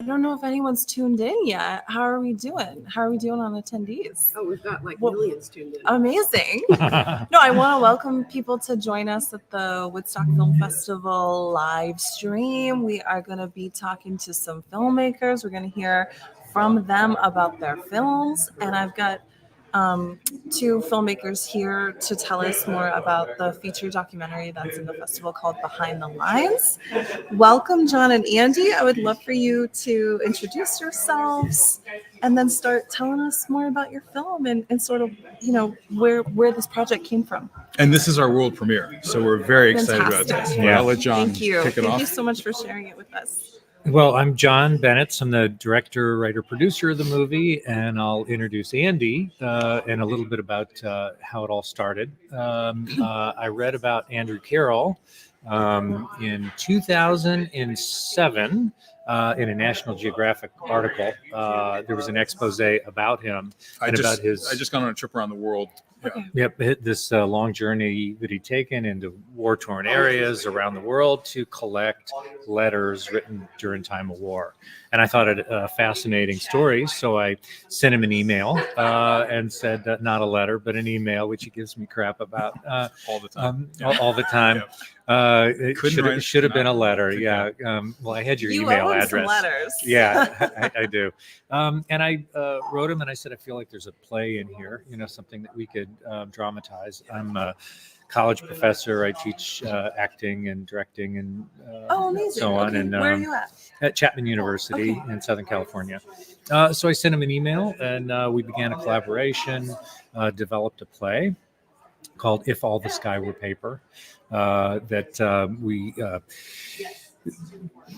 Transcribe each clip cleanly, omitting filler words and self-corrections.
don't know if anyone's tuned in yet. How are we doing? How are we doing on attendees? Oh, we've got millions tuned in. Amazing. No, I want to welcome people to join us at the Woodstock Film Festival live stream. We are going to be talking to some filmmakers. We're going to hear from them about their films. And I've got two filmmakers here to tell us more about the feature documentary that's in the festival called Behind the Lines. Welcome, John and Andy. I would love for you to introduce yourselves and then start telling us more about your film and sort of, where this project came from. And this is our world premiere, so we're very excited about this. Yeah. I'll let John Thank you. kick it Thank off. you so much for sharing it with us. Well, I'm John Bennett. I'm the director, writer, producer of the movie, and I'll introduce Andy and a little bit about how it all started. I read about Andrew Carroll in 2007 in a National Geographic article. There was an expose about him I and just about his. I just gone on a trip around the world. Yeah. Yep, this long journey that he'd taken into war-torn areas around the world to collect letters written during time of war. And I thought it a fascinating story, so I sent him an email and said, not a letter, but an email, which he gives me crap about All the time. all the time. It should have been a letter. Yeah. Well, I had your email address. Some letters. Yeah, I do. And I wrote him and I said, I feel like there's a play in here, something that we could dramatize. I'm a college professor. I teach acting and directing and so on. Okay. And where are you at Chapman University in Southern California. So I sent him an email and we began a collaboration, developed a play called If All the Sky Were Paper that we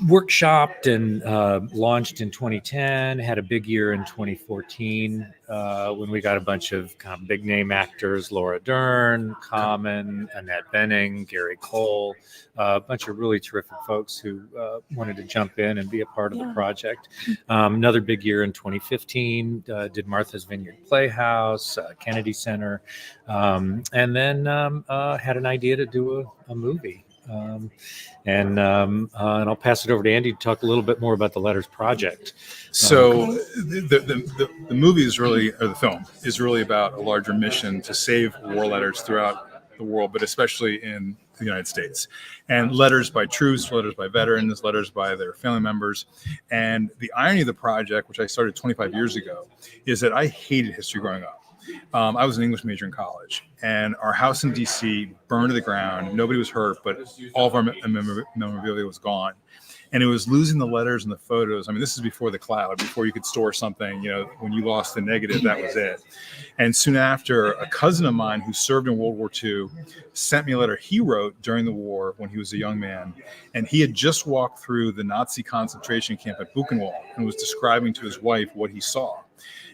workshopped and launched in 2010, had a big year in 2014 when we got a bunch of kind of big name actors, Laura Dern, Common, Annette Bening, Gary Cole, a bunch of really terrific folks who wanted to jump in and be a part of the project. Another big year in 2015, did Martha's Vineyard Playhouse, Kennedy Center, and then had an idea to do a movie. And I'll pass it over to Andy to talk a little bit more about the Letters Project. So the movie is really, or the film is really about a larger mission to save war letters throughout the world, but especially in the United States. And letters by troops, letters by veterans, letters by their family members. And the irony of the project, which I started 25 years ago, is that I hated history growing up. I was an English major in college, and our house in D.C. burned to the ground. Nobody was hurt, but all of our memorabilia was gone. And it was losing the letters and the photos. I mean, this is before the cloud, before you could store something. When you lost the negative, that was it. And soon after, a cousin of mine who served in World War II sent me a letter he wrote during the war when he was a young man. And he had just walked through the Nazi concentration camp at Buchenwald and was describing to his wife what he saw.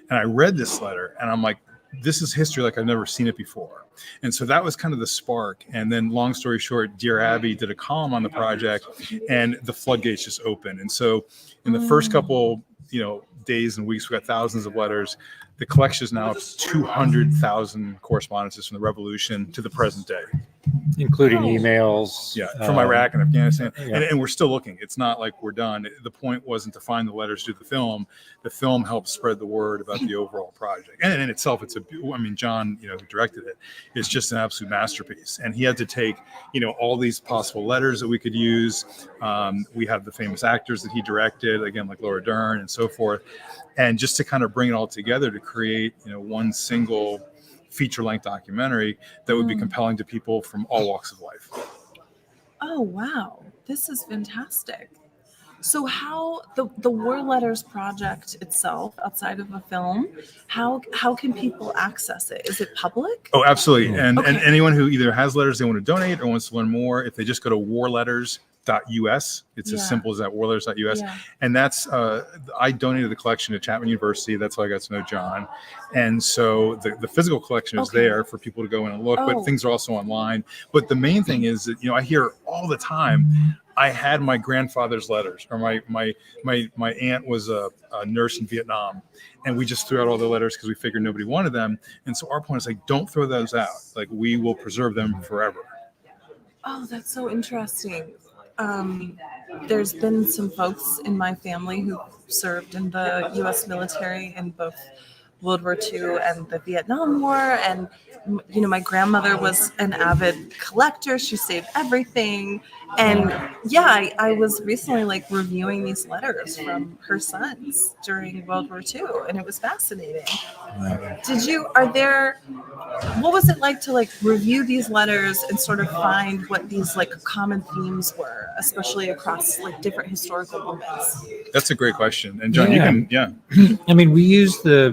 And I read this letter, and I'm like, this is history like I've never seen it before. And so that was kind of the spark. And then long story short, Dear Abby did a column on the project and the floodgates just opened. And so in the first couple, days and weeks, we got thousands of letters. The collection is now of 200,000 correspondences from the revolution to the present day. Including emails. Yeah, from Iraq and Afghanistan. And we're still looking. It's not like we're done. The point wasn't to find the letters to the film. The film helped spread the word about the overall project. And in itself, John, who directed it, is just an absolute masterpiece. And he had to take, all these possible letters that we could use. We have the famous actors that he directed, again, like Laura Dern and so forth. And just to kind of bring it all together to create, one single feature-length documentary that would be compelling to people from all walks of life. Oh, wow. This is fantastic. So how the War Letters Project itself, outside of a film, how can people access it? Is it public? Oh, absolutely. And anyone who either has letters they want to donate or wants to learn more, if they just go to warletters.us, it's as simple as that, warletters.us. And that's, I donated the collection to Chapman University. That's how I got to know John. And so the physical collection is there for people to go in and look, but things are also online. But the main thing is that, I hear all the time, I had my grandfather's letters, or my aunt was a nurse in Vietnam, and we just threw out all the letters because we figured nobody wanted them. And so our point is like, don't throw those out. Like, we will preserve them forever. Oh, that's so interesting. there's been some folks in my family who served in the U.S. military in both World War II and the Vietnam War. And, my grandmother was an avid collector. She saved everything. And I was recently like reviewing these letters from her sons during World War II, and it was fascinating. What was it like to like review these letters and sort of find what these like common themes were, especially across like different historical moments? That's a great question. And John, I mean, we used the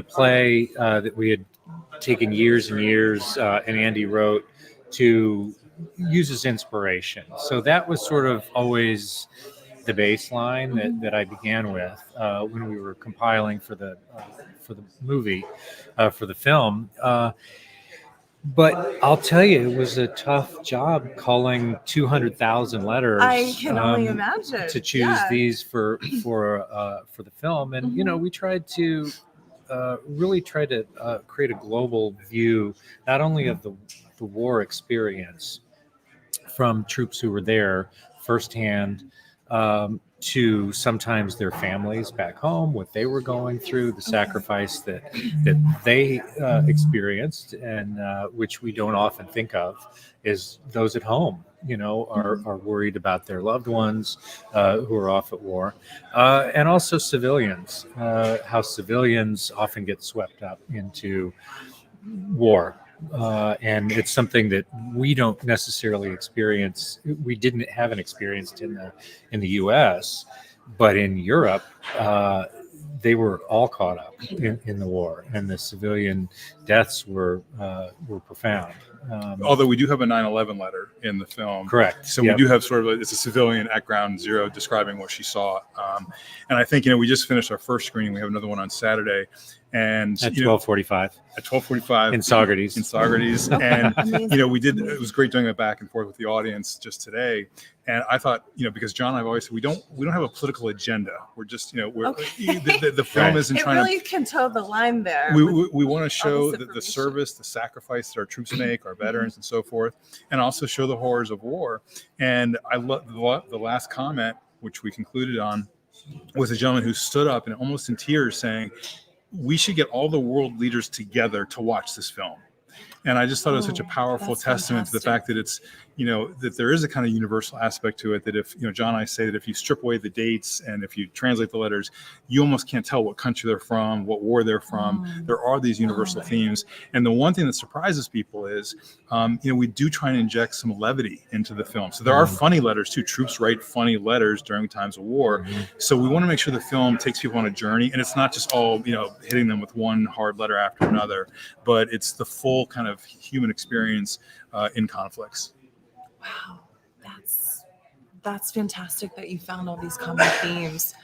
play that we had taken years and years, and Andy wrote to use as inspiration. So that was sort of always the baseline that I began with when we were compiling for the movie, for the film. But I'll tell you, it was a tough job culling 200,000 letters. I can only imagine to choose these for the film, and we tried to really create a global view, not only of the war experience from troops who were there firsthand, to sometimes their families back home, what they were going through, the sacrifice that they experienced, and which we don't often think of, is those at home, are worried about their loved ones who are off at war, and also civilians, how civilians often get swept up into war. And it's something that we don't necessarily experience. We didn't have an experience in the U.S., but in Europe, they were all caught up in the war, and the civilian deaths were profound. Although we do have a 9/11 letter in the film. Correct. So we do have sort of it's a civilian at ground zero describing what she saw. And I think, we just finished our first screening. We have another one on Saturday. And at 12:45. At 12:45 in Saugerties. And it was great doing that back and forth with the audience just today. And I thought, because John and I've always said we don't have a political agenda. We're just, the film isn't trying to. It really can toe the line there. We want to show the service, the sacrifice that our troops make, our veterans, and so forth, and also show the horrors of war. And I love the last comment, which we concluded on, was a gentleman who stood up and almost in tears saying, "We should get all the world leaders together to watch this film." And I just thought it was such a powerful testament to the fact that it's, that there is a kind of universal aspect to it, that if, John and I say that if you strip away the dates and if you translate the letters, you almost can't tell what country they're from, what war they're from. There are these universal themes. And the one thing that surprises people is, we do try and inject some levity into the film. So there are funny letters too. Troops write funny letters during times of war. So we want to make sure the film takes people on a journey, and it's not just all, hitting them with one hard letter after another, but it's the full kind of human experience in conflicts. Wow, that's fantastic that you found all these common themes.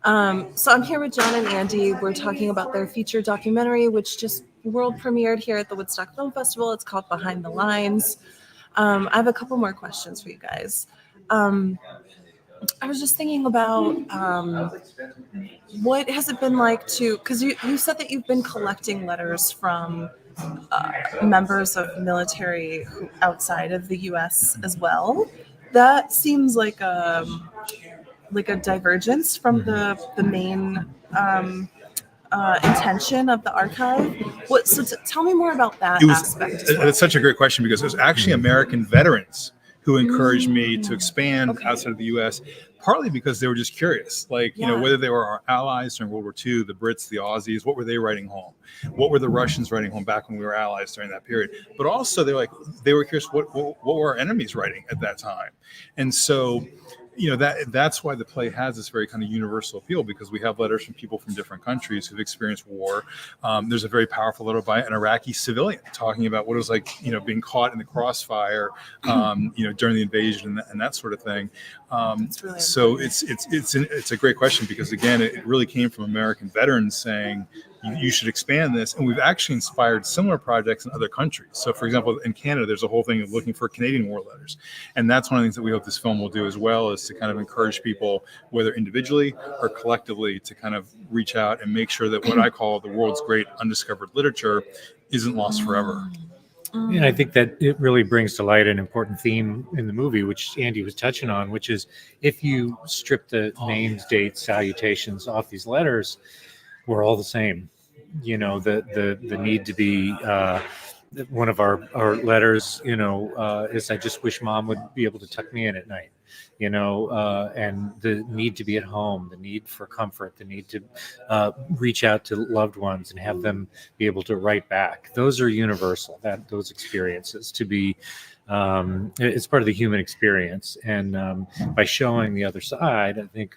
So I'm here with John and Andy. We're talking about their feature documentary, which just world premiered here at the Woodstock Film Festival. It's called Behind the Lines. I have a couple more questions for you guys. I was just thinking about what has it been like because you said that you've been collecting letters from members of military outside of the U.S. as well. That seems like a divergence from the main intention of the archive. Tell me more about that aspect. It's such a great question, because there's actually American veterans who encouraged me to expand outside of the U.S., partly because they were just curious, whether they were our allies during World War II, the Brits, the Aussies, what were they writing home? What were the Russians writing home back when we were allies during that period? But also they were curious, what were our enemies writing at that time? And so, that's why the play has this very kind of universal appeal, because we have letters from people from different countries who've experienced war. There's a very powerful letter by an Iraqi civilian talking about what it was like, being caught in the crossfire, during the invasion and that sort of thing. Really so it's a great question, because again, it really came from American veterans saying, you should expand this. And we've actually inspired similar projects in other countries. So for example, in Canada, there's a whole thing of looking for Canadian war letters. And that's one of the things that we hope this film will do as well, is to kind of encourage people, whether individually or collectively, to kind of reach out and make sure that what I call the world's great undiscovered literature isn't lost forever. And I think that it really brings to light an important theme in the movie, which Andy was touching on, which is if you strip the names, dates, salutations off these letters, we're all the same. You know, the need to be one of our letters, is I just wish mom would be able to tuck me in at night, and the need to be at home, the need for comfort, the need to reach out to loved ones and have them be able to write back. Those are universal, those experiences to be, it's part of the human experience. And by showing the other side, I think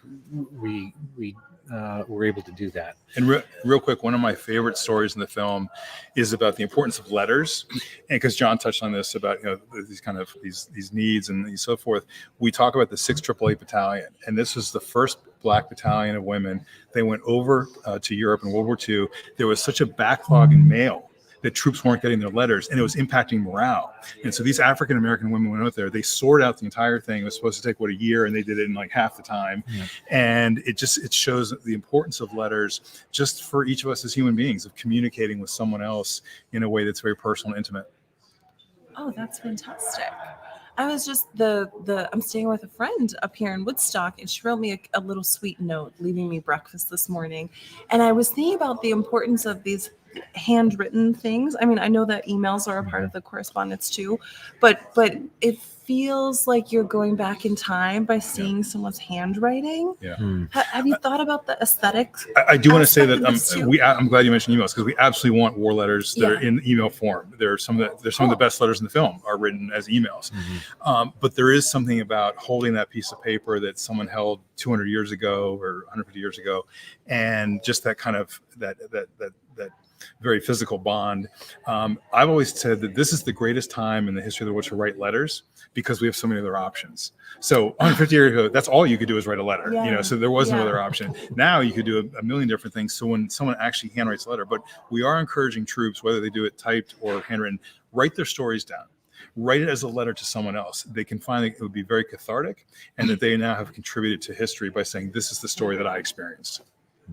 we're able to do that. And real quick, one of my favorite stories in the film is about the importance of letters, and because John touched on this about these kind of these needs and so forth. We talk about the 6th AAA Battalion, and this was the first Black battalion of women. They went over to Europe in World War II. There was such a backlog in mail that troops weren't getting their letters, and it was impacting morale. And so these African American women went out there, they sorted out the entire thing. It was supposed to take a year, and they did it in like half the time. Yeah. And it shows the importance of letters just for each of us as human beings, of communicating with someone else in a way that's very personal and intimate. Oh, that's fantastic. I was just I'm staying with a friend up here in Woodstock, and she wrote me a little sweet note leaving me breakfast this morning. And I was thinking about the importance of these handwritten things. I mean, I know that emails are a part of the correspondence too, but it feels like you're going back in time by seeing someone's handwriting. Yeah. Have you thought about the aesthetics? I do want to say that I'm glad you mentioned emails, because we absolutely want war letters that are in email form. Some of the best letters in the film are written as emails. But there is something about holding that piece of paper that someone held 200 years ago or 150 years ago, and just that kind of that very physical bond. I've always said that this is the greatest time in the history of the world to write letters, because we have so many other options. So 150 years ago, that's all you could do is write a letter. So there was no other option. Now you could do a million different things. So when someone actually handwrites a letter, but we are encouraging troops, whether they do it typed or handwritten, write their stories down. Write it as a letter to someone else. They can find that it would be very cathartic, and that they now have contributed to history by saying, this is the story that I experienced.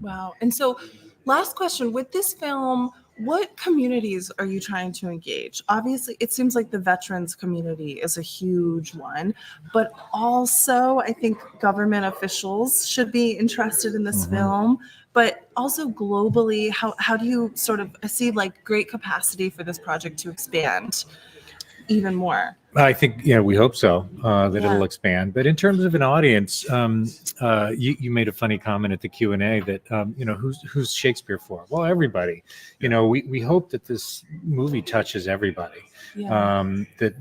Wow. And so last question, with this film, what communities are you trying to engage? Obviously, it seems like the veterans community is a huge one, but also I think government officials should be interested in this film, but also globally, how do you sort of see like great capacity for this project to expand even more? I think, we hope so, that it'll expand. But in terms of an audience, you made a funny comment at the Q&A that, who's Shakespeare for? Well, everybody. We hope that this movie touches everybody. That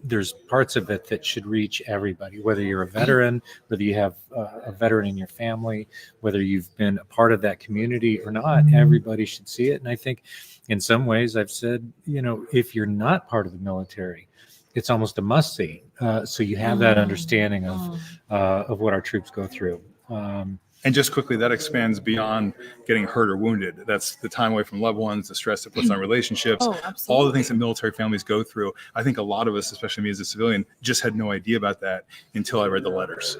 there's parts of it that should reach everybody, whether you're a veteran, whether you have a veteran in your family, whether you've been a part of that community or not. Everybody should see it. And I think in some ways I've said, if you're not part of the military, it's almost a must see. So you have that understanding of what our troops go through. And just quickly, that expands beyond getting hurt or wounded. That's the time away from loved ones, the stress it puts on relationships, all the things that military families go through. I think a lot of us, especially me as a civilian, just had no idea about that until I read the letters.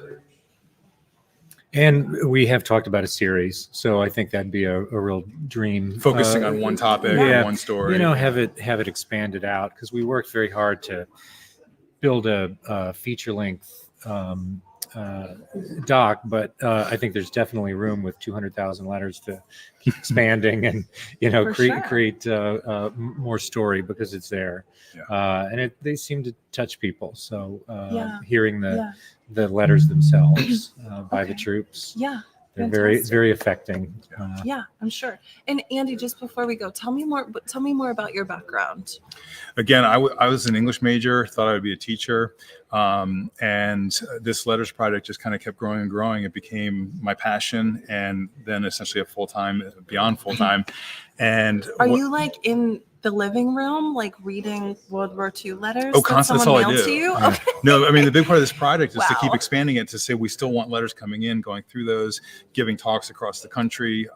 And we have talked about a series, so I think that'd be a real dream. Focusing on one topic, one story. Have it expanded out, because we worked very hard to build a feature-length doc, but I think there's definitely room with 200,000 letters to keep expanding and create more story, because it's there, and they seem to touch people. So hearing the letters themselves by the troops, they're very, very affecting. I'm sure. And Andy, just before we go, tell me more about your background. Again, I was an English major, thought I would be a teacher. And this letters project just kind of kept growing and growing. It became my passion, and then essentially beyond full time. And are you like in the living room, like reading World War II letters? Oh, constantly. That's all I do. To you? Yeah. Okay. No, I mean, the big part of this project is to keep expanding it, to say we still want letters coming in, going through those, giving talks across the country,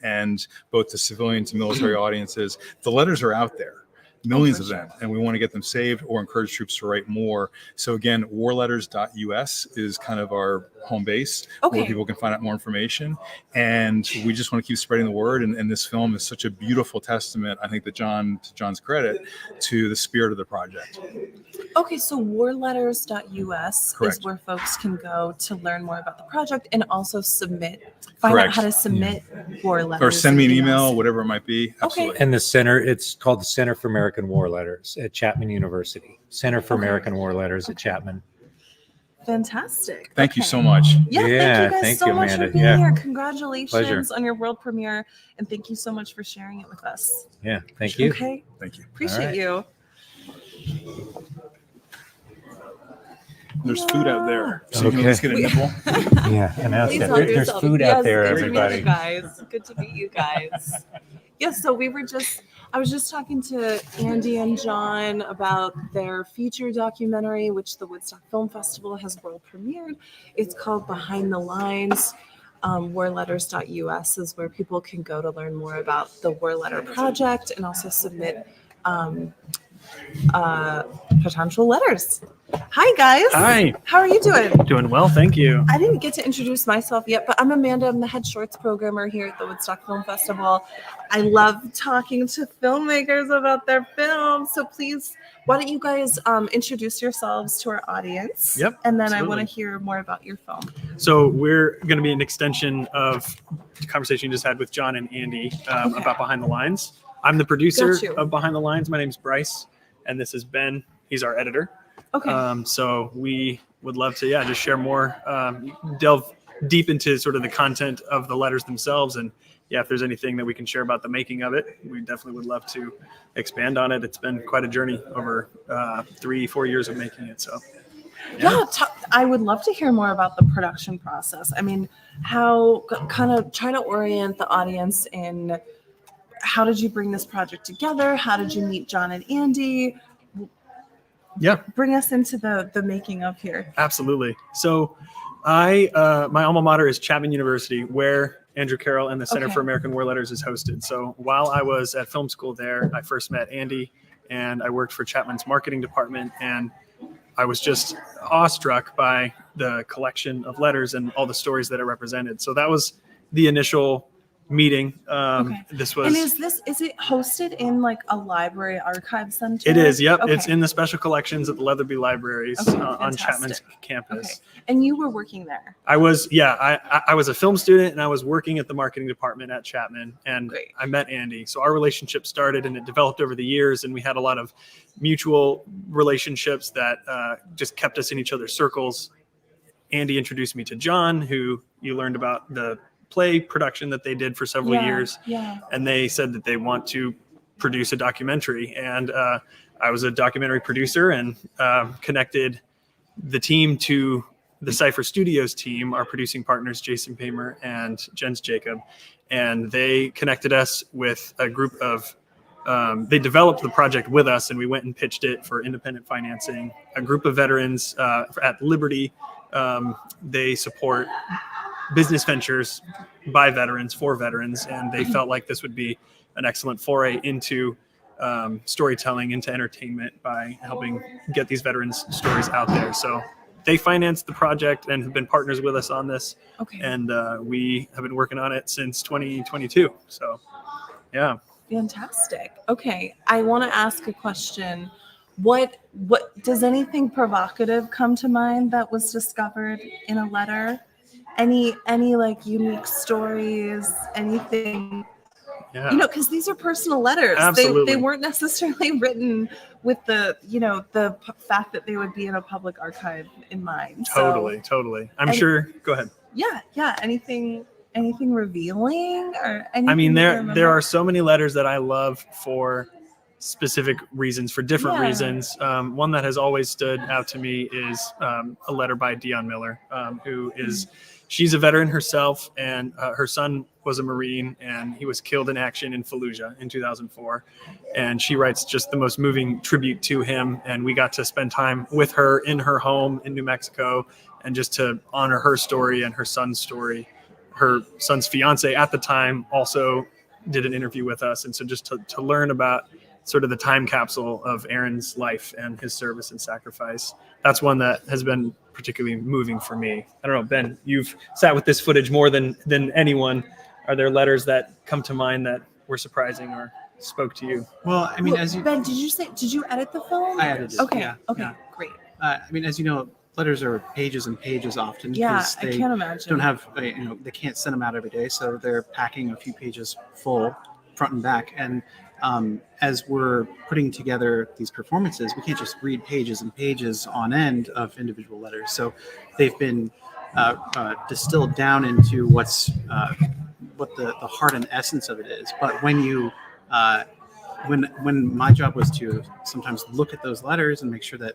and both to civilian to military audiences. The letters are out there. millions for of sure. them, and we want to get them saved or encourage troops to write more. So again, warletters.us is kind of our home base Okay. where people can find out more information. And we just want to keep spreading the word. And this film is such a beautiful testament, I think, to John's credit, to the spirit of the project. Okay, so warletters.us Correct. is where folks can go to learn more about the project and also find out Correct. how to submit war letters. Or send me an and email, emails. whatever it might be. Absolutely. And the center, it's called the Center for American War Letters at Chapman University. Center for Okay. American War Letters at Chapman. Fantastic. Thank you Okay. so much. Yeah, Yeah, thank you guys thank so you, much Amanda. for being Yeah. here. Congratulations Pleasure. on your world premiere, and thank you so much for sharing it with us. Yeah, thank you. Okay, Thank you. appreciate right. you. There's food out there. So you can Okay. at least get a nibble. Yeah, announce Please that. help There's yourself. food Yes, out there, good to meet everybody. you guys. Good to meet you guys. Yes, so I was just talking to Andy and John about their feature documentary, which the Woodstock Film Festival has world premiered. It's called Behind the Lines. Warletters.us is where people can go to learn more about the War Letter Project and also submit potential letters. Hi, guys. Hi. How are you doing? Doing well, thank you. I didn't get to introduce myself yet, but I'm Amanda. I'm the head shorts programmer here at the Woodstock Film Festival. I love talking to filmmakers about their films. So please, why don't you guys introduce yourselves to our audience? Yep, And then I absolutely. want to hear more about your film. So we're going to be an extension of the conversation you just had with John and Andy Okay. about Behind the Lines. I'm the producer Got you. of Behind the Lines. My name's Bryce, and this is Ben. He's our editor. Okay. So we would love to, just share more, delve deep into sort of the content of the letters themselves. And if there's anything that we can share about the making of it, we definitely would love to expand on it. It's been quite a journey over 3-4 years of making it. So I would love to hear more about the production process. I mean, how kind of try to orient the audience in how did you bring this project together? How did you meet John and Andy? yeah. Bring us into the making of here. Absolutely. So my alma mater is Chapman University, where Andrew Carroll and the Center Okay. for American War Letters is hosted. So while I was at film school there, I first met Andy, and I worked for Chapman's marketing department, and I was just awestruck by the collection of letters and all the stories that it represented. So that was the initial meeting. Okay. This And was. is it hosted in like a library archive center? It is, yep. Okay. It's in the special collections at the Leatherby Libraries Okay, on Chapman's fantastic. campus. Okay. And you were working there. I was, I was a film student, and I was working at the marketing department at Chapman, and Great. I met Andy. So our relationship started, and it developed over the years, and we had a lot of mutual relationships that just kept us in each other's circles. Andy introduced me to John, who you learned about the play production that they did for several years. Yeah. And they said that they want to produce a documentary. And I was a documentary producer and connected the team to the Cypher Studios team, our producing partners, Jason Paymer and Jens Jacob. And they connected us with a group of, they developed the project with us, and we went and pitched it for independent financing. A group of veterans at Liberty, they support business ventures by veterans for veterans, and they felt like this would be an excellent foray into storytelling, into entertainment, by helping get these veterans stories out there. So they financed the project and have been partners with us on this, Okay. and we have been working on it since 2022. So yeah. Fantastic. Okay. I want to ask a question. What does anything provocative come to mind that was discovered in a letter? Any like unique stories, anything, Yeah. because these are personal letters. Absolutely. They weren't necessarily written with the fact that they would be in a public archive in mind. Totally. I'm sure. Go ahead. Yeah. Anything revealing or anything? I mean, you there remember? are so many letters that I love for specific reasons, for different Yeah. reasons. One that has always stood out to me is a letter by Dion Miller, who is, she's a veteran herself, and her son was a Marine, and he was killed in action in Fallujah in 2004. And she writes just the most moving tribute to him. And we got to spend time with her in her home in New Mexico, and just to honor her story and her son's story. Her son's fiance at the time also did an interview with us. And so just to learn about sort of the time capsule of Aaron's life and his service and sacrifice. That's one that has been particularly moving for me. I don't know, Ben, you've sat with this footage more than anyone. Are there letters that come to mind that were surprising or spoke to you? Well, I mean, as you, Ben, did you edit the film? I edited. Okay. Yeah, Okay. yeah. Great. I mean, as you know, letters are pages and pages often Yeah, because I they can't imagine. don't have, they can't send them out every day, so they're packing a few pages full, front and back. And as we're putting together these performances, we can't just read pages and pages on end of individual letters. So they've been distilled down into what the heart and essence of it is. But when you when my job was to sometimes look at those letters and make sure that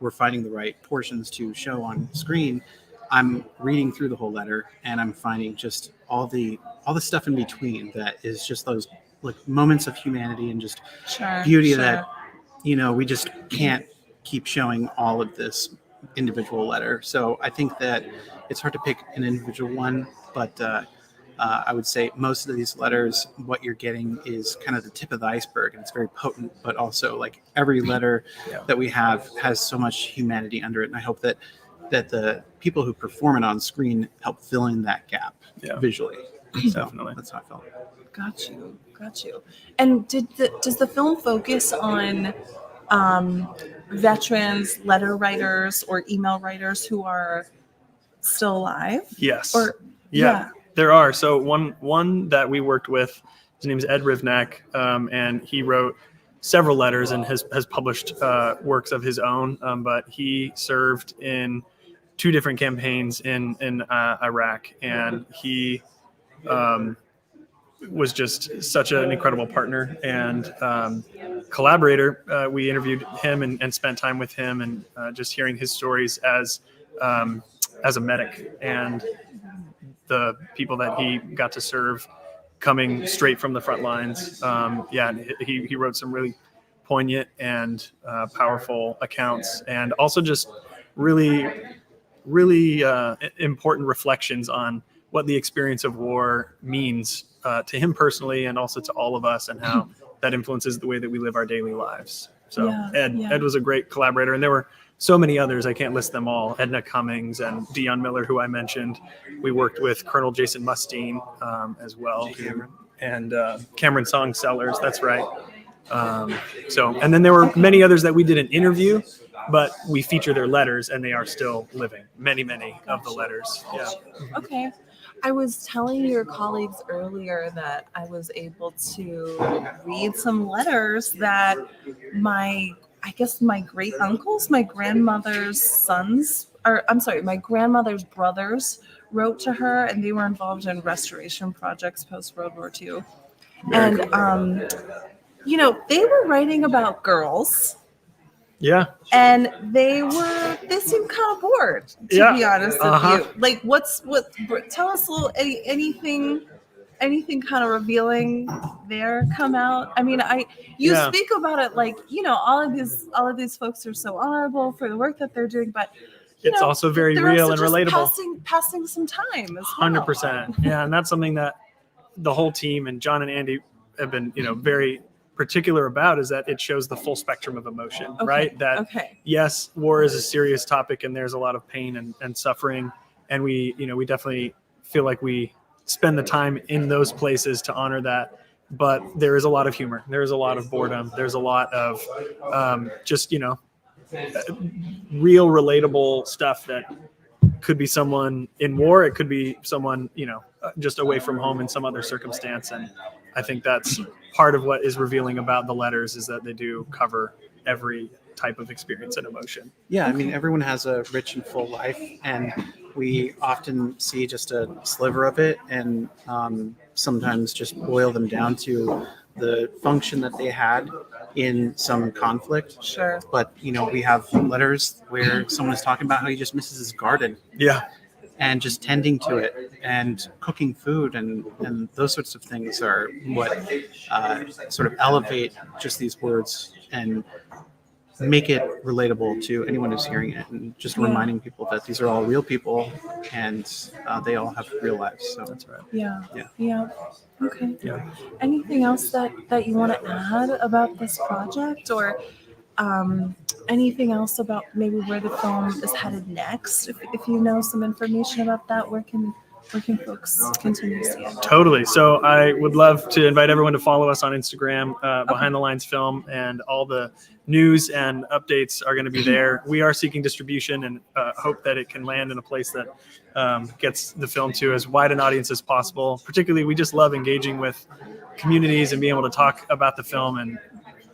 we're finding the right portions to show on screen, I'm reading through the whole letter and I'm finding just all the stuff in between that is just those like moments of humanity and just beauty that we just can't keep showing all of this individual letter. So I think that it's hard to pick an individual one, but I would say most of these letters, what you're getting is kind of the tip of the iceberg, and it's very potent, but also like every letter that we have has so much humanity under it. And I hope that the people who perform it on screen help fill in that gap visually. So Definitely. that's how I felt. Got you. And does the film focus on veterans, letter writers, or email writers who are still alive? Yes. Or yeah. There are. So one that we worked with, his name is Ed Rivnak, and he wrote several letters and has published works of his own. But he served in 2 different campaigns in Iraq, and he was just such an incredible partner and collaborator. We interviewed him and spent time with him, and just hearing his stories as a medic and the people that he got to serve coming straight from the front lines. He wrote some really poignant and powerful accounts, and also just really, really important reflections on what the experience of war means to him personally, and also to all of us, and how that influences the way that we live our daily lives. So Ed was a great collaborator, and there were so many others. I can't list them all. Edna Cummings and Dion Miller, who I mentioned. We worked with Colonel Jason Mustine as well, and Cameron Song Sellers. That's right. And then there were many others that we didn't interview, but we feature their letters, and they are still living. Many of the letters. Yeah. Okay. I was telling your colleagues earlier that I was able to read some letters that my great uncles, my grandmother's my grandmother's brothers wrote to her, and they were involved in restoration projects post World War II. And they were writing about girls. Yeah. And they seemed kind of bored, to be honest with you. Like, tell us a little, anything kind of revealing there come out? I mean, you speak about it like, all of these folks are so honorable for the work that they're doing, but it's also very real and relatable. Passing some time as well. 100%. Yeah. And that's something that the whole team and John and Andy have been, very particular about, is that it shows the full spectrum of emotion, right? That yes, war is a serious topic, and there's a lot of pain and suffering. And we definitely feel like we spend the time in those places to honor that. But there is a lot of humor. There's a lot of boredom. There's a lot of real relatable stuff that could be someone in war. It could be someone, just away from home in some other circumstance. And I think that's part of what is revealing about the letters, is that they do cover every type of experience and emotion. Yeah, I mean, everyone has a rich and full life, and we often see just a sliver of it, and sometimes just boil them down to the function that they had in some conflict. Sure. But, we have letters where someone is talking about how he just misses his garden. Yeah. And just tending to it and cooking food and those sorts of things are what sort of elevate just these words and make it relatable to anyone who's hearing it, and just reminding people that these are all real people and they all have real lives. So That's right. Yeah. Okay. Yeah. Anything else that you want to add about this project, or anything else about maybe where the film is headed next? If you know some information about that, where can folks continue to see it? Totally. So I would love to invite everyone to follow us on Instagram, Behind the Lines Film, and all the news and updates are going to be there. We are seeking distribution and hope that it can land in a place that gets the film to as wide an audience as possible. Particularly, we just love engaging with communities and being able to talk about the film and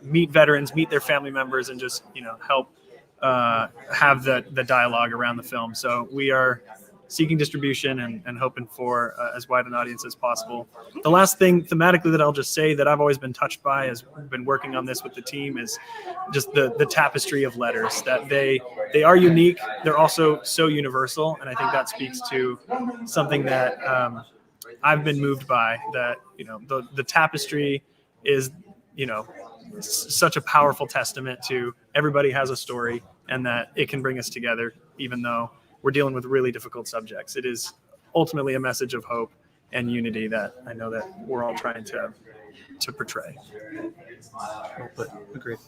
meet veterans, meet their family members, and just help have the dialogue around the film. So we are seeking distribution and hoping for as wide an audience as possible. The last thing thematically that I'll just say that I've always been touched by as we've been working on this with the team is just the tapestry of letters, that they are unique. They're also so universal. And I think that speaks to something that I've been moved by, that, the tapestry is, such a powerful testament to everybody has a story, and that it can bring us together, even though we're dealing with really difficult subjects. It is ultimately a message of hope and unity that I know that we're all trying to portray. Well put. Agreed.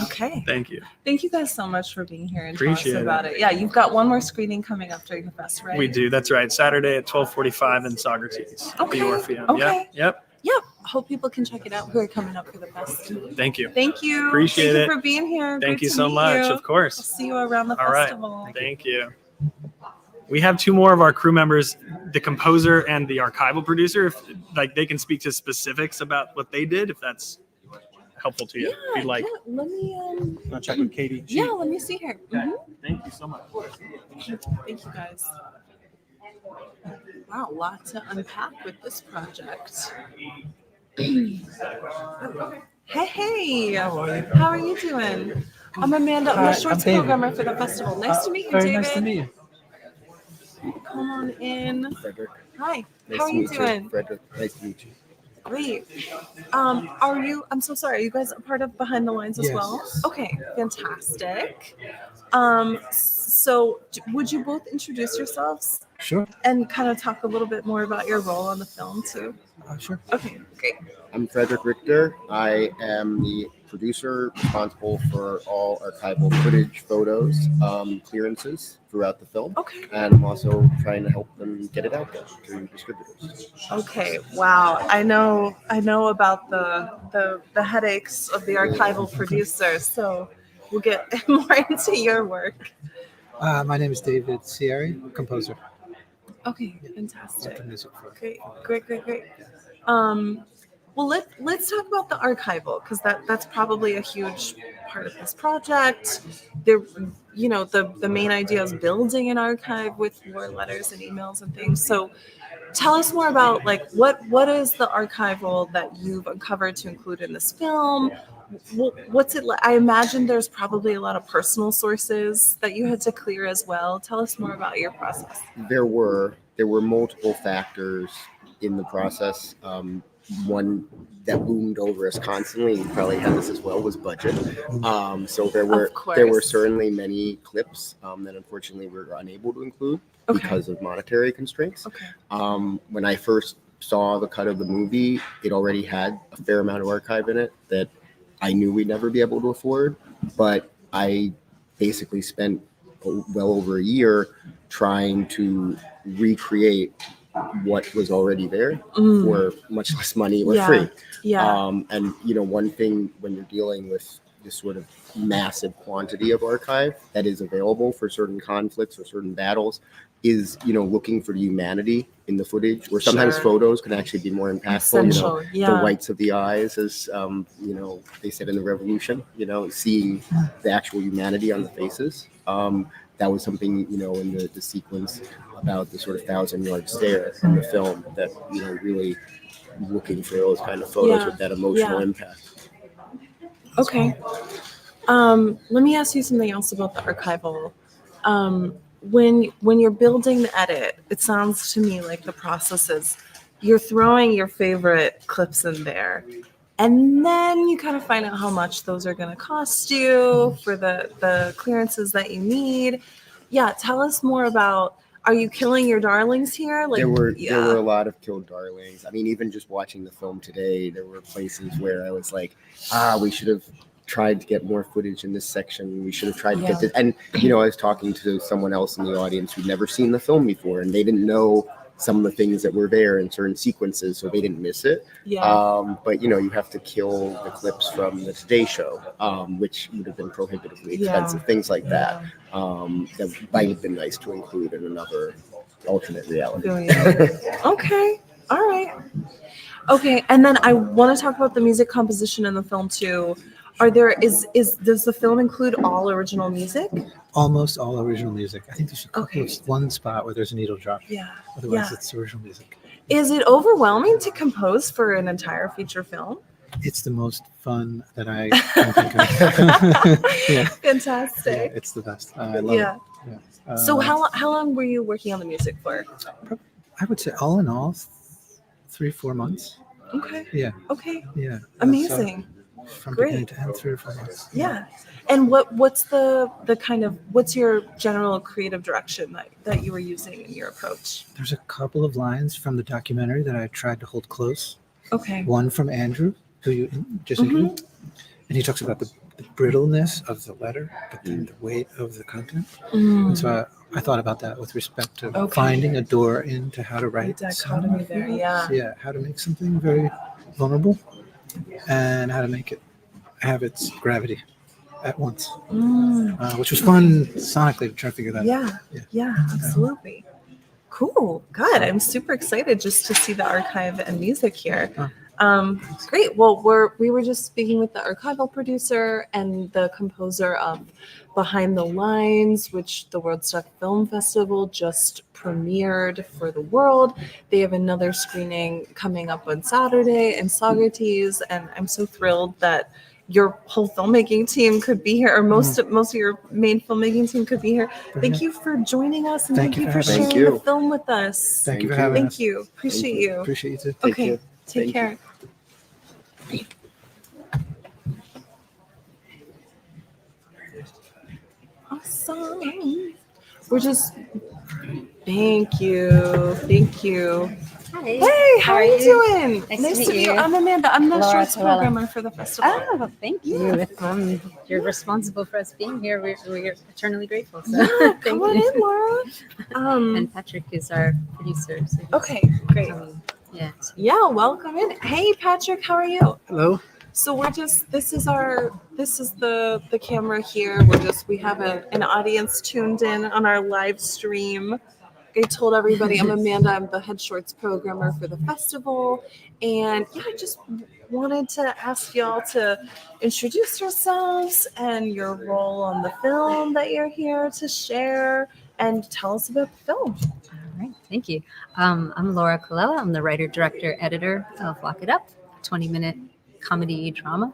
Okay. Thank you. Thank you guys so much for being here and Appreciate telling us about it. Yeah, you've got one more screening coming up during the fest, right? We do. That's right. Saturday at 12:45 in Socrates. Okay. The Orpheum. Okay. Yep. Yep. Hope people can check it out who are coming up for the fest. Thank you. Thank you. Appreciate Thank it. you for being here. Thank Great you to so meet much. you. Of course. I'll see you around the All right. festival. Thank you. We have two more of our crew members, the composer and the archival producer. If they can speak to specifics about what they did, if that's helpful to you, if you'd like. Yeah, let me I'll check with Katie. let me see here. Okay. Thank you so much. Thank you guys. Wow, a lot to unpack with this project. Hey, how are you doing? I'm Amanda. I'm the shorts programmer for the festival. Nice to meet you, David. Nice to meet you. Come on in. Frederick. Hi. Nice How are to you meet doing? Frederick. Nice to meet you. Great. I'm so sorry. Are you guys a part of Behind the Lines as Yes. well? Okay, fantastic. So would you both introduce yourselves Sure. and kind of talk a little bit more about your role on the film too? Sure. Okay, great. I'm Frederick Richter. I am the producer responsible for all archival footage, photos, clearances throughout the film. Okay. And I'm also trying to help them get it out there to distributors. Okay. Wow. I know about the headaches of the archival producer. So we'll get more into your work. My name is David Sierri, composer. Okay. Fantastic. Music for Great. Well, let's talk about the archival, because that's probably a huge part of this project. There, the main idea is building an archive with more letters and emails and things. So, tell us more about what is the archival that you've uncovered to include in this film. What's it like? I imagine there's probably a lot of personal sources that you had to clear as well. Tell us more about your process. There were multiple factors in the process. One that loomed over us constantly, you probably had this as well, was budget. So there were certainly many clips that unfortunately we were unable to include because of monetary constraints. Okay. When I first saw the cut of the movie, it already had a fair amount of archive in it that I knew we'd never be able to afford, but I basically spent well over a year trying to recreate what was already there for much less money or free. Yeah. And one thing when you're dealing with this sort of massive quantity of archive that is available for certain conflicts or certain battles is, looking for the humanity in the footage, where sometimes photos can actually be more impactful. Essential, The whites of the eyes, as they said in the Revolution, seeing the actual humanity on the faces. That was something, in the sequence about the sort of 1,000-yard stare in the film that, really looking for those kind of photos with that emotional impact. Okay. Let me ask you something else about the archival. When you're building the edit, it sounds to me like the process is you're throwing your favorite clips in there. And then you kind of find out how much those are going to cost you for the clearances that you need. Yeah, tell us more about, are you killing your darlings here? Like, there were yeah. a lot of killed darlings. I mean, even just watching the film today, there were places where I was like, we should have tried to get more footage in this section. We should have tried to get this. And I was talking to someone else in the audience who'd never seen the film before, and they didn't know some of the things that were there in certain sequences, so they didn't miss it. Yeah. But you have to kill the clips from the Today Show, which would have been prohibitively expensive. Things like that. That might have been nice to include in another alternate reality. Okay. All right. Okay. And then I want to talk about the music composition in the film too. Does the film include all original music? Almost all original music. I think there's a couple Okay. of one spot where there's a needle drop. Yeah. Otherwise, Yeah. it's original music. Is it overwhelming to compose for an entire feature film? It's the most fun that I can think of. Yeah. Fantastic. It's the best. I love Yeah. it. Yeah. So how long were you working on the music for? I would say all in all, 3-4 months. Okay. Yeah. Okay. Yeah. Amazing. From Great. beginning to end, 3 or 4 months. Yeah. And what's what's your general creative direction that you were using in your approach? There's a couple of lines from the documentary that I tried to hold close. Okay. One from Andrew, who you just interviewed, and he talks about the brittleness of the letter, but then the weight of the content. And so I thought about that with respect to finding a door into how to write. The dichotomy there, yeah. Yeah, how to make something very vulnerable and how to make it have its gravity at once, which was fun sonically to try to figure that out. Yeah, absolutely. Cool. God, I'm super excited just to see the archive and music here. Great. Well, we were just speaking with the archival producer and the composer of Behind the Lines, which the Woodstock Film Festival just premiered for the world. They have another screening coming up on Saturday in Socrates, and I'm so thrilled that your whole filmmaking team could be here, or most of your main filmmaking team could be here. Thank you for joining us, and thank you for sharing the film with us. Thank you for having us. Thank you. Appreciate you. Appreciate you too. Okay. Take care. Awesome. We're just. Thank you. Hi. Hey, how are you doing? Nice to meet you. I'm Amanda. I'm the Laura shorts Torella. programmer for the festival. Oh, thank you. You're responsible for us being here. We're eternally grateful. So Yeah, thank come on you. in, Laura. And Patrick is our producer. So he's Okay, great. coming. Yeah. Yeah, welcome in. Hey, Patrick, how are you? Hello. So this is the camera here. We have an audience tuned in on our live stream. I told everybody I'm Amanda. I'm the head shorts programmer for the festival. And yeah, I just wanted to ask y'all to introduce yourselves and your role on the film that you're here to share, and tell us about the film. All right. Thank you. I'm Laura Colella. I'm the writer, director, editor of Lock It Up, 20-minute comedy drama.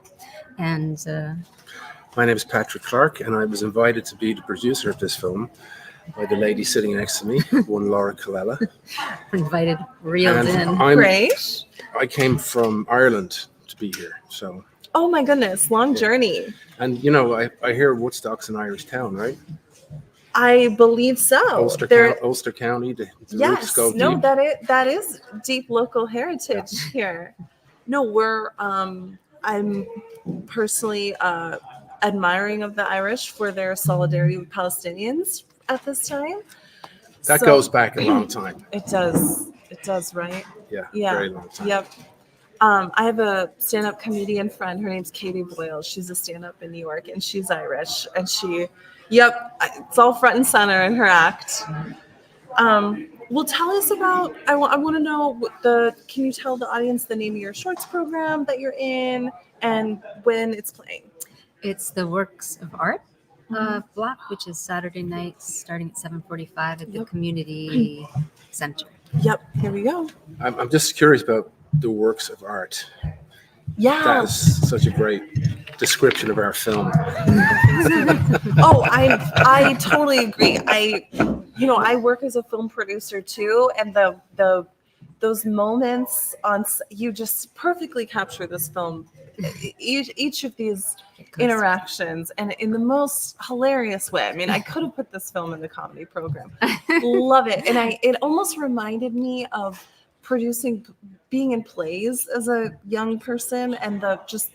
And My name is Patrick Clark, and I was invited to be the producer of this film by the lady sitting next to me, one Laura Colella. invited, reeled in. Great. I came from Ireland to be here, so. Oh my goodness, long journey. And I hear Woodstock's an Irish town, right? I believe so. Ulster County. The roots Yes, go no, deep. that is deep local heritage here. No, I'm personally admiring of the Irish for their solidarity with Palestinians at this time. That So- goes back a long time. It does, right? Yeah, Yeah. very long time. Yep. I have a stand-up comedian friend. Her name's Katie Boyle. She's a stand-up in New York, and she's Irish. And it's all front and center in her act. Well, tell us about. I want to know Can you tell the audience the name of your shorts program that you're in and when it's playing? It's the Works of Art block, which is Saturday nights starting at 7:45 at the community center. Yep. Here we go. I'm just curious about the works of art. Yeah. That is such a great description of our film. Oh, I totally agree. I work as a film producer too, and those moments you just perfectly capture this film each of these interactions, and in the most hilarious way. I mean, I could have put this film in the comedy program. Love it. And it almost reminded me of being in plays as a young person, and those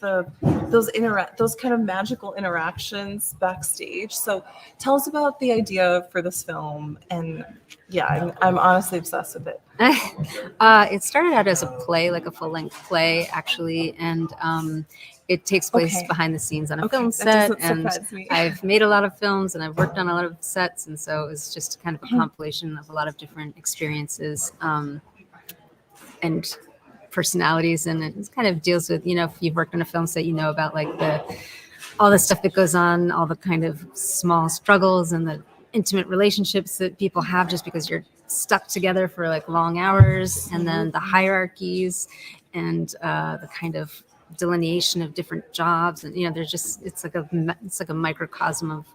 kind of magical interactions backstage. So tell us about the idea for this film. And yeah, I'm honestly obsessed with it. It started out as a play, like a full-length play, actually, and it takes place behind the scenes on a film set. And I've made a lot of films, and I've worked on a lot of sets, and so it was just kind of a compilation of a lot of different experiences and personalities, and it kind of deals with, if you've worked on a film set, about like all the stuff that goes on, all the kind of small struggles and the intimate relationships that people have just because you're stuck together for like long hours, and then the hierarchies and the kind of delineation of different jobs, and there's just it's like a microcosm of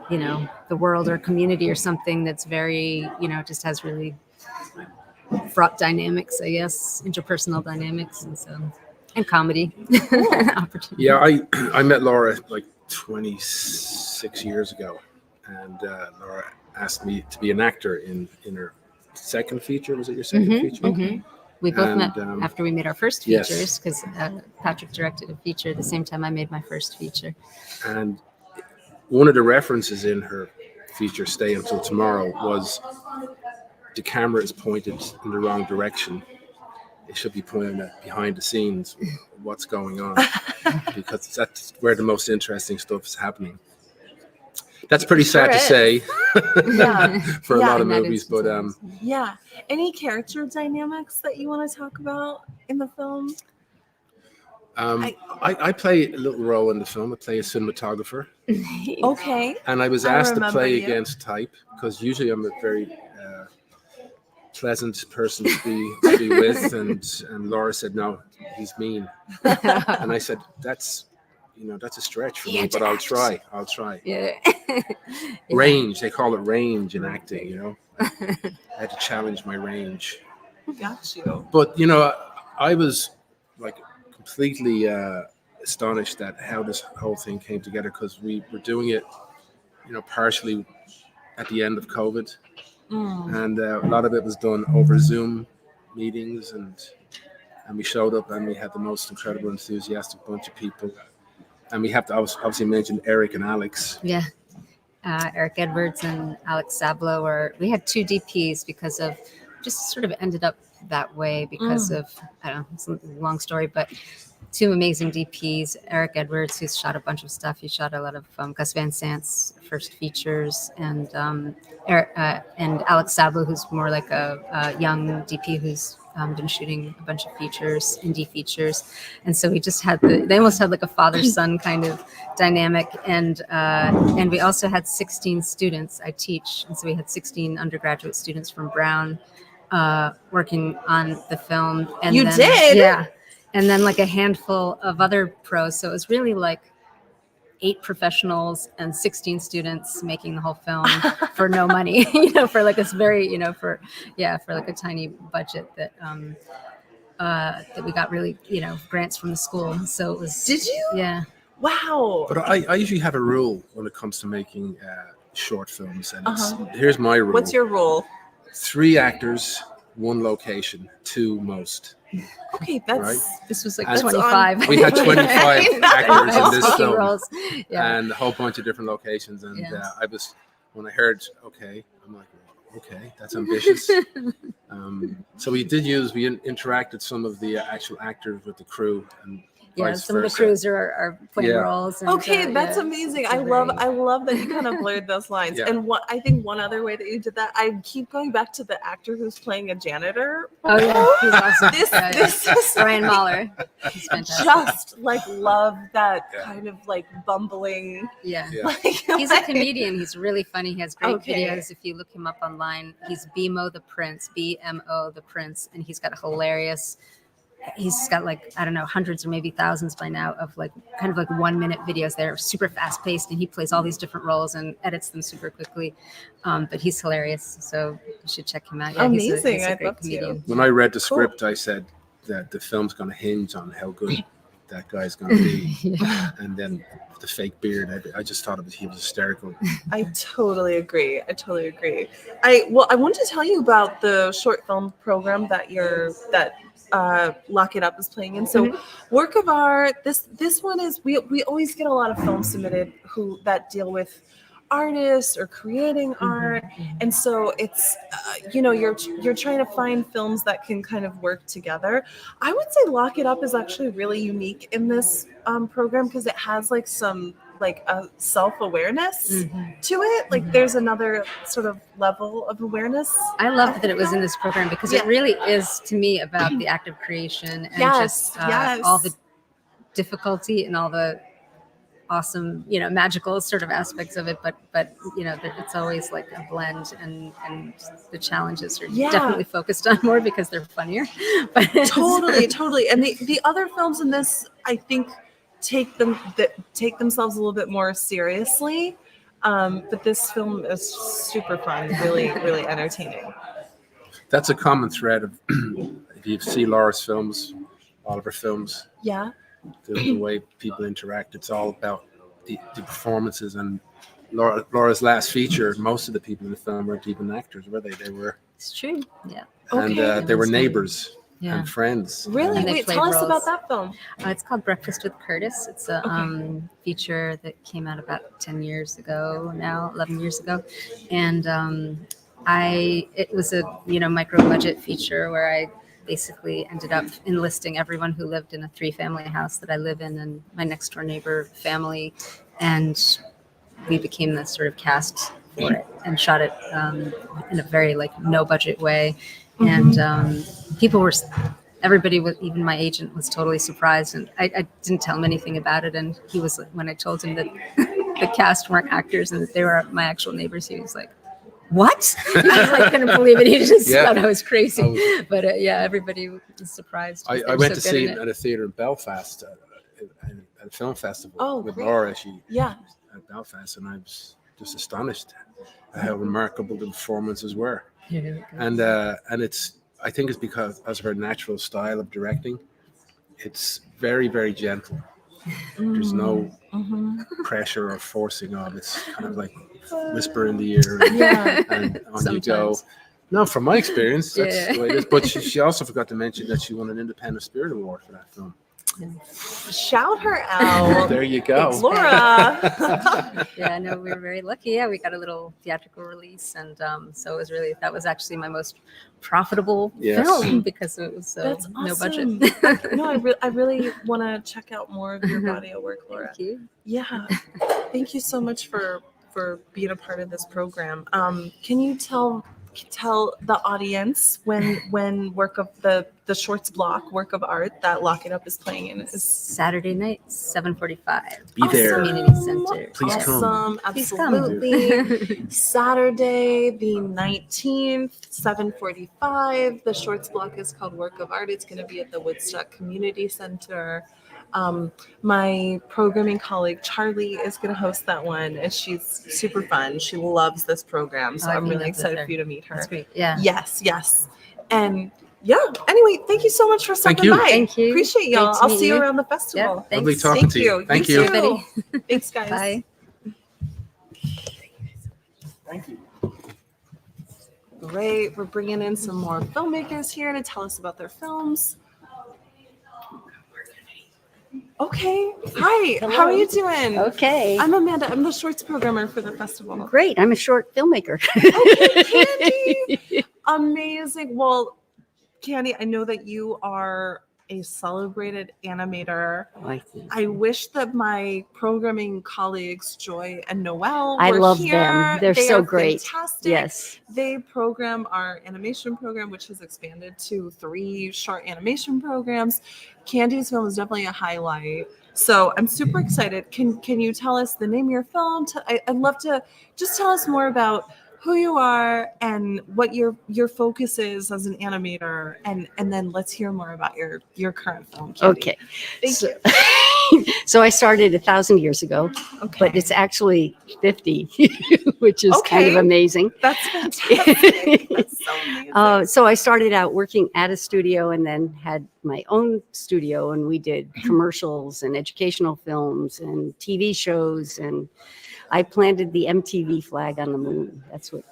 the world or community or something that's very just has really fraught dynamics, I guess, interpersonal dynamics, and comedy opportunities. Yeah, I met Laura like 26 years ago, and Laura asked me to be an actor in her second feature. Was it your second feature? Mm-hmm. We both met after we made our first features, because Patrick directed a feature at the same time I made my first feature. And one of the references in her feature, Stay Until Tomorrow, was the camera is pointed in the wrong direction. It should be pointed at behind the scenes, what's going on, because that's where the most interesting stuff is happening. That's pretty sad to say for a lot of movies, but yeah. Any character dynamics that you want to talk about in the film? I play a little role in the film. I play a cinematographer. Okay. And I was asked to play against type, because usually I'm a very pleasant person to be with, and Laura said, no, he's mean. And I said, that's a stretch for me, but I'll try. Yeah. Range, they call it range in acting, I had to challenge my range. Got you. But I was like completely astonished at how this whole thing came together, because we were doing it partially at the end of COVID, and a lot of it was done over Zoom meetings, and we showed up, and we had the most incredible, enthusiastic bunch of people. And we have to obviously mention Eric and Alex. Yeah. Eric Edwards and Alex Sablo we had two DPs because of, just sort of ended up that way because of, I don't know, it's a long story, but two amazing DPs. Eric Edwards, who's shot a bunch of stuff. He shot a lot of Gus Van Sant's first features, and Alex Sablo, who's more like a young DP who's been shooting a bunch of features, indie features. And so we just had they almost had like a father-son kind of dynamic. And we also had 16 students I teach. And so we had 16 undergraduate students from Brown working on the film. And you did? Yeah. And then like a handful of other pros. So it was really like 8 professionals and 16 students making the whole film for no money, for like this very, for like a tiny budget that we got really, grants from the school. So it was. Did you? Yeah. Wow. But I usually have a rule when it comes to making short films, and here's my rule. What's your rule? 3 actors, 1 location, 2 most. Okay, that's right? This was like And 25. We had 25 actors in this film, roles. Yeah. and a whole bunch of different locations. And when I heard, okay, I'm like, okay, that's ambitious. So we interacted some of the actual actors with the crew, and vice some of the versa. crews are playing roles. And, okay, that's amazing. I love that you kind of blurred those lines. Yeah. And I think one other way that you did that, I keep going back to the actor who's playing a janitor. Oh yeah, he's awesome. This is Ryan Mahler. He's fantastic. just like love that kind of like bumbling. Yeah. Like, He's a comedian. He's really funny. He has great Okay. videos. If you look him up online, he's BMO the Prince, BMO the Prince, and he's got hilarious. He's got like, I don't know, hundreds or maybe thousands by now of like kind of like 1-minute videos. They're super fast paced, and he plays all these different roles and edits them super quickly. But he's hilarious. So you should check him out. Yeah, Amazing. He's a I'd great love comedian. to. When I read the script, I said that the film's going to hinge on how good that guy's going to be. Yeah. And then the fake beard, I just thought he was hysterical. I totally agree. I wanted to tell you about the short film program that Lock It Up is playing in. So work of art, this one is, we always get a lot of films submitted that deal with artists or creating art, and so it's you're trying to find films that can kind of work together. I would say Lock It Up is actually really unique in this program because it has like some like a self-awareness to it. Like there's another sort of level of awareness. I love that it was in this program because it really is to me about the act of creation and just all the difficulty and all the awesome, magical sort of aspects of it, but it's always like a blend, and the challenges are definitely focused on more because they're funnier. But totally. And the other films in this, I think, take themselves a little bit more seriously, but this film is super fun, really entertaining. That's a common thread of if you see Laura's films, all of her films. Yeah. The way people interact, it's all about the performances. And Laura's last feature, most of the people in the film weren't even actors, were they? They were. It's true. Yeah. And they were neighbors and friends. Really? And Wait, tell us about that film. It's called Breakfast with Curtis. It's a feature that came out about 11 years ago. And it was a micro budget feature where I basically ended up enlisting everyone who lived in a 3-family house that I live in and my next door neighbor family, and we became the sort of cast for it and shot it in a very no budget way. And everybody was, even my agent was totally surprised, and I didn't tell him anything about it, and he was, when I told him that the cast weren't actors and that they were my actual neighbors, he was like, what? I couldn't believe it. He just thought I was crazy. But everybody was surprised. I went to see it at a theater in Belfast at a film festival with Laura. At Belfast, and I was just astonished at how remarkable the performances were. And I think it's because of her natural style of directing. It's very, very gentle. There's no pressure or forcing of. It's kind of like whisper in the ear and on you go. No, from my experience, that's the way it is. But she also forgot to mention that she won an Independent Spirit Award for that film. Shout her out. There you go. It's Laura. No, we were very lucky. Yeah, we got a little theatrical release, and so that was actually my most profitable film because it was That's no awesome. budget. No, I really want to check out more of your body of work, Laura. Thank you. Yeah. Thank you so much for being a part of this program. Can you tell the audience when work of the shorts block work of art that Lock It Up is playing in is Saturday night, 7:45. Be there. Community Center. Please come. Absolutely. Saturday the 19th, 7:45. The shorts block is called Work of Art. It's going to be at the Woodstock Community Center. My programming colleague Charlie is going to host that one, and she's super fun. She loves this program, so I'm really excited for you to meet her. That's great. Yeah. Yes. And anyway, thank you so much for stopping by. Thank you. Appreciate y'all. Great to I'll meet see you you. around the festival. Yeah, Lovely thanks. talking to you. Thank you. Too. Thanks, guys. Bye. Thank you. Great. We're bringing in some more filmmakers here to tell us about their films. Okay. Hi. Hello. How are you doing? Okay. I'm Amanda. I'm the shorts programmer for the festival. Great. I'm a short filmmaker. Okay, Candy. Amazing. Well, Candy, I know that you are a celebrated animator. I wish that my programming colleagues, Joy and Noelle, I were love here. them. They're They so are great. Fantastic. Yes. They program our animation program, which has expanded to 3 short animation programs. Candy's film is definitely a highlight. So I'm super excited. Can you tell us the name of your film? I'd love to just tell us more about who you are and what your focus is as an animator, and then let's hear more about your current film. Candy. Okay. Thank you. So I started 1,000 years ago, but it's actually 50, which is kind of amazing. That's fantastic. That's so Amazing. So I started out working at a studio and then had my own studio, and we did commercials and educational films and TV shows, and I planted the MTV flag on the moon. That's what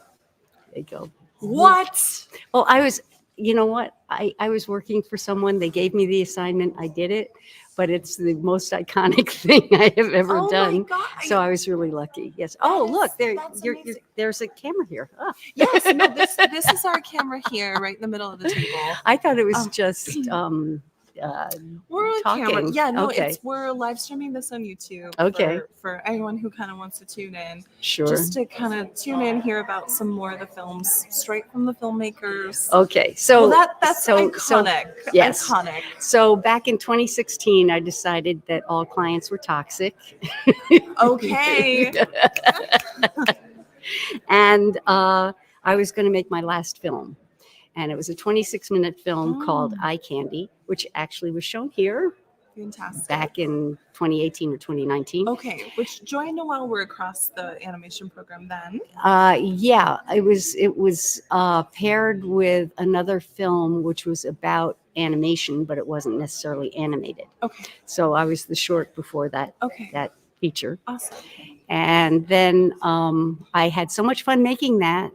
they go. What? Well, you know what? I was working for someone. They gave me the assignment. I did it, but it's the most iconic thing I have ever Oh my done. God. So I was really lucky. Yes. Oh, That look, is- that's amazing. there's a camera here. Oh. Yes, no, this is our camera here, right in the middle of the table. I thought it was Um, just We're on camera. talking. Yeah, no, Okay. we're live streaming this on YouTube. Okay. For anyone who kind of wants to tune in, Sure. just to kind of tune in, hear about some more of the films straight from the filmmakers. Okay. So Well, that's so- iconic. yes. Iconic. So back in 2016, I decided that all clients were toxic. Okay. And I was going to make my last film. And it was a 26-minute film called Eye Candy, which actually was shown here Fantastic. back in 2018 or 2019. Okay, which Joy and Noel were across the animation program then. Yeah, it was paired with another film which was about animation, but it wasn't necessarily animated. Okay. So I was the short before that Okay. feature. Awesome. And then I had so much fun making that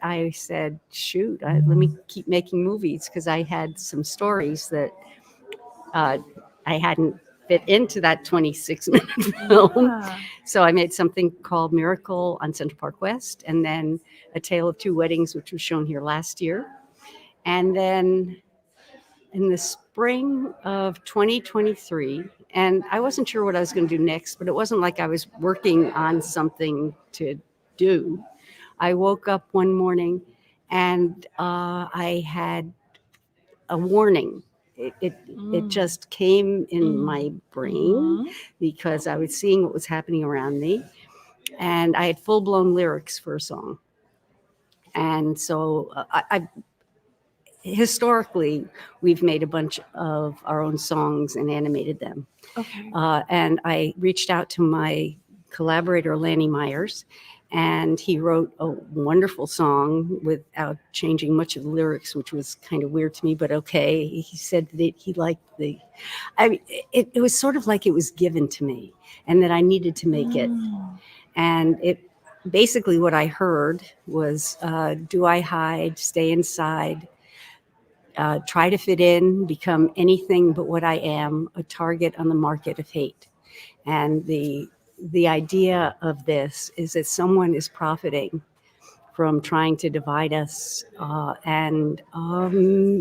I said, shoot, let me keep making movies, because I had some stories that I hadn't fit into that 26-minute film. Yeah. So I made something called Miracle on Central Park West, and then A Tale of Two Weddings, which was shown here last year. And then in the spring of 2023, and I wasn't sure what I was going to do next, but it wasn't like I was working on something to do. I woke up one morning and I had a warning. It just came in my brain because I was seeing what was happening around me, and I had full-blown lyrics for a song. And so historically, we've made a bunch of our own songs and animated them. Okay. And I reached out to my collaborator, Lanny Myers, and he wrote a wonderful song without changing much of the lyrics, which was kind of weird to me, but okay. He said that he liked it was sort of like it was given to me and that I needed to make it. And basically what I heard was, do I hide, stay inside, try to fit in, become anything but what I am, a target on the market of hate. And the idea of this is that someone is profiting from trying to divide us and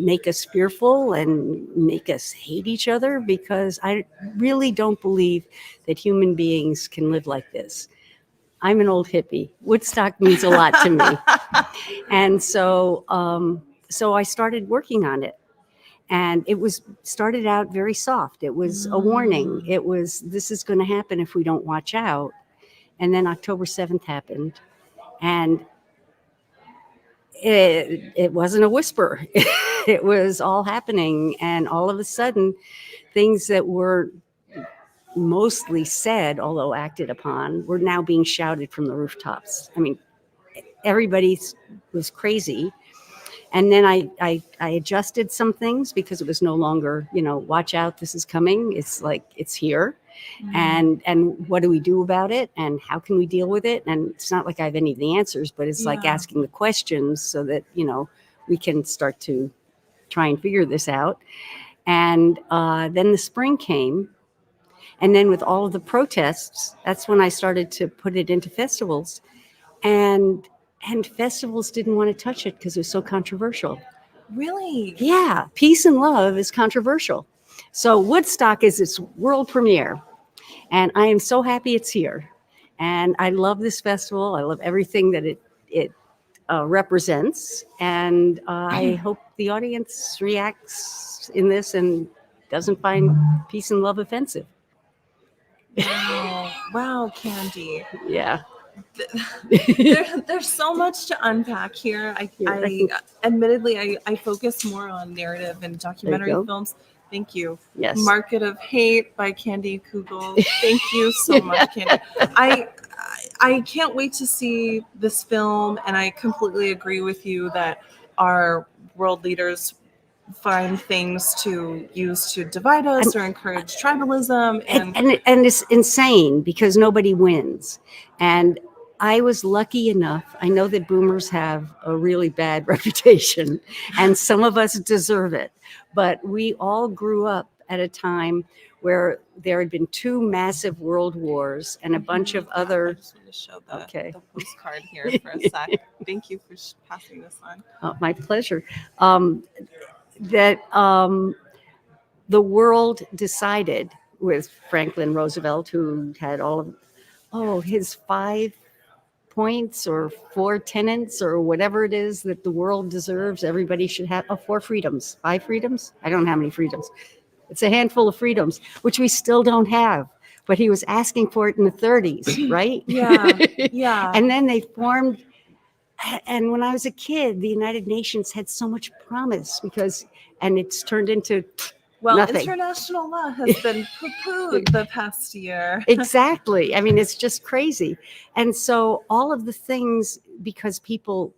make us fearful and make us hate each other, because I really don't believe that human beings can live like this. I'm an old hippie. Woodstock means a lot to me. And so I started working on it. And it started out very soft. It was a warning. It was, this is going to happen if we don't watch out. And then October 7th happened. And it wasn't a whisper. It was all happening. And all of a sudden, things that were mostly said, although acted upon, were now being shouted from the rooftops. I mean, everybody was crazy. And then I adjusted some things because it was no longer, watch out, this is coming. It's like, it's here. And what do we do about it? And how can we deal with it? And it's not like I have any of the answers, but it's like asking the questions so that, we can start to try and figure this out. And then the spring came. And then with all of the protests, that's when I started to put it into festivals. And festivals didn't want to touch it because it was so controversial. Really? Yeah, peace and love is controversial. So Woodstock is its world premiere, and I am so happy it's here. And I love this festival. I love everything that it represents, and I hope the audience reacts in this and doesn't find peace and love offensive. Wow, Candy. Yeah. There's so much to unpack here. I admittedly I focus more on narrative and documentary films. Thank you. Yes. Market of Hate by Candy Kugel. Thank you so much, Candy. I can't wait to see this film, and I completely agree with you that our world leaders find things to use to divide us or encourage tribalism, and it's insane because nobody wins. And I was lucky enough. I know that boomers have a really bad reputation, and some of us deserve it. But we all grew up at a time where there had been 2 massive world wars and a bunch of I other. just want to show the, Okay. the postcard here for a sec. Thank you for passing this on. My pleasure. That the world decided with Franklin Roosevelt, who had all of his 5 points or 4 tenets or whatever it is that the world deserves. Everybody should have 4 freedoms, 5 freedoms. I don't know how many freedoms. It's a handful of freedoms, which we still don't have. But he was asking for it in the 30s, right? Yeah, yeah. And then they formed. And when I was a kid, the United Nations had so much promise and it's turned into nothing. International law has been poo-pooed the past year. Exactly. I mean, it's just crazy. And so all of the things, because people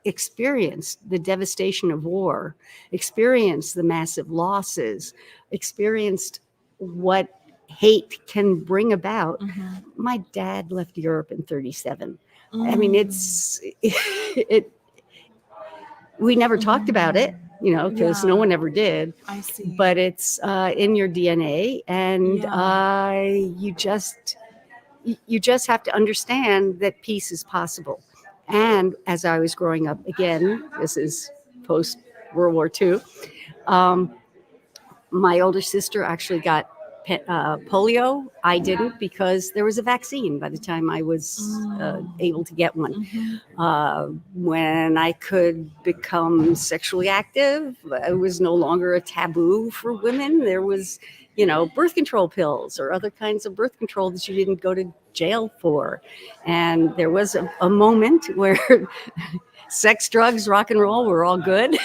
experienced the devastation of war, experienced the massive losses, experienced what hate can bring about. My dad left Europe in 1937. I mean, we never talked about it, because no one ever did. I see. But it's in your DNA, and you just have to understand that peace is possible. And as I was growing up, again, this is post World War II, my older sister actually got polio. I didn't, because there was a vaccine by the time I was able to get one. When I could become sexually active, it was no longer a taboo for women. There was, birth control pills or other kinds of birth control that you didn't go to jail for. And there was a moment where sex, drugs, rock and roll were all good.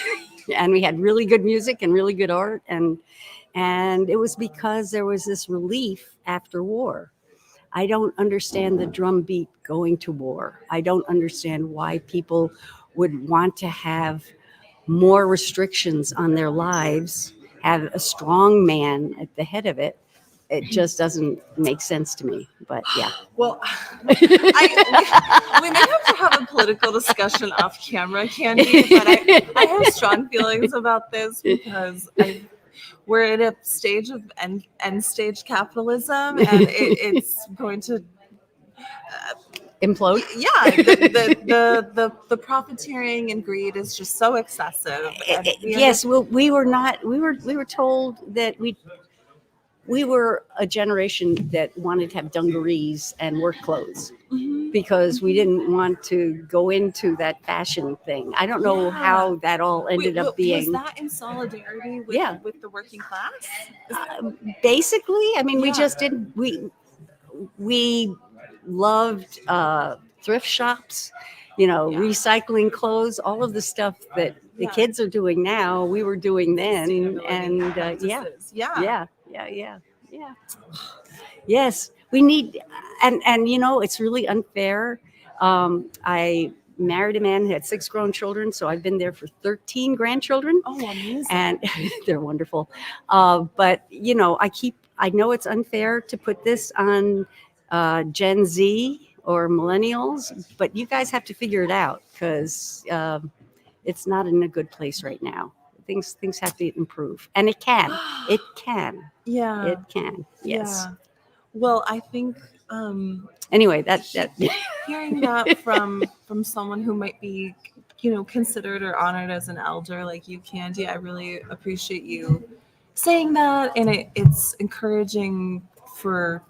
And we had really good music and really good art. And it was because there was this relief after war. I don't understand the drumbeat going to war. I don't understand why people would want to have more restrictions on their lives, have a strong man at the head of it. It just doesn't make sense to me. But yeah. Well, we may have to have a political discussion off camera, Candy, but I have strong feelings about this because we're at a stage of end stage capitalism, and it's going to implode. Yeah, the profiteering and greed is just so excessive. Yes, well, we were told that we were a generation that wanted to have dungarees and work clothes because we didn't want to go into that fashion thing. I don't know how that all ended up being. Was that in solidarity with the working class? Basically, I mean, we just didn't. We loved thrift shops, recycling clothes, all of the stuff that the kids are doing now. We were doing then, and yes, we need, and it's really unfair. I married a man who had 6 grown children, so I've been there for 13 grandchildren. Oh, amazing! And they're wonderful. But I know it's unfair to put this on Gen Z or millennials, but you guys have to figure it out because it's not in a good place right now. Things have to improve, and it can. Yeah, it can. Yes. Yeah. Well, I think. Anyway, that hearing that from someone who might be, considered or honored as an elder like you, Candy, I really appreciate you saying that, and it's encouraging for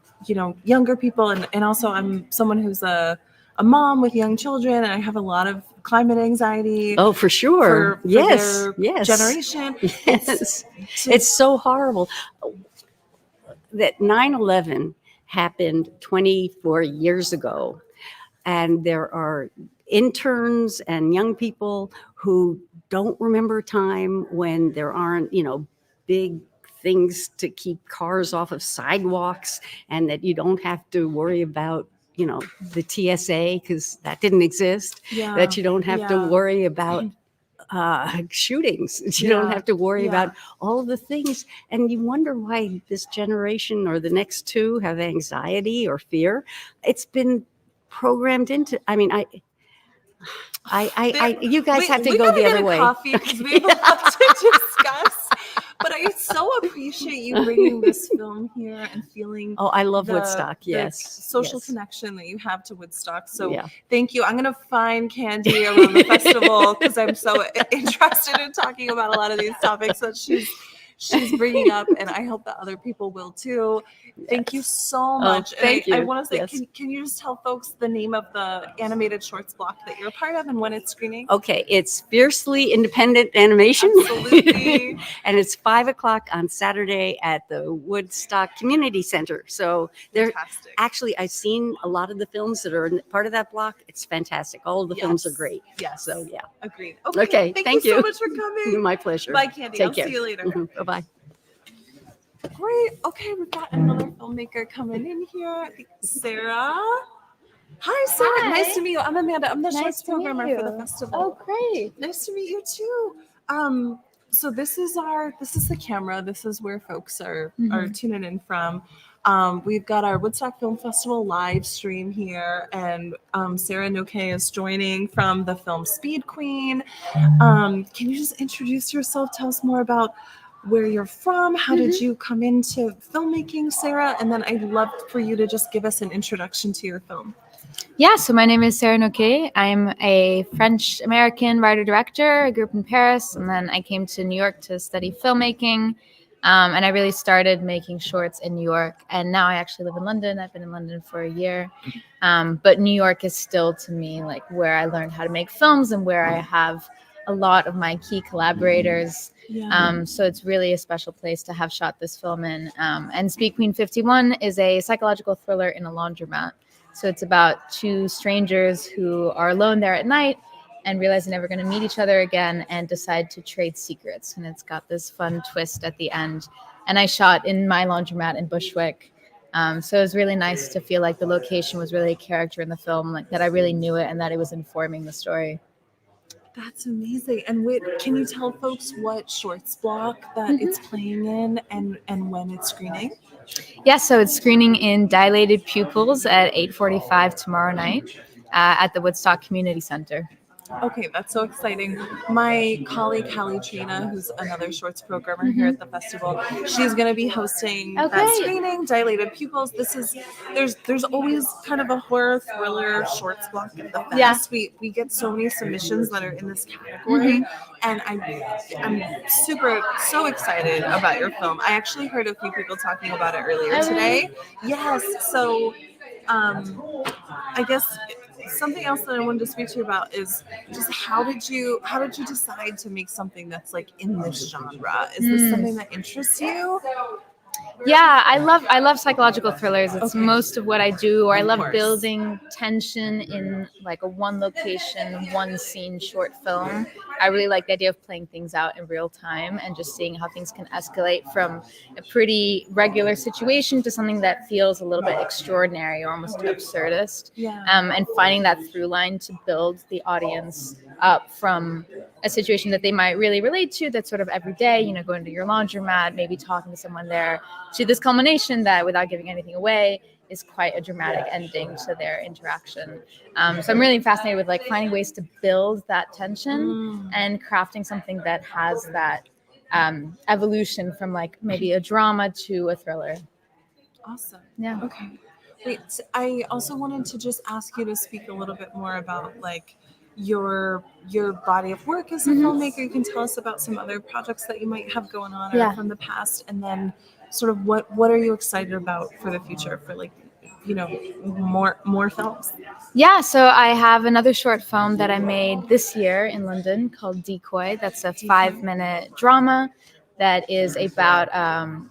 younger people, and also I'm someone who's a mom with young children, and I have a lot of climate anxiety. Oh, for sure. For yes. their generation. Yes. It's so horrible that 9/11 happened 24 years ago, and there are interns and young people who don't remember a time when there aren't, big things to keep cars off of sidewalks, and that you don't have to worry about the TSA because that didn't exist, that you don't have to worry about shootings. You don't Yeah. have to worry Yeah. about all of the things. And you wonder why this generation or the next two have anxiety or fear. It's been programmed into, I mean, you guys have to we go gotta the get other a way. coffee because we have a lot to discuss. But I so appreciate you bringing this film here and feeling Oh, I love the- Woodstock. the Yes. social yes. connection that you have to Woodstock. So Yeah. thank you. I'm gonna find Candy around the festival because I'm so interested in talking about a lot of these topics that she's bringing up, and I hope that other people will too. Thank you so much. thank and I you. want to say, Yes. can you just tell folks the name of the animated shorts block that you're a part of and when it's screening? Okay, it's Fiercely Independent Animation. Absolutely. And it's 5:00 on Saturday at the Woodstock Community Center. So there, Fantastic. actually, I've seen a lot of the films that are part of that block. It's fantastic. All of the films are Yes. great. Yes. So yeah, Agreed. Okay, Thank you so you. much for coming. my pleasure. Bye, Candy. Take I'll care. see you later. Bye bye. Great. Okay, we've got another filmmaker coming in here. I think Sarah. Hi, Sarah. Hi. Nice to meet you. I'm Amanda. I'm the Nice shorts to meet programmer for the you. festival. Oh, great. Nice to meet you too. So this is the camera. This is where folks are tuning in from. We've got our Woodstock Film Festival live stream here, and Sarah Noke is joining from the film Speed Queen. Can you just introduce yourself? Tell us more about where you're from. How did you come into filmmaking, Sarah? And then I'd love for you to just give us an introduction to your film. Yeah, so my name is Sarah Noque. I'm a French-American writer-director. I grew up in Paris, and then I came to New York to study filmmaking. And I really started making shorts in New York. And now I actually live in London. I've been in London for a year. But New York is still, to me, like where I learned how to make films and where I have a lot of my key collaborators. So it's really a special place to have shot this film in. And Speed Queen 51 is a psychological thriller in a laundromat. So it's about two strangers who are alone there at night and realize they're never going to meet each other again and decide to trade secrets. And it's got this fun twist at the end. And I shot in my laundromat in Bushwick. So it was really nice to feel like the location was really a character in the film, like that I really knew it and that it was informing the story. That's amazing. And wait, can you tell folks what shorts block that it's playing in and when it's screening? Yeah, so it's screening in Dilated Pupils at 8:45 tomorrow night at the Woodstock Community Center. Okay, that's so exciting. My colleague Hallie Trina, who's another shorts programmer here at the festival, she's going to be hosting that great. screening, Dilated Pupils. There's always kind of a horror thriller shorts block at the fest. Yeah. We get so many submissions that are in this category, and I'm so excited about your film. I actually heard a few people talking about it earlier today. Yes, so I guess something else that I wanted to speak to you about is just how did you decide to make something that's like in this genre? Is this something that interests you? Yeah, I love psychological thrillers. It's Okay. most of what I do. Or I Of love course. building tension in like a one location, one scene short film. I really like the idea of playing things out in real time and just seeing how things can escalate from a pretty regular situation to something that feels a little bit extraordinary or almost absurdist. Yeah. And finding that through line to build the audience up from a situation that they might really relate to that's sort of everyday, going to your laundromat, maybe talking to someone there, to this culmination that, without giving anything away, is quite a dramatic ending to their interaction. So I'm really fascinated with like finding ways to build that tension and crafting something that has that evolution from like maybe a drama to a thriller. Awesome. Yeah. Okay. Wait, I also wanted to just ask you to speak a little bit more about like your body of work as a filmmaker. You can tell us about some other projects that you might have going on or from the past, and then sort of what are you excited about for the future for like more films? Yeah, so I have another short film that I made this year in London called Decoy. That's a 5-minute drama that is about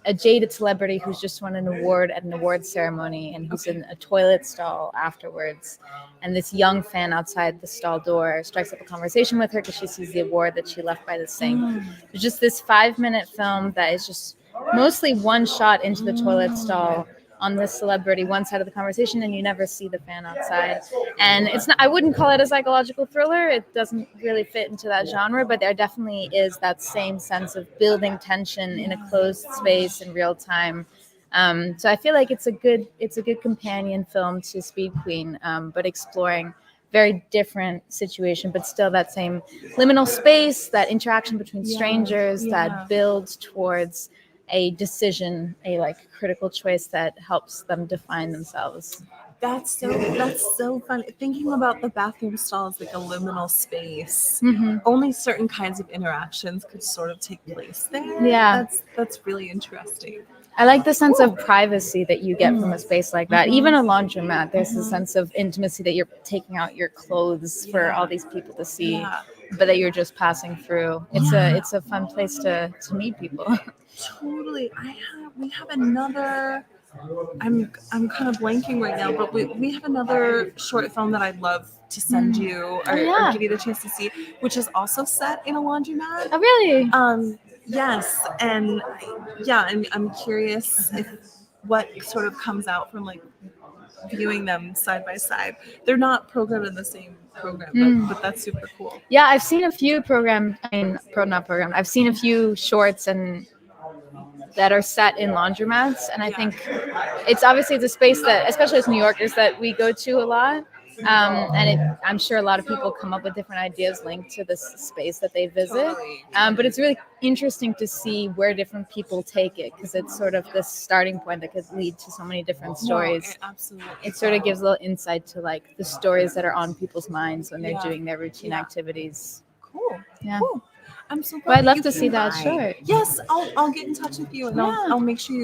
a jaded celebrity who's just won an award at an awards ceremony and who's in a toilet stall afterwards. And this young fan outside the stall door strikes up a conversation with her because she sees the award that she left by the sink. It's just this 5-minute film that is just mostly one shot into the toilet stall on this celebrity one side of the conversation, and you never see the fan outside. And it's not, I wouldn't call it a psychological thriller. It doesn't really fit into that genre, but there definitely is that same sense of building tension in a closed space in real time. So I feel like it's a good companion film to Speed Queen, but exploring very different situation, but still that same liminal space, that interaction between strangers that builds towards a decision, a like critical choice that helps them define themselves. That's so fun. Thinking about the bathroom stall as like a liminal space. Only certain kinds of interactions could sort of take place there. Yeah. That's really interesting. I like the sense of privacy that you get from a space like that. Even a laundromat, there's a sense of intimacy that you're taking out your clothes for all these people to see, but that you're just passing through. It's a fun place to meet people. Totally. We have another. I'm kind of blanking right now, but we have another short film that I'd love to send you or give you the chance to see, which is also set in a laundromat. Oh, really? Yes, and I'm curious if what sort of comes out from like viewing them side by side. They're not programmed in the same program, but that's super cool. Yeah, I've seen a few I've seen a few shorts and that are set in laundromats, and I think it's a space that, especially as New Yorkers, that we go to a lot. I'm sure a lot of people come up with different ideas linked to this space that they visit. But it's really interesting to see where different people take it, because it's sort of this starting point that could lead to so many different stories. Absolutely. It sort of gives a little insight to like the stories that are on people's minds when they're doing their routine activities. Cool. Yeah. Cool. I'm so glad. Well, I'd love you to see came that by. short. Yes, I'll get in touch with you, and I'll make sure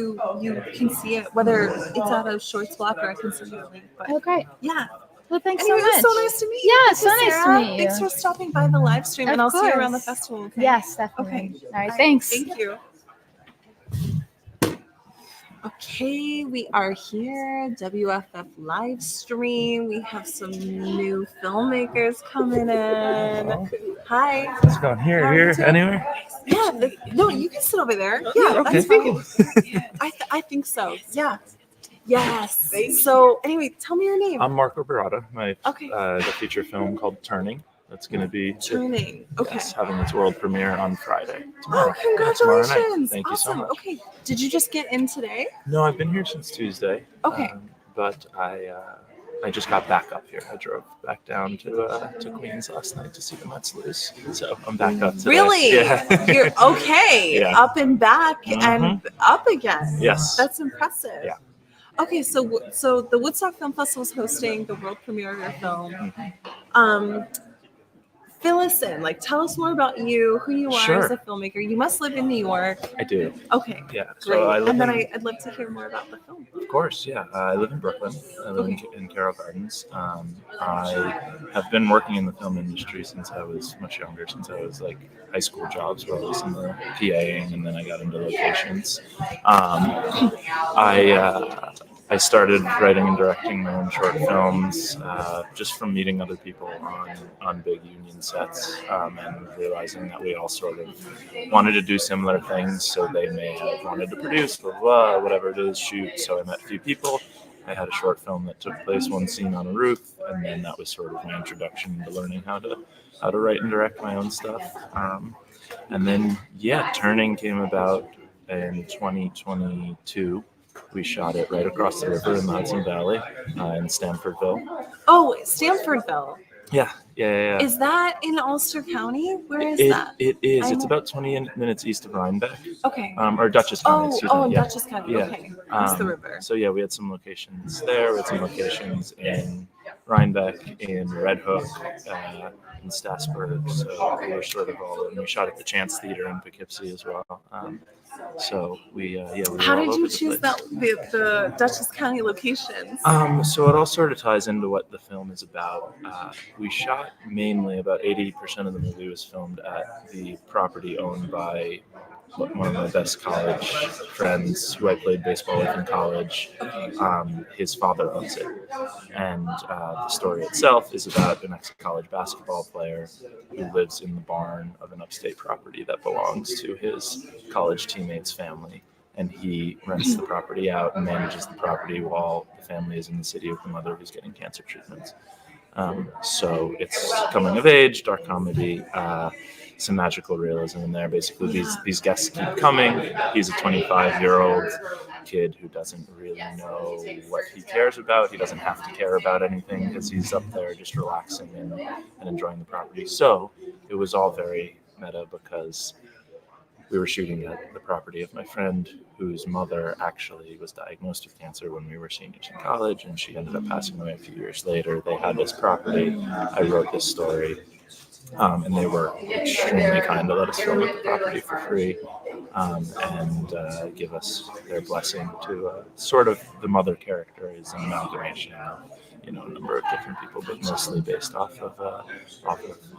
you can see it, whether it's out of Shorts Block or I can send you a link. But great. Yeah. Well, thanks Anyway, so much. It was so nice to meet you. Yeah, Thank so you, nice to Sarah. meet you. Thanks for stopping by the live stream, and I'll see you around the course. festival. Okay? Yes, definitely. Okay. All right, thanks. Thank you. Okay, we are here, WFF live stream. We have some new filmmakers coming in. Hi. Let's go here, anywhere. Yeah, no, you can sit over there. Yeah, that's fine. I think so. Yeah. Yes. So anyway, tell me your name. I'm Marco Barada. My Okay. the feature film called Turning. That's going to be Turning. Okay. having its world premiere on Friday. Tomorrow. Oh, congratulations. Tomorrow night. Thank you so Awesome. much. Okay. Did you just get in today? No, I've been here since Tuesday. Okay. But I just got back up here. I drove back down to Queens last night to see the Mets lose. So I'm back up today. Really? Yeah. You're okay. Yeah. Up and back and up again. Yes. That's impressive. Yeah. Okay, so the Woodstock Film Festival is hosting the world premiere of your film. Fill us in. Like, tell us more about you, who you are as a filmmaker. You must live in New York. I do. Okay. Yeah. Great. So I live And then in, I'd love to hear more about the film. Of course, yeah. I live in Brooklyn. I live in Carroll Gardens. I have been working in the film industry since I was much younger, since I was like high school jobs where I was in the PAing, and then I got into locations. I started writing and directing my own short films just from meeting other people on big union sets and realizing that we all sort of wanted to do similar things. So they may have wanted to produce, blah, blah, whatever it is, shoot. So I met a few people. I had a short film that took place, one scene on a roof, and then that was sort of my introduction to learning how to write and direct my own stuff. And then, Turning came about in 2022. We shot it right across the river in the Hudson Valley in Stamfordville. Oh, Stamfordville. Yeah. Is that in Ulster County? Where is that? It is. It's about 20 minutes east of Rhinebeck. Okay. Or Dutchess County. Dutchess County. Yeah. Okay. Across the river. So we had some locations there. We had some locations in Rhinebeck, in Red Hook, in Stassburg. So we were sort of all, and we shot at the Chance Theater in Poughkeepsie as well. So we were How all did over you the choose place. the Dutchess County locations? So it all sort of ties into what the film is about. We shot mainly about 80% of the movie was filmed at the property owned by one of my best college friends who I played baseball with in college. His father owns it. And the story itself is about an ex-college basketball player who lives in the barn of an upstate property that belongs to his college teammate's family. and he rents the property out and manages the property while the family is in the city with the mother who's getting cancer treatments. So it's coming of age, dark comedy, some magical realism in there. Basically, these guests keep coming. He's a 25-year-old kid who doesn't really know what he cares about. He doesn't have to care about anything because he's up there just relaxing and enjoying the property. So it was all very meta because we were shooting at the property of my friend whose mother actually was diagnosed with cancer when we were seniors in college, and she ended up passing away a few years later. They had this property. I wrote this story, and they were extremely kind to let us film at the property for free, and give us their blessing to sort of the mother character is an amalgamation of a number of different people, but mostly based off of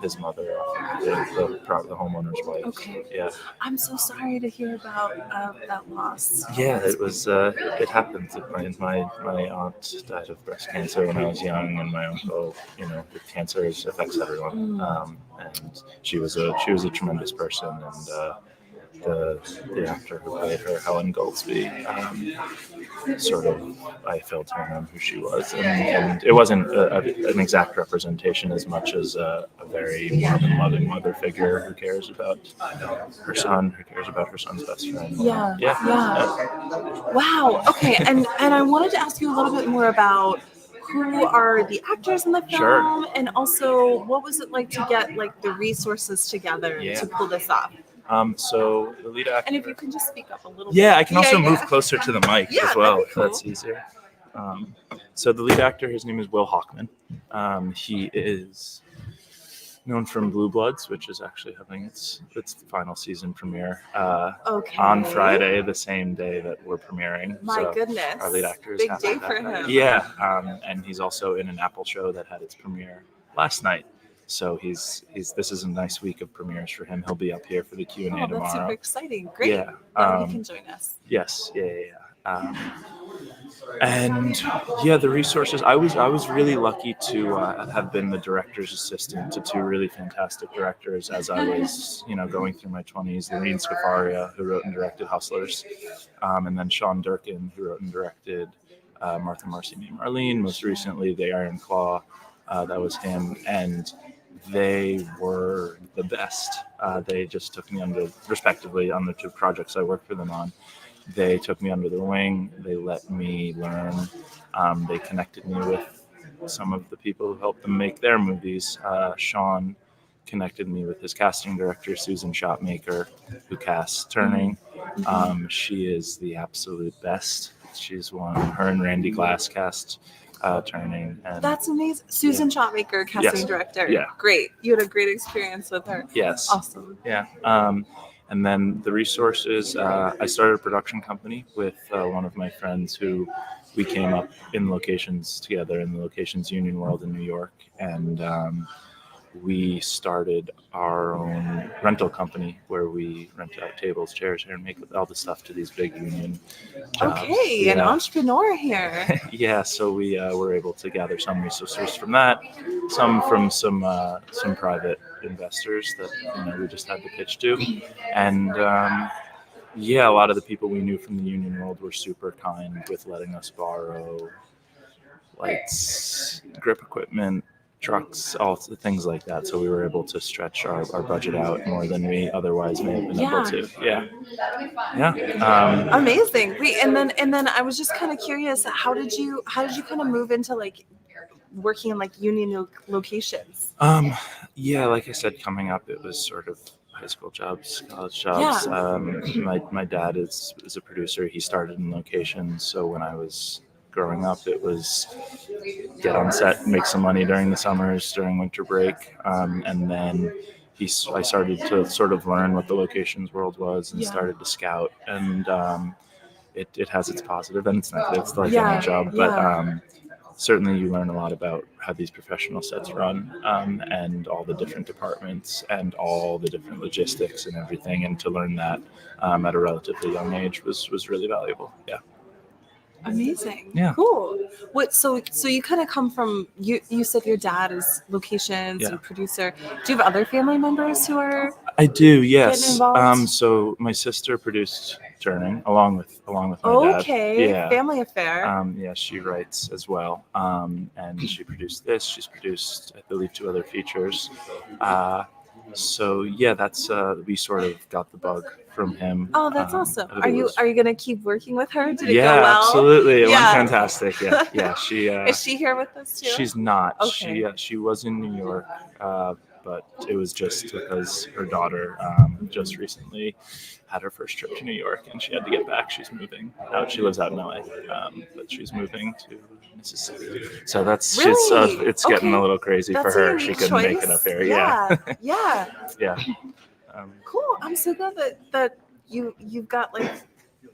his mother, the homeowner's wife. Okay. Yeah. I'm so sorry to hear about that loss. Yeah, it was. It happened. My aunt died of breast cancer when I was young, and my uncle, with cancer, affects everyone. And she was a tremendous person, and the actor who played her, Helen Goldsby, I felt her know who she was, and it wasn't an exact representation as much as a very warm and loving mother figure who cares about her son, who cares about her son's best friend. Yeah. Yeah. Wow. Okay. And I wanted to ask you a little bit more about who are the actors in the film, Sure. and also what was it like to get the resources together to pull this off? So the lead actor. And if you can just speak up a little bit. Yeah, I can also move closer to the mic as well, that'd be cool. if that's easier. So the lead actor, his name is Will Hockman. He is known from Blue Bloods, which is actually having its final season premiere on Friday, the same day that we're premiering. My goodness. Our lead actor is big happy day about for that. him. Yeah, and he's also in an Apple show that had its premiere last night. So he's this is a nice week of premieres for him. He'll be up here for the Q&A That's super tomorrow. exciting. Great. Yeah. He can join us. Yes. Yeah. And the resources. I was really lucky to have been the director's assistant to two really fantastic directors as I was, going through my 20s. Lorene Scafaria, who wrote and directed Hustlers, and then Sean Durkin, who wrote and directed Martha, Marcy, Me, Marlene. Most recently, The Iron Claw. That was him, and they were the best. They just took me respectively on the two projects I worked for them on. They took me under their wing. They let me learn. They connected me with some of the people who helped them make their movies. Sean connected me with his casting director, Susan Shopmaker, who casts Turning. She is the absolute best. She's her and Randy Glass cast Turning. And that's amazing. Susan Shopmaker, casting director. Yeah. Great. You had a great experience with her. Yes. Awesome. Yeah. And then the resources, I started a production company with one of my friends who we came up in locations together in the Locations Union World in New York. And we started our own rental company where we rent out tables, chairs, and make all the stuff to these big union jobs. Okay, an entrepreneur here. Yeah, so we were able to gather some resources from that, some from some private investors that we just had to pitch to, and a lot of the people we knew from the union world were super kind with letting us borrow lights, grip equipment, trucks, all things like that. So we were able to stretch our budget out more than we otherwise may have been able to. Yeah. Amazing. Wait, and then I was just kind of curious, how did you kind of move into working in union locations? Like I said, coming up, it was sort of high school jobs, college jobs. My dad is a producer. He started in locations, so when I was growing up, it was get on set, make some money during the summers, during winter break, and then I started to sort of learn what the locations world was and started to scout, and it has its positive and its negative. It's like any job, but certainly you learn a lot about how these professional sets run, and all the different departments and all the different logistics and everything, and to learn that at a relatively young age was really valuable. Yeah. Amazing. Yeah. Cool. So you kind of come from, you said your dad is locations and producer. Do you have other family members who are? I do, yes. Getting involved? So my sister produced turning, along with my dad. Okay, Yeah. family affair. Yeah, she writes as well, and she produced this. She's produced, I believe, 2 other features. So yeah, that's we sort of got the bug from him. Oh, that's awesome. but Are it you was- gonna keep working with her? Did it Yeah, go well? absolutely. It Yeah. went fantastic. Yeah, yeah. She Is she here with us too? she's not. Okay. She was in New York, but it was just because her daughter just recently had her first trip to New York, and she had to get back. She's moving. She lives out in LA, but she's moving to Mississippi. So that's Really? it's getting Okay. a little crazy That's for a her. She unique couldn't make choice. it up here. Yeah. Yeah. Yeah. Cool. I'm so glad that you've got like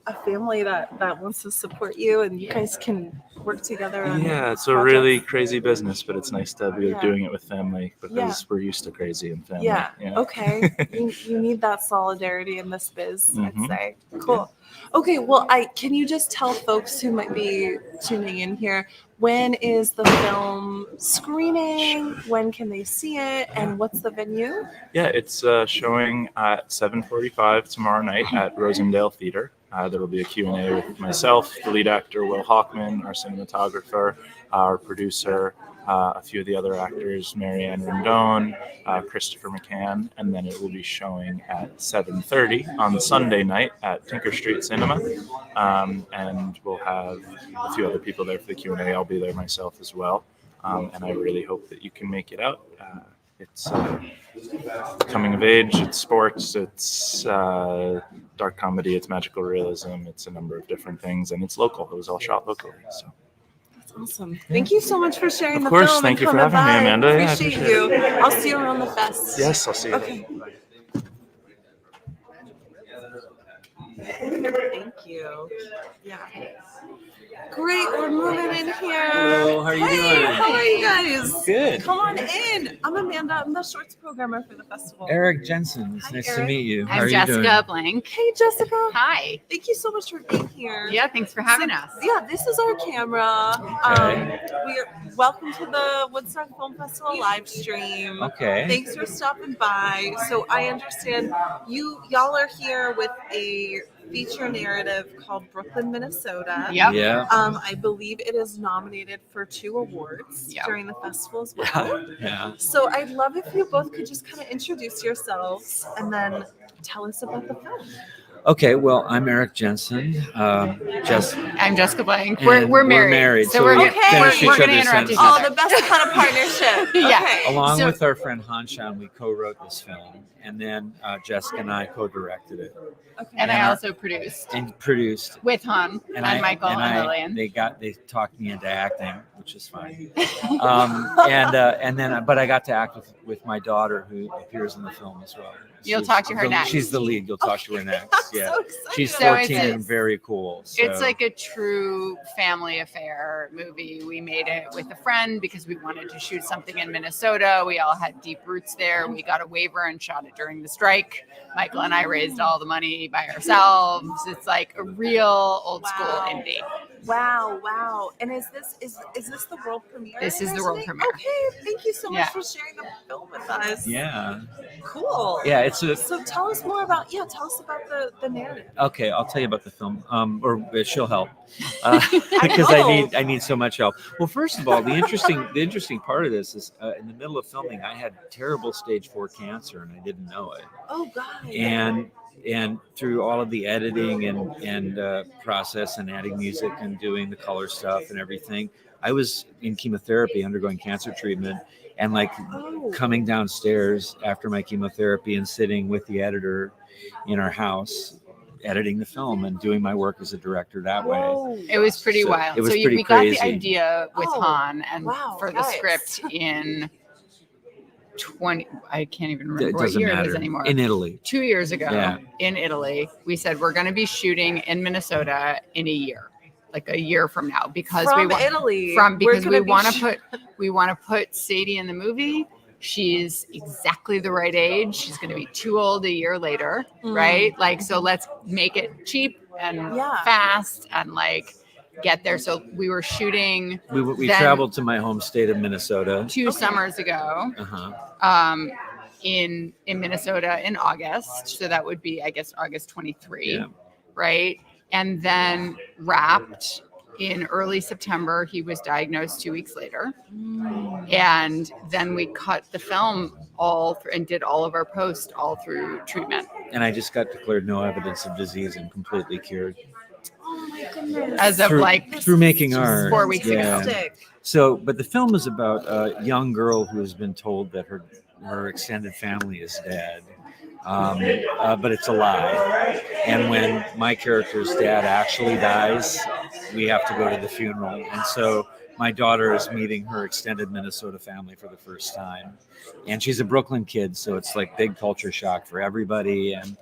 a family that wants to support you, and you guys can work together. On Yeah, it's a projects. really crazy business, but it's nice to be Yeah. doing it with family because Yeah. we're used to crazy and family. Yeah. Okay. you need that solidarity in this biz, I'd Mhm. say. Cool. Okay. Well, can you just tell folks who might be tuning in here, when is the film screening? When can they see it? And what's the venue? Yeah, it's showing at 7:45 tomorrow night at Rosendale Theater. There will be a Q&A with myself, the lead actor, Will Hockman, our cinematographer, our producer, a few of the other actors, Marianne Rendon, Christopher McCann, and then it will be showing at 7:30 on Sunday night at Tinker Street Cinema. And we'll have a few other people there for the Q&A. I'll be there myself as well. And I really hope that you can make it out. It's coming of age, it's sports, it's dark comedy, it's magical realism, it's a number of different things, and it's local. It was all shot locally. So. That's awesome. Thank you so much for sharing Of the course, film. thank and you for coming having me, by. Amanda. Yeah, I Appreciate appreciate you. I'll see you around the fest. Yes, I'll see you. Okay. Thank you. Yeah. Great, we're moving in here. Hello, how are you Hey, doing? how are you guys? Good. Come on in. I'm Amanda. I'm the shorts programmer for the festival. Eric Jensen, it's Hi, nice to Eric. meet you. How I'm are you Jessica doing? Blank. Hey, Jessica. Hi. Thank you so much for being here. Yeah, thanks for having us. Yeah, this is our camera. Okay. We're welcome to the Woodstock Film Festival live stream. Okay. Thanks for stopping by. So I understand y'all are here with a feature narrative called Brooklyn, Minnesota. Yep. Yeah. I believe it is nominated for 2 awards Yep. during the festival as well. Yeah. So I'd love if you both could just kind of introduce yourselves and then tell us about the film. Okay. Well, I'm Eric Jensen. I'm Jessica Blank. And We're we're married. married, So so we're we gonna finish each we're gonna other's interrupt each sentences. Oh, other. the best kind of partnership. Yeah. Okay. Along So- with our friend Hanshan, we co-wrote this film, and then Jessica and I co-directed it Okay. And I also produced and produced. with Han and Michael and Lillian. They talked me into acting, which is fine. But I got to act with my daughter, who appears in the film as well. You'll talk to her next. She's the lead. You'll talk to her next. Yeah, So excited. she's So 14 it's- and very cool. So. It's like a true family affair movie. We made it with a friend because we wanted to shoot something in Minnesota. We all had deep roots there. We got a waiver and shot it during the strike. Michael and I raised all the money by ourselves. It's like a real old school Wow. indie. Wow. And is this the world premiere? This is the you're world saying? premiere. Okay, thank you so much Yeah. for sharing the film with us. Yeah. Cool. Yeah. It's a. So tell us more about the narrative. Okay, I'll tell you about the film, or she'll help, because I need so much help. Well, first of all, the interesting part of this is in the middle of filming, I had terrible stage 4 cancer, and I didn't know it. Oh God. And through all of the editing and process and adding music and doing the color stuff and everything, I was in chemotherapy, undergoing cancer treatment, and coming downstairs after my chemotherapy and sitting with the editor in our house, editing the film and doing my work as a director that way. Whoa. It was pretty So wild. it was so pretty we got the crazy. idea with Oh, Han and wow, for the guys. script in 20. I can't even It remember what doesn't year it matter. is anymore. In Italy. 2 years ago Yeah. in Italy, we said we're going to be shooting in Minnesota in a year, like a year from now, because From we want Italy. because We're we gonna be want to put Sadie in the movie. She's exactly the right age. She's going to be too old a year later, right? Like, so let's make it cheap and Yeah. fast and get there. So we were shooting We then traveled to my home state of Minnesota. 2 summers ago. Uh-huh. In Minnesota in August. So that would be, I guess, August 23. Yeah. right? And then wrapped in early September. He was diagnosed 2 weeks later. And then we cut the film and did all of our post all through treatment. And I just got declared no evidence of disease and completely cured. Oh my goodness. As of through making art. 4 weeks ago. So, but the film is about a young girl who has been told that her extended family is dead. But it's a lie. And when my character's dad actually dies, we have to go to the funeral. And so my daughter is meeting her extended Minnesota family for the first time. And she's a Brooklyn kid, so it's like big culture shock for everybody. And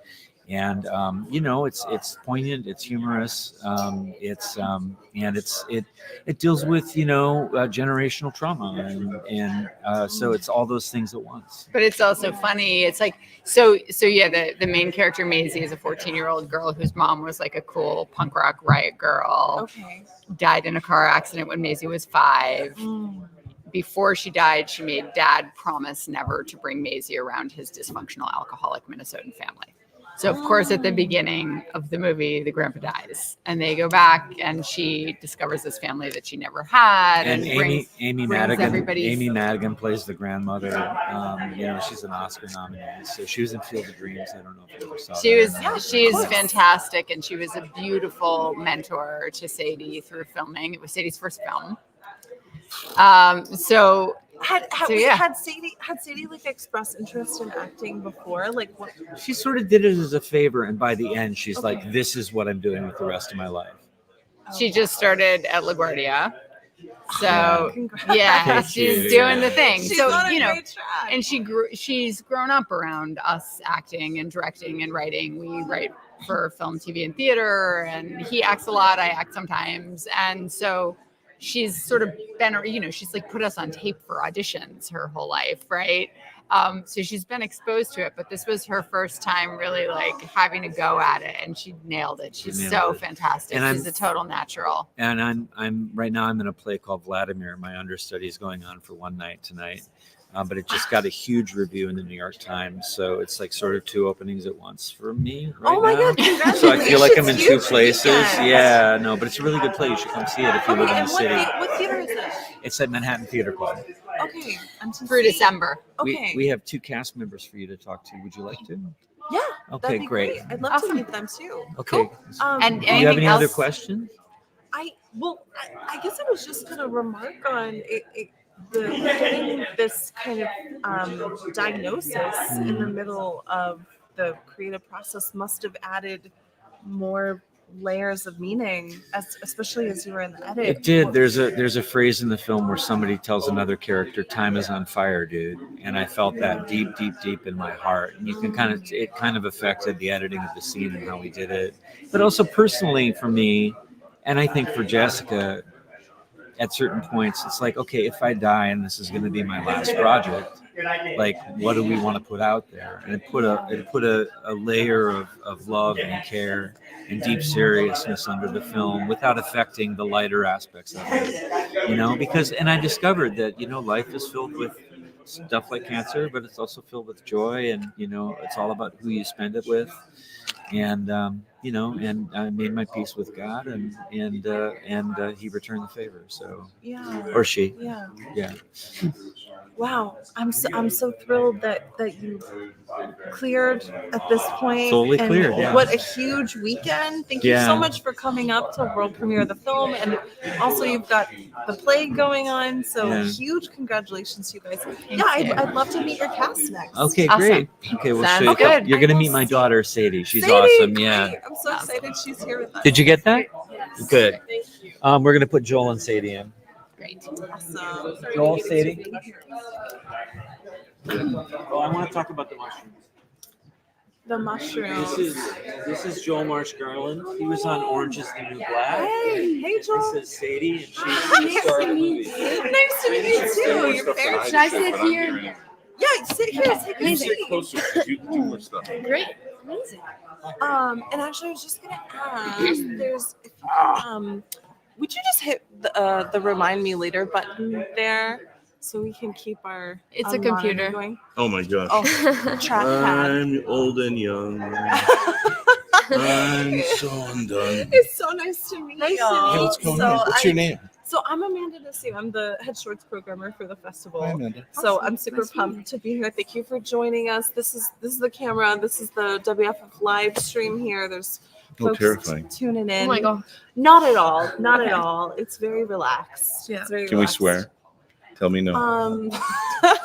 it's poignant, it's humorous, it deals with generational trauma, and so it's all those things at once. But it's also funny. It's like so yeah. The main character Maisie is a 14-year-old girl whose mom was like a cool punk rock riot girl. Okay. Died in a car accident when Maisie was 5. Before she died, she made Dad promise never to bring Maisie around his dysfunctional alcoholic Minnesotan family. So, of course, at the beginning of the movie, the grandpa dies, and they go back, and she discovers this family that she never had. And Amy brings Madigan plays the grandmother. She's an Oscar nominee, so she was in Field of Dreams. I don't know if you ever saw She that. she is fantastic, and she was a beautiful mentor to Sadie through filming. It was Sadie's first film. Had Sadie like expressed interest in acting before? Like what? She sort of did it as a favor, and by the end, she's like, "This is what I'm doing with the rest of my life." She just started at LaGuardia. So Thank she's you. doing the thing. She's So on a great track. and she's grown up around us acting and directing and writing. We write for film, TV, and theater, and he acts a lot. I act sometimes, and so she's sort of been, she's like put us on tape for auditions her whole life, right? So she's been exposed to it, but this was her first time really like having to go at it, and she nailed it. She's so fantastic. And she's a total natural. And I'm right now. I'm in a play called Vladimir. My understudy is going on for one night tonight, but it just got a huge review in the New York Times. So it's like sort of 2 openings at once for me right Oh my now. God! Congratulations. So I feel like I'm in 2 Huge places. weekend. Yeah, no, but it's a really good play. You should come see it if you live in the And city. what theater is it? It's at Manhattan Theater Club. Okay. Through December. Okay. We have 2 cast members for you to talk to. Would you like to? Yeah. Okay, that'd be great. I'd love to meet them too. Okay. And Do you have any else? other questions? I guess I was just gonna remark on getting this kind of diagnosis in the middle of the creative process must have added more layers of meaning, especially as you were in the edit. It did. There's a phrase in the film where somebody tells another character, "Time is on fire, dude," and I felt that deep in my heart. And you can it kind of affected the editing of the scene and how we did it, but also personally for me, and I think for Jessica, at certain points, it's like, okay, if I die and this is going to be my last project, like, what do we want to put out there? And it put a layer of love and care and deep seriousness under the film without affecting the lighter aspects of it, because I discovered that, life is filled with stuff like cancer, but it's also filled with joy, and, it's all about who you spend it with. And, and I made my peace with God, and he returned the favor. So, or she. Yeah. Wow, I'm so thrilled that you cleared at this point. Totally and cleared. Yeah. What a huge weekend! Thank you so much for coming up to world premiere of the film, and also you've got the play going on. So huge congratulations, you guys! I'd love to meet your cast next. Okay, Awesome. great. Okay, we'll show you. good. You're gonna meet my daughter, Sadie. She's Sadie, awesome. great. Yeah. I'm so excited she's here with us. Did you get that? Yes. Good. Thank you. We're gonna put Joel and Sadie in. Great. Awesome. Joel, Sadie. Oh, I want to talk about the mushrooms. The mushrooms. This is Joel Marsh Garland. He was on Orange is the New Black. Hey, Joel. This is Sadie, and she's the star of the movie. Nice to meet you too. Your parents. Should I sit here? Yeah, sit here. Take a seat. Closer because you do more stuff. Great. Amazing. And actually, I was just gonna ask. If you can, would you just hit the remind me later button there, so we can keep our It's a computer. monitor going? Oh my gosh. Oh, trackpad. I'm old and young. I'm so undone. It's so nice to meet Nice to y'all. Hey, what's going So on? What's your name? So I'm Amanda Nasim. I'm the head shorts programmer for the festival. Hi, Amanda. So Awesome. I'm super Nice to meet pumped to be here. Thank you for joining us. This is the camera. This is the WFF live stream here. There's Oh, folks terrifying. tuning in. Oh my god. Not at all. Not Okay. at all. It's very relaxed. Yeah. It's very Can we relaxed. swear? Tell me no.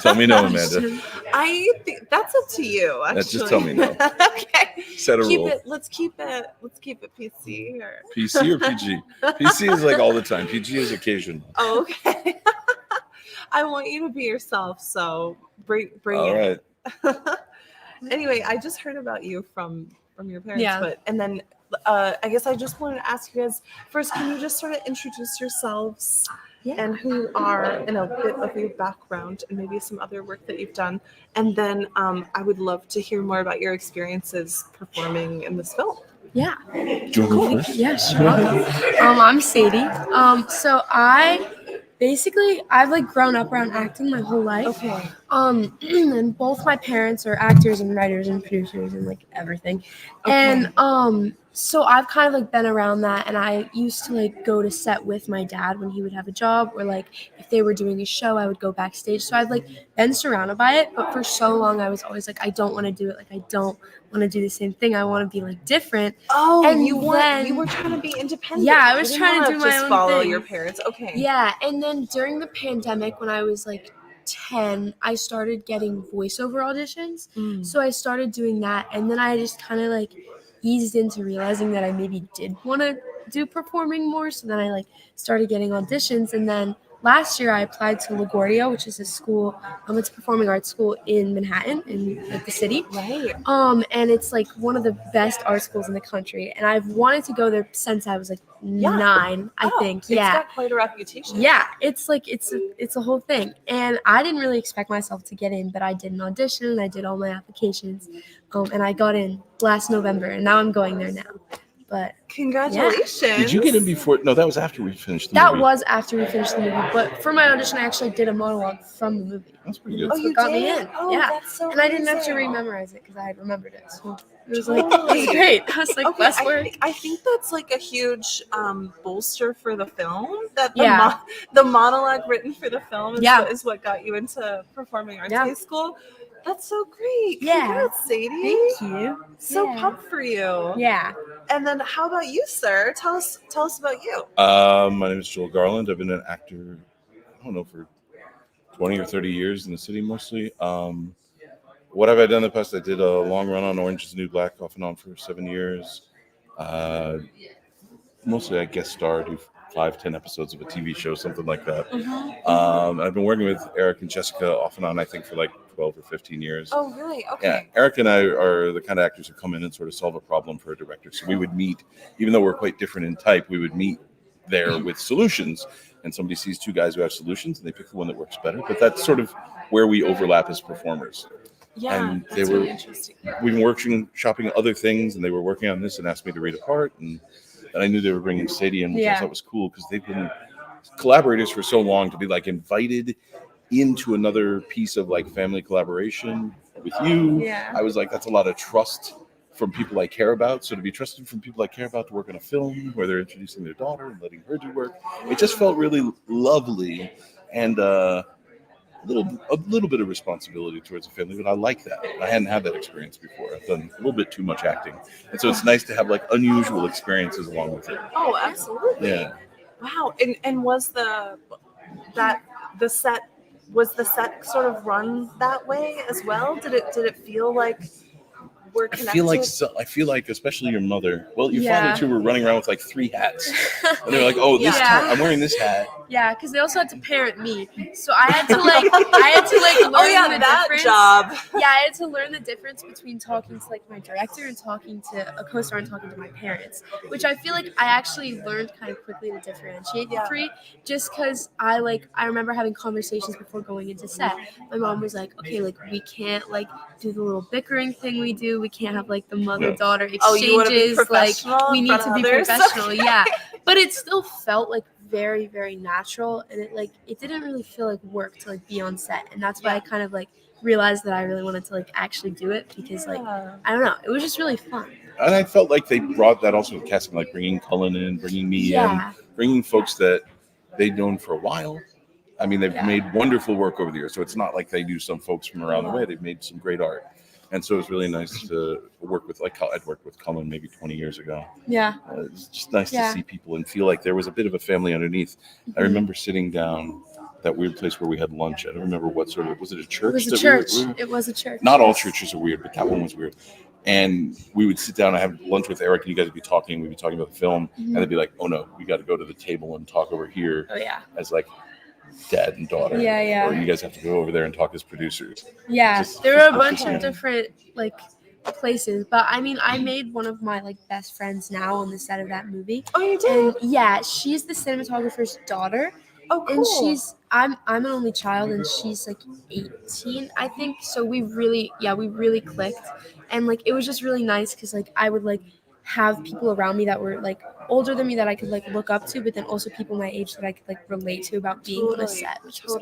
Tell me no, Amanda. I think that's up to you. Actually. Just tell me no. Okay. Set a Keep rule. it. Let's keep it PC here. PC or PG? PC is like all the time. PG is occasional. Oh, okay. I want you to be yourself. So bring All it. right. Anyway, I just heard about you from your parents, Yeah. and then I guess I just wanted to ask you guys first. Can you just sort of introduce yourselves and who you are, and a bit of your background, and maybe some other work that you've done, and then I would love to hear more about your experiences performing in this film. Yeah. Do you want to go first? Yeah, sure. I'm Sadie. So I've like grown up around acting my whole life. Okay. And both my parents are actors and writers and producers and like everything. Okay. And so I've kind of like been around that, and I used to like go to set with my dad when he would have a job, or like if they were doing a show, I would go backstage. So I've like been surrounded by it, but for so long I was always like, I don't want to do it. Like I don't want to do the same thing. I want to be like different. Oh, And you then- were trying to be independent. Yeah, I You was didn't trying to wanna do my just own follow thing. your parents. Okay. Yeah, and then during the pandemic, when I was like 10, I started getting voiceover auditions. Mm. So I started doing that, and then I just kind of like eased into realizing that I maybe did want to do performing more. So then I like started getting auditions, and then last year I applied to LaGuardia, which is a school, it's a performing arts school in Manhattan, in like the city. Right. And it's like one of the best art schools in the country, and I've wanted to go there since I was like 9, I think. It's Yeah. got quite a reputation. Yeah, it's like it's a whole thing, and I didn't really expect myself to get in, but I did an audition and I did all my applications, and I got in last November, and now I'm going there now. But Congratulations. Did you get in before? No, that was after we finished the that movie. was after we finished the movie. But for my audition, I actually did a monologue from the movie. That's pretty good. Oh, you got me did? in. Oh, Yeah, that's so and I didn't have to amazing. rememorize it because I had remembered it. So it was like it was great. I was like, Okay, best work. I think that's like a huge bolster for the film. That Yeah. the monologue written for the film is what got you into performing arts Yeah. high school. That's so great. Yeah. Congrats, Sadie. Thank you. So Yeah. pumped for you. Yeah. And then how about you, sir? Tell us about you. My name is Joel Garland. I've been an actor, I don't know, for 20 or 30 years in the city mostly. What have I done in the past? I did a long run on Orange is the New Black off and on for 7 years. Mostly I guest star, do 5-10 episodes of a TV show, something like that. I've been working with Eric and Jessica off and on, I think, for like 12 or 15 years. Oh, really? Okay. Yeah, Eric and I are the kind of actors who come in and sort of solve a problem for a director. So we would meet, even though we're quite different in type, we would meet there with solutions. And somebody sees two guys who have solutions, and they pick the one that works better. But that's sort of where we overlap as performers. Yeah, And that's really interesting. We've been shopping other things, and they were working on this and asked me to read a part. And I knew they were bringing Sadie in, which I thought was cool because they've been collaborators for so long, to be like invited into another piece of like family collaboration with you. Yeah. I was like, that's a lot of trust from people I care about. So to be trusted from people I care about to work on a film where they're introducing their daughter and letting her do work, it just felt really lovely, and a little bit of responsibility towards a family, but I like that. I hadn't had that experience before. I've done a little bit too much acting, and so it's nice to have like unusual experiences along with it. Oh, absolutely. Yeah. Wow. And was the set sort of run that way as well? Did it feel like we're connected? I feel like especially your mother. Well, your father too were running around with like 3 hats, and they're like, "Oh, this time I'm wearing this hat." Yeah, because they also had to parent me, so I had to like learn the that difference. job. Yeah, I had to learn the difference between talking to like my director and talking to a co-star and talking to my parents, which I feel like I actually learned kind of quickly to differentiate the three, just because I remember having conversations before going into set. My mom was like, "Okay, like we can't like do the little bickering thing we do. We can't have like the mother-daughter exchanges. Oh, you want to be professional we in need front to of be others? professional." Yeah, but it still felt like very, very natural, and it didn't really feel like work to like be on set, and that's why I kind of like realized that I really wanted to like actually do it, because like I don't know, it was just really fun. and I felt like they brought that also with casting, like bringing Cullen in, bringing me in, bringing folks that they'd known for a while. I mean, they've made wonderful work over the years. So it's not like they do some folks from around the way. They've made some great art. And so it was really nice to work with, like I'd worked with Cullen maybe 20 years ago. Yeah. It's just nice to see people and feel like there was a bit of a family underneath. I remember sitting down that weird place where we had lunch. I don't remember what sort of, was it a church? It was a church. It was a church. Not all churches are weird, but that one was weird. And we would sit down and have lunch with Eric, and you guys would be talking. We'd be talking about the film, and they'd be like, "Oh no, we got to go to the table and talk over here." Oh yeah. As like dad and daughter. Yeah. Or you guys have to go over there and talk as producers. Yeah, Just there were a bunch interesting. of different like places, but I mean, I made one of my like best friends now on the set of that movie. Oh, you did? And yeah, she's the cinematographer's daughter. Oh, cool. And I'm an only child, and she's like 18, I think. So we really clicked, and like it was just really nice because like I would like have people around me that were like older than me that I could like look up to, but then also people my age that I could like relate to about being on a set. Which was,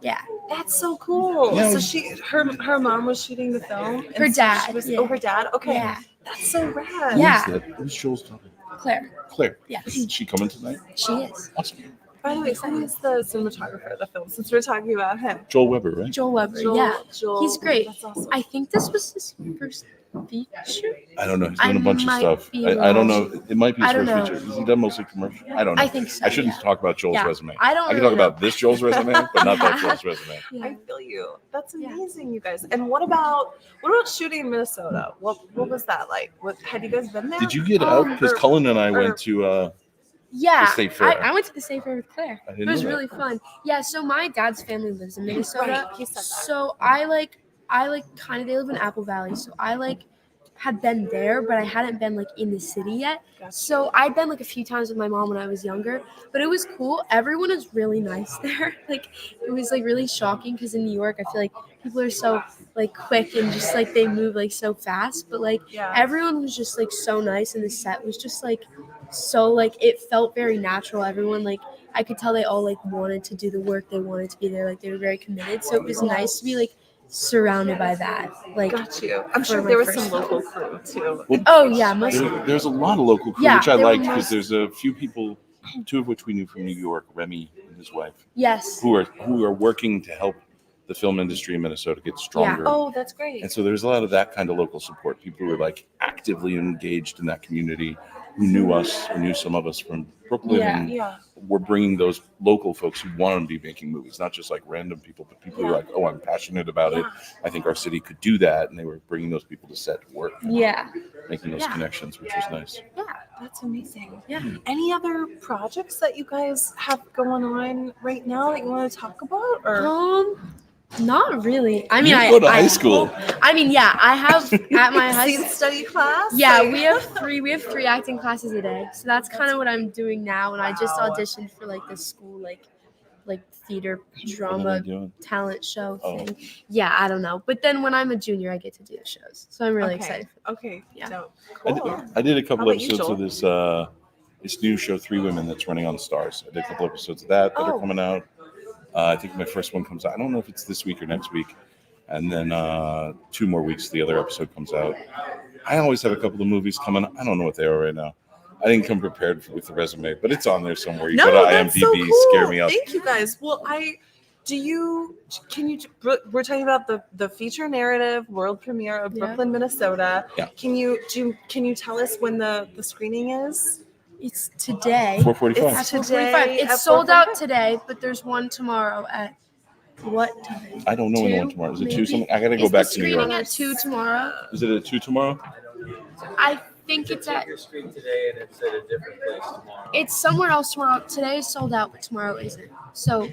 yeah, That's so cool. Yeah. So her mom was shooting the film. and Her so dad, she was- yeah. Oh, her dad. Okay. Yeah. That's so rad. Yeah. Who's Joel's daughter? Claire. Claire. Yes. Is she coming tonight? She is. Awesome. By the way, who is the cinematographer of the film? Since we're talking about him. Joel Weber, right? Joel Weber. Joel, He's great. That's awesome. I think this was his first feature. I don't know. He's doing I a bunch of might stuff. be I don't wrong. know. It might be his I don't first know. feature. Has he done mostly commercial? I don't know. I think so, I shouldn't yeah. talk about Joel's Yeah. resume. I don't can really talk know. about this Joel's resume, but not that Joel's resume. I feel you. That's amazing, you guys. And what about shooting in Minnesota? What was that like? Had you guys been there? Did you get out? Because or- Cullen and I or- went to Yeah, the state fair. I went to the state fair with Claire. I didn't It was know that. really fun. Yeah, so my dad's family lives in Minnesota. Right, he said that. So I kind of, they live in Apple Valley. So I had been there, but I hadn't been like in the city yet. So I'd been like a few times with my mom when I was younger, but it was cool. Everyone was really nice there. Like it was like really shocking because in New York, I feel like people are so like quick and just like they move like so fast, but like everyone was just like so nice, and the set was just like so like it felt very natural. Everyone like I could tell they all like wanted to do the work, they wanted to be there, like they were very committed. So it was nice to be like surrounded by that. Like got you. I'm for sure my there was first some film. local crew too. Well, Oh yeah, mostly. there's a lot of local crew, Yeah, which I there were liked because most- there's a few people, two of which we knew from New York, Remy and his wife, Yes. who are working to help the film industry in Minnesota get stronger. Oh, that's great. And so there's a lot of that kind of local support. People who were like actively engaged in that community, who knew us, who knew some of us from Brooklyn, and we're bringing those local folks who want to be making movies, not just like random people, but people who are like, oh, I'm passionate about it. I think our city could do that, and they were bringing those people to set to work. Yeah. Making those connections, which was nice. Yeah, that's amazing. Yeah. Any other projects that you guys have going on right now that you want to talk about? Or Not really. I mean, You I go to I high school. I mean, yeah, I have at my high scene study class? Yeah, Like- we have three acting classes a day. So that's kind of what I'm doing now. And I just auditioned for like the school like theater What are drama they doing? talent show Oh. thing. Yeah, I don't know. But then when I'm a junior, I get to do the shows. So I'm really Okay. excited. Okay. Yeah. Dope. I Cool. did a How couple about you, episodes of Joel? this new show, Three Women, that's running on the Stars. I did a couple episodes of that are Oh. coming out. I think my first one comes out. I don't know if it's this week or next week. And then 2 more weeks, the other episode comes out. I always have a couple of movies coming. I don't know what they are right now. I didn't come prepared with the resume, but it's on there somewhere. You go to that's IMDb, so cool. scare me up. Thank you guys. Well, we're talking about the feature narrative world premiere of Yeah. Brooklyn, Minnesota. Yeah. Can you tell us when the screening is? It's today. 4:45. At Today 4:45. at It's sold out 4:45? today, but there's one tomorrow at what time? I don't know when the one 2, tomorrow is. It 2 maybe? something? I got to go Is back the to New screening York. at 2 tomorrow? Is it at 2 tomorrow? I think it's at. Your screen today, and it's at a different place tomorrow. It's somewhere else tomorrow. Today is sold out, but tomorrow isn't. So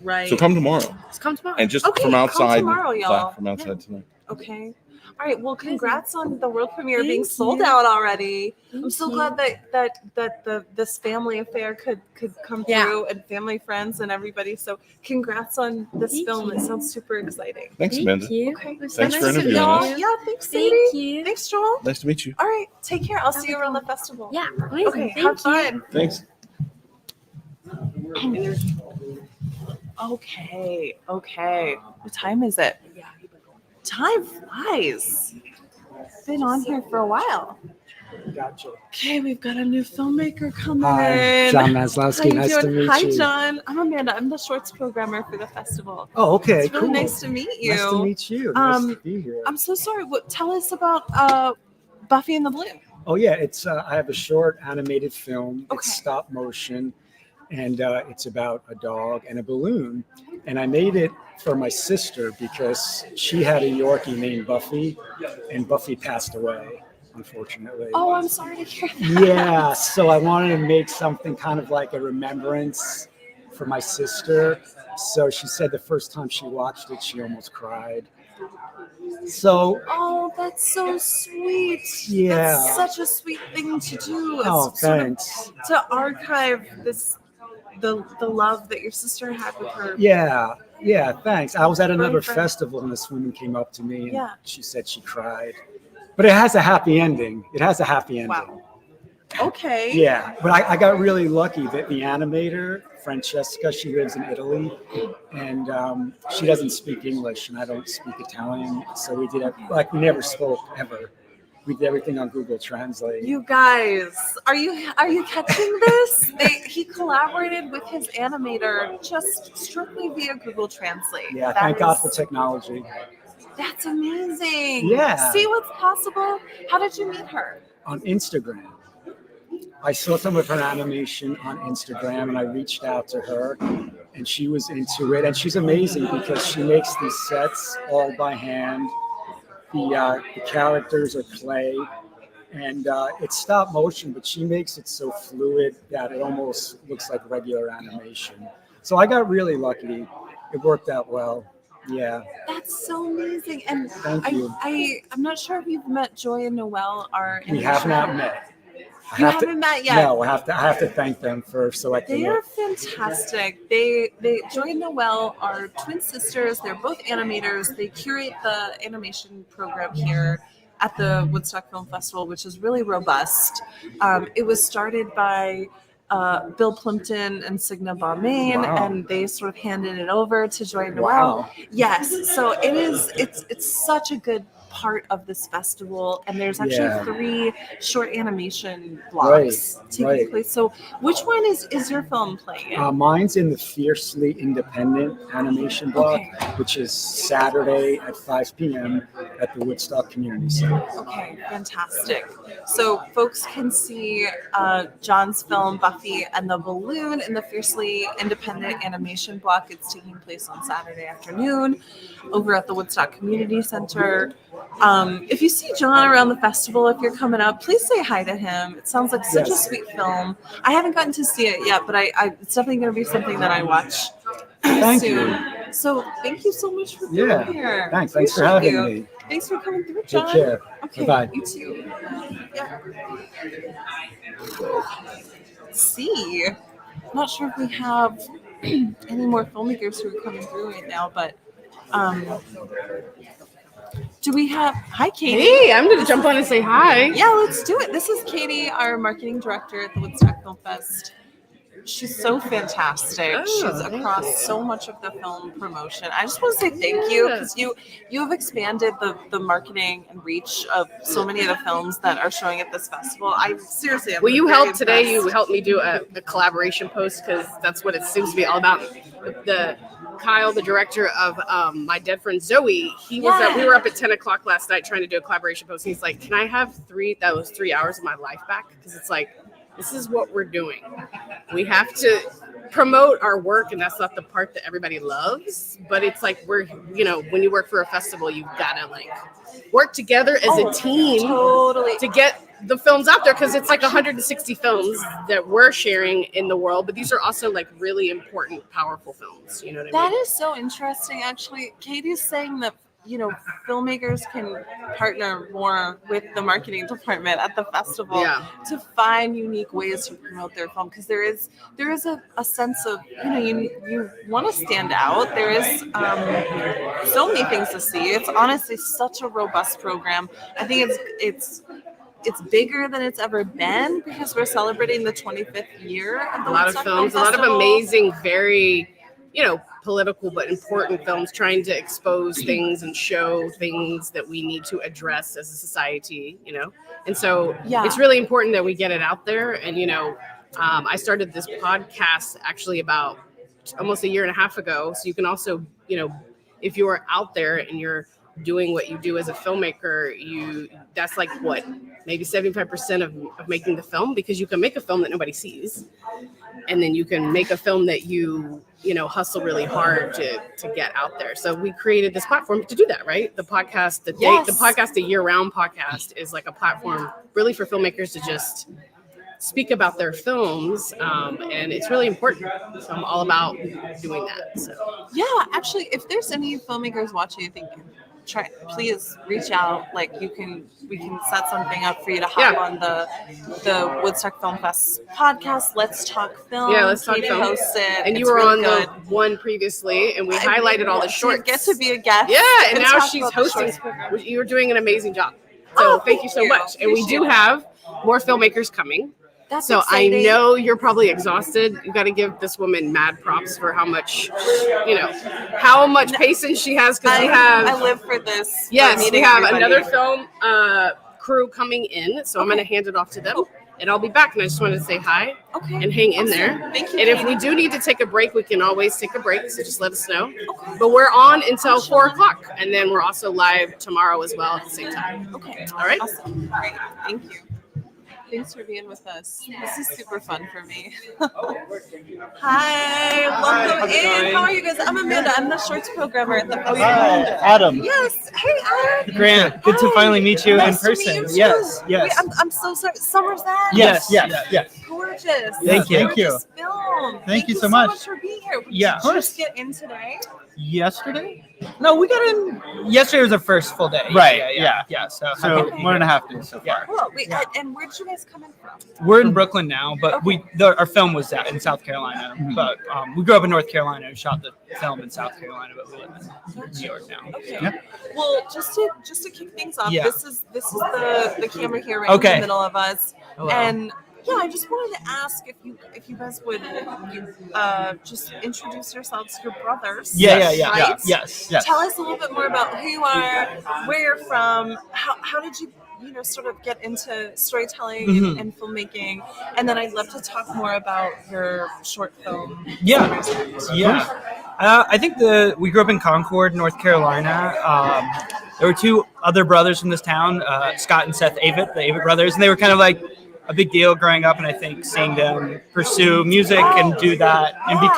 Right. So come tomorrow. let's come tomorrow. And just Okay, from come outside, tomorrow, y'all. from outside tonight. Okay. All right. Well, congrats on the world premiere being Thank sold you. out already. I'm Thank so you. glad that this family affair could come Yeah. through, and family, friends, and everybody. So congrats on this Thank film. you. It sounds super exciting. Thanks, Amanda. Thank you. Okay. It was Thanks so for nice to interviewing meet us. you. Yeah. Thanks, Thank Sadie. you. Thanks, Joel. Nice to meet you. All right. Take care. I'll see you around the festival. Yeah, amazing. Okay. Thank Have fun. Thanks. Okay. What time is it? Time flies. Been on here for a while. Gotcha. Okay, we've got a new filmmaker coming Hi, in. John Maslowski. How you Nice to doing? meet Hi, you. John. I'm Amanda. I'm the shorts programmer for the festival. Oh, okay, It's really cool. nice to meet you. Nice to meet you. Nice to be here. I'm so sorry. What? Tell us about Buffy and the Balloon. Oh yeah, it's I have a short animated film. It's stop motion, and it's about a dog and a balloon. And I made it for my sister because she had a Yorkie named Buffy, and Buffy passed away, unfortunately. Oh, I'm sorry to hear that. Yeah, so I wanted to make something kind of like a remembrance for my sister. So she said the first time she watched it, she almost cried. So, oh, that's so sweet. Yeah. That's such a sweet thing to do. Oh, It's sort of thanks. to archive the love that your sister had with her. Yeah, thanks. I was at another Friend. festival and this woman came up to me and Yeah. she said she cried. But it has a happy ending. Wow. Okay. Yeah, but I got really lucky that the animator, Francesca, she lives in Italy, and she doesn't speak English, and I don't speak Italian, so we did it like we never spoke ever. We did everything on Google Translate. You guys, are you catching this? He collaborated with his animator just strictly via Google Translate. Yeah, That thank God is- for technology. That's amazing. Yeah. See what's possible. How did you meet her? On Instagram. I saw some of her animation on Instagram and I reached out to her and she was into it. And she's amazing because she makes these sets all by hand. The characters are clay and it's stop motion, but she makes it so fluid that it almost looks like regular animation. So I got really lucky. It worked out well. Yeah. That's so amazing. And Thank you. I'm not sure if you've met Joy and Noelle. We have not met. You haven't met yet? No, I have to thank them for selecting They are it. fantastic. Joy and Noelle are twin sisters. They're both animators. They curate the animation program here at the Woodstock Film Festival, which is really robust. It was started by Bill Plimpton and Signa Baumain, Wow. and they sort of handed it over to Joy and Noelle. Wow. Yes, so it's such a good part of this festival, and there's actually Yeah. 3 short animation blocks taking right. place. So which one is your film playing in? Mine's in the Fiercely Independent animation block, which is Saturday at 5 p.m. at the Woodstock Community Center. Okay, fantastic. So folks can see John's film Buffy and the Balloon in the Fiercely Independent animation block. It's taking place on Saturday afternoon over at the Woodstock Community Center. If you see John around the festival, if you're coming up, please say hi to him. It sounds like such a Yes. sweet film. I haven't gotten to see it yet, but it's definitely going to be something that I watch Thank soon. you. So thank you so much for being Yeah. here. Thanks for Appreciate having you. me. Thanks for coming through, Take John. care. Okay, Bye-bye. you too. Yeah. Let's see. I'm not sure if we have any more filmmakers who are coming through right now, but do we have? Hi, Katie. Hey, I'm gonna jump on and say hi. Yeah, let's do it. This is Katie, our marketing director at the Woodstock Film Fest. She's so fantastic. Oh, She's thank across you. so much of the film promotion. I just want to say thank you because you have expanded the marketing and reach of so many of the films that are showing at this festival. I seriously am. Well, you very helped today. You impressed. helped me do a collaboration post because that's what it seems to be all about. The Kyle, the director of My Dead Friend Zoe, he was we were up at 10 o'clock last night trying to do a collaboration post. He's like, "Can I have 3 hours of my life back?" Because it's like, this is what we're doing. We have to promote our work, and that's not the part that everybody loves. But it's like when you work for a festival, you've got to like work together as a team to get the films out there because it's like 160 films that we're sharing in the world. But these are also like really important, powerful films. You know what I mean? That is so interesting, actually. Katie's saying that filmmakers can partner more with the marketing department at the festival to find unique ways to promote their film because there is a sense of you want to stand out. There is so many things to see. It's honestly such a robust program. I think it's bigger than it's ever been because we're celebrating the 25th year of the A lot of Woodstock films, a Film lot of Festival. amazing, very political but important films trying to expose things and show things that we need to address as a society, you know. And so it's really important that we get it out there. And I started this podcast actually about almost a year and a half ago. So you can also, if you're out there and you're doing what you do as a filmmaker, that's like what, maybe 75% of making the film, because you can make a film that nobody sees, and then you can make a film that you hustle really hard to get out there. So we created this platform to do that, right? The podcast, the podcast, the year-round podcast, is like a platform really for filmmakers to just speak about their films, and it's really important. So I'm all about doing that. So actually, if there's any filmmakers watching, I think please reach out. Like we can set something up for you to hop on the Woodstock Film Fest podcast. Let's talk film. Yeah, let's talk film. Hosts it. And you were on the one previously, and we highlighted all the shorts. Get to be a guest. Yeah, and now she's hosting. You're doing an amazing job. So thank you so much. And we do have more filmmakers coming. That's so exciting. I know you're probably exhausted. You got to give this woman mad props for how much, how much patience she has. Because I live for this. Yes, we have another film crew coming in, so I'm going to hand it off to them, and I'll be back. And I just wanted to say hi and hang in there. Thank you. And if we do need to take a break, we can always take a break. So just let us know. But we're on until 4:00, and then we're also live tomorrow as well at the same time. Okay. All right. Awesome. Great. Thank you. Thanks for being with us. This is super fun for me. Hi, welcome in. How are you guys? I'm Amanda. I'm the shorts programmer at the festival. Adam. Yes. Hey, Adam. Grant. Good to finally meet you Nice in to meet person. you too. Yes. Wait, I'm so sorry. Summer's End. Yes. Gorgeous. Thank you. Gorgeous film. Thank you so much. For being here. Yeah. Did you just get in today? Yesterday? No, we got in. Yesterday was our first full day. Right. Yeah. So 1.5 days so far. Cool. Wait, and where did you guys come in from? We're in Brooklyn now, but our film was in South Carolina. But we grew up in North Carolina and shot the film in South Carolina, but we live in New York now. Okay. Yeah. Well, just to kick things off, Yeah. this is the camera here right in the middle of us, Hello. and I just wanted to ask if you guys would just introduce yourselves, your brothers. Yeah. Right? Yes. Tell us a little bit more about who you are, where you're from, how did you sort of get into storytelling and filmmaking, and then I'd love to talk more about your short film. Yeah. I think we grew up in Concord, North Carolina. There were two other brothers from this town, Scott and Seth Avett, the Avett brothers, and they were kind of like a big deal growing up, and I think seeing them pursue music and do that and they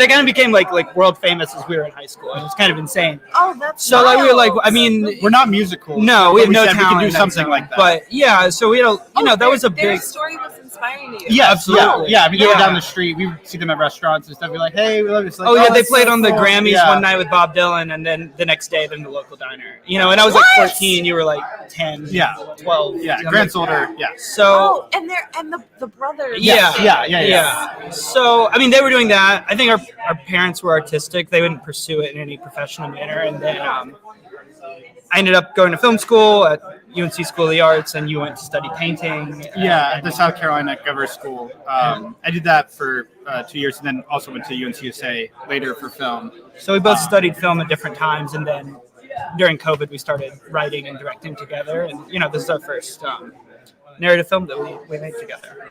kind of became like world famous as we were in high school. It was kind of insane. Oh, that's so like we were like, I mean, we're not musical. No, we have no said talent. We can do something like that. But yeah, so we had that was a their big. story was inspiring to you. Yeah, absolutely. Yeah, we go Yeah. down the street, we see them at restaurants and stuff. We're like, hey, we love this. Like, Oh yeah, they that's played so on the cool. Grammys Yeah. one night with Bob Dylan, and then the next day in the local diner. And I was like 14, you were like 10, 12. Yeah, Grant's older. Yeah. So and the brothers. Yeah. So I mean, they were doing that. I think our parents were artistic. They wouldn't pursue it in any professional manner, and then I ended up going to film school at UNC School of the Arts, and you went to study painting. Yeah, at the South Carolina Gover School. I did that for 2 years, and then also went to UNCSA later for film. So we both studied film at different times, and then during COVID, we started writing and directing together. And this is our first narrative film that we made together.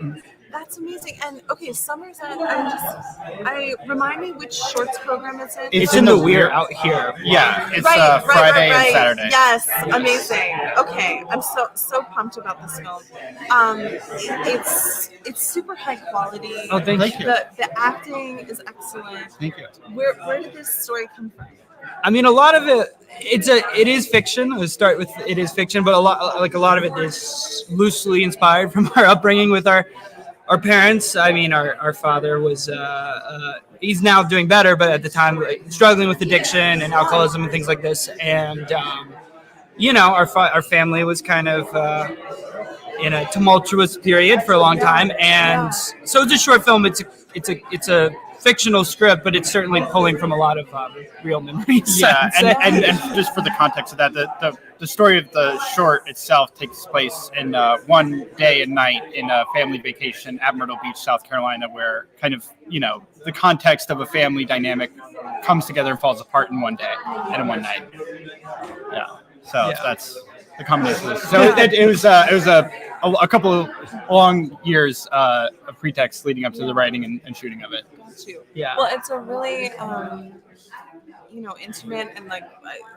That's amazing. And okay, Summer's End. Remind me which shorts program is it? It's in the Weir out here. Yeah, it's Friday and Saturday. Yes, amazing. Okay, I'm so pumped about this film. It's super high quality. Oh, thank you. The acting is excellent. Thank you. Where did this story come from? I mean, a lot of it is fiction. Let's start with it is fiction, but a lot of it is loosely inspired from our upbringing with our parents. I mean, our father was he's now doing better, but at the time struggling with addiction and alcoholism and things like this. And our family was kind of in a tumultuous period for a long time, and so it's a short film. It's a fictional script, but it's certainly pulling from a lot of real memories. Yeah, and just for the context of that, the story of the short itself takes place in one day and night in a family vacation at Myrtle Beach, South Carolina, where kind of, the context of a family dynamic comes together and falls apart in one day and in one night. Yeah, so that's the combination of this. So it was a couple of long years of pretext leading up to the writing and shooting of it. Yeah. Well, it's a really, intimate and it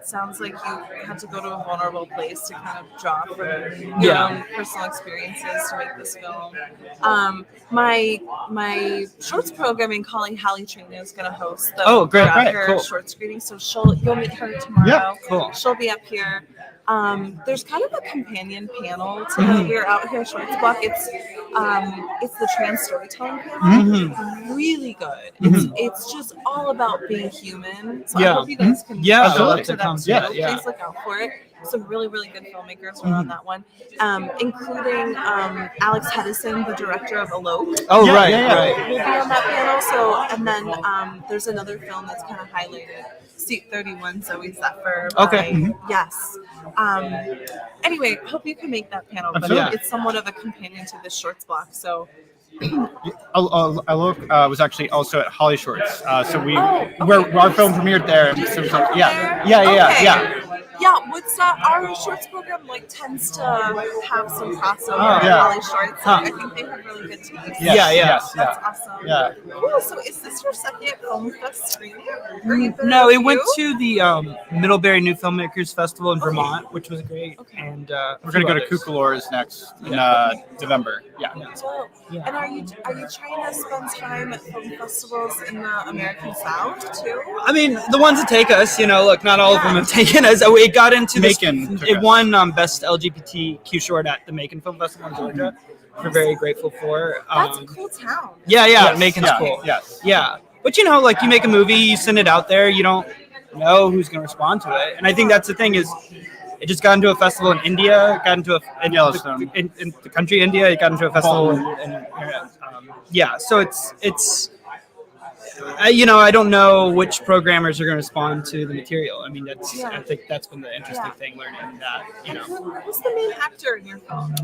sounds like you had to go to a vulnerable place to kind of draw from your own personal experiences to make this film. My shorts programming colleague Hallie Trina is going to host the cool. short screening, so you'll meet her tomorrow. Yeah, cool. She'll be up here. There's kind of a companion panel to We're Out Here Shorts Block. It's the trans storytelling panel. Really good. It's just all about being human. So I hope you guys can look to that too. Please look out for it. Some really, really good filmmakers were on that one, including Alex Hedison, the director of Elope. Oh, Will right. be on that panel. So, and then there's another film that's kind of highlighted. Seat 31, Zoe Zephyr. Yes. Anyway, hope you can make that panel, but it's somewhat of a companion to this shorts block. So. Elope was actually also at Holly Shorts, so our film premiered there. So Yeah, Woodstock, our shorts program tends to have some crossover with Holly Shorts. So I think they have really good taste. Yes. That's awesome. Yeah. Cool. So is this your second Film Fest screening? No, it went to the Middlebury New Filmmakers Festival in Vermont, which was great. And we're going to go to Kookalores next in November. Yeah. And are you trying to spend time at film festivals in the American South too? I mean, the ones that take us, look, not all of them have taken us. It got into Macon. It won Best LGBTQ Short at the Macon Film Festival in Georgia. We're very grateful for. That's a cool town. Yeah, Macon's cool. Yes. Yeah. But you make a movie, you send it out there, you don't know who's going to respond to it. And I think that's the thing is, it just got into a festival in India, got into in Yellowstone, in the country India. It got into a festival so it's. I don't know which programmers are going to respond to the material. I mean, I think that's been the interesting thing, learning that. Who's the main actor in your film?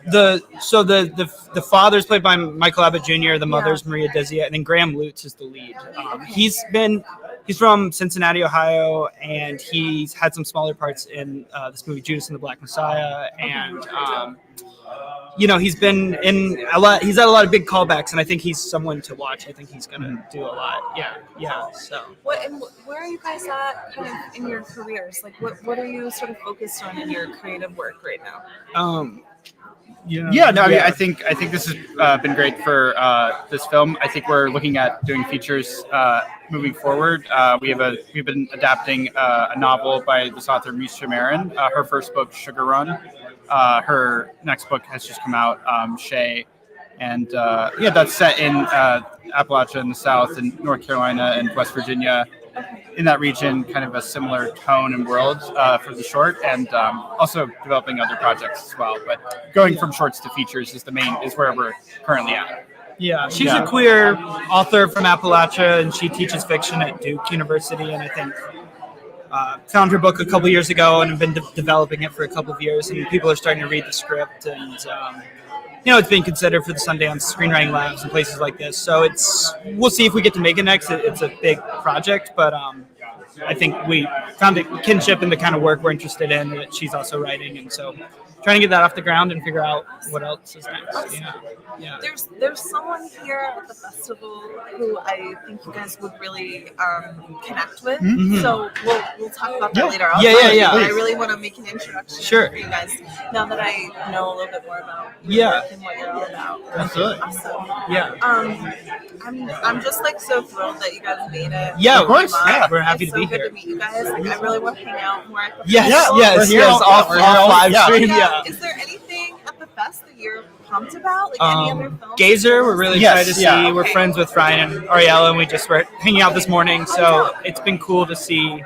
The father's played by Michael Abbott Jr., the mother's Maria Dizia, and then Graham Lutz is the lead. He's from Cincinnati, Ohio, and he's had some smaller parts in this movie Judas and the Black Messiah, and he's been in a lot. He's had a lot of big callbacks, and I think he's someone to watch. I think he's gonna do a lot. Yeah. So. Where are you guys at, kind of in your careers? What are you sort of focused on in your creative work right now? I think this has been great for this film. I think we're looking at doing features moving forward. We've been adapting a novel by this author Misha Marin. Her first book, Sugar Run. Her next book has just come out, Shay, and that's set in Appalachia in the South, and North Carolina and West Virginia. In that region, kind of a similar tone and world for the short, and also developing other projects as well. But going from shorts to features is where we're currently at. Yeah, she's a queer author from Appalachia, and she teaches fiction at Duke University, and I think found her book a couple years ago and have been developing it for a couple of years, and people are starting to read the script, and it's being considered for the Sundance Screenwriting Labs and places like this. So we'll see if we get to make it next. It's a big project, but I think we found a kinship in the kind of work we're interested in that she's also writing, and so trying to get that off the ground and figure out what else is next. Yeah. There's someone here at the festival who I think you guys would really connect with. So we'll talk about that later. I really want to make an introduction for you guys now that I know a little bit more about your work and what you're all about. Absolutely. Awesome. Yeah. I'm just so thrilled that you guys made it. Yeah, of course. Yeah, we're happy to be here. It's so good to meet you guys. I really want to hang out more at the festival. Yes. Off live stream. Yeah. Is there anything at the fest that you're pumped about? Any other films? Gazer, we're really excited to see. We're friends with Ryan and Ariella, and we just were hanging out this morning. So it's been cool to see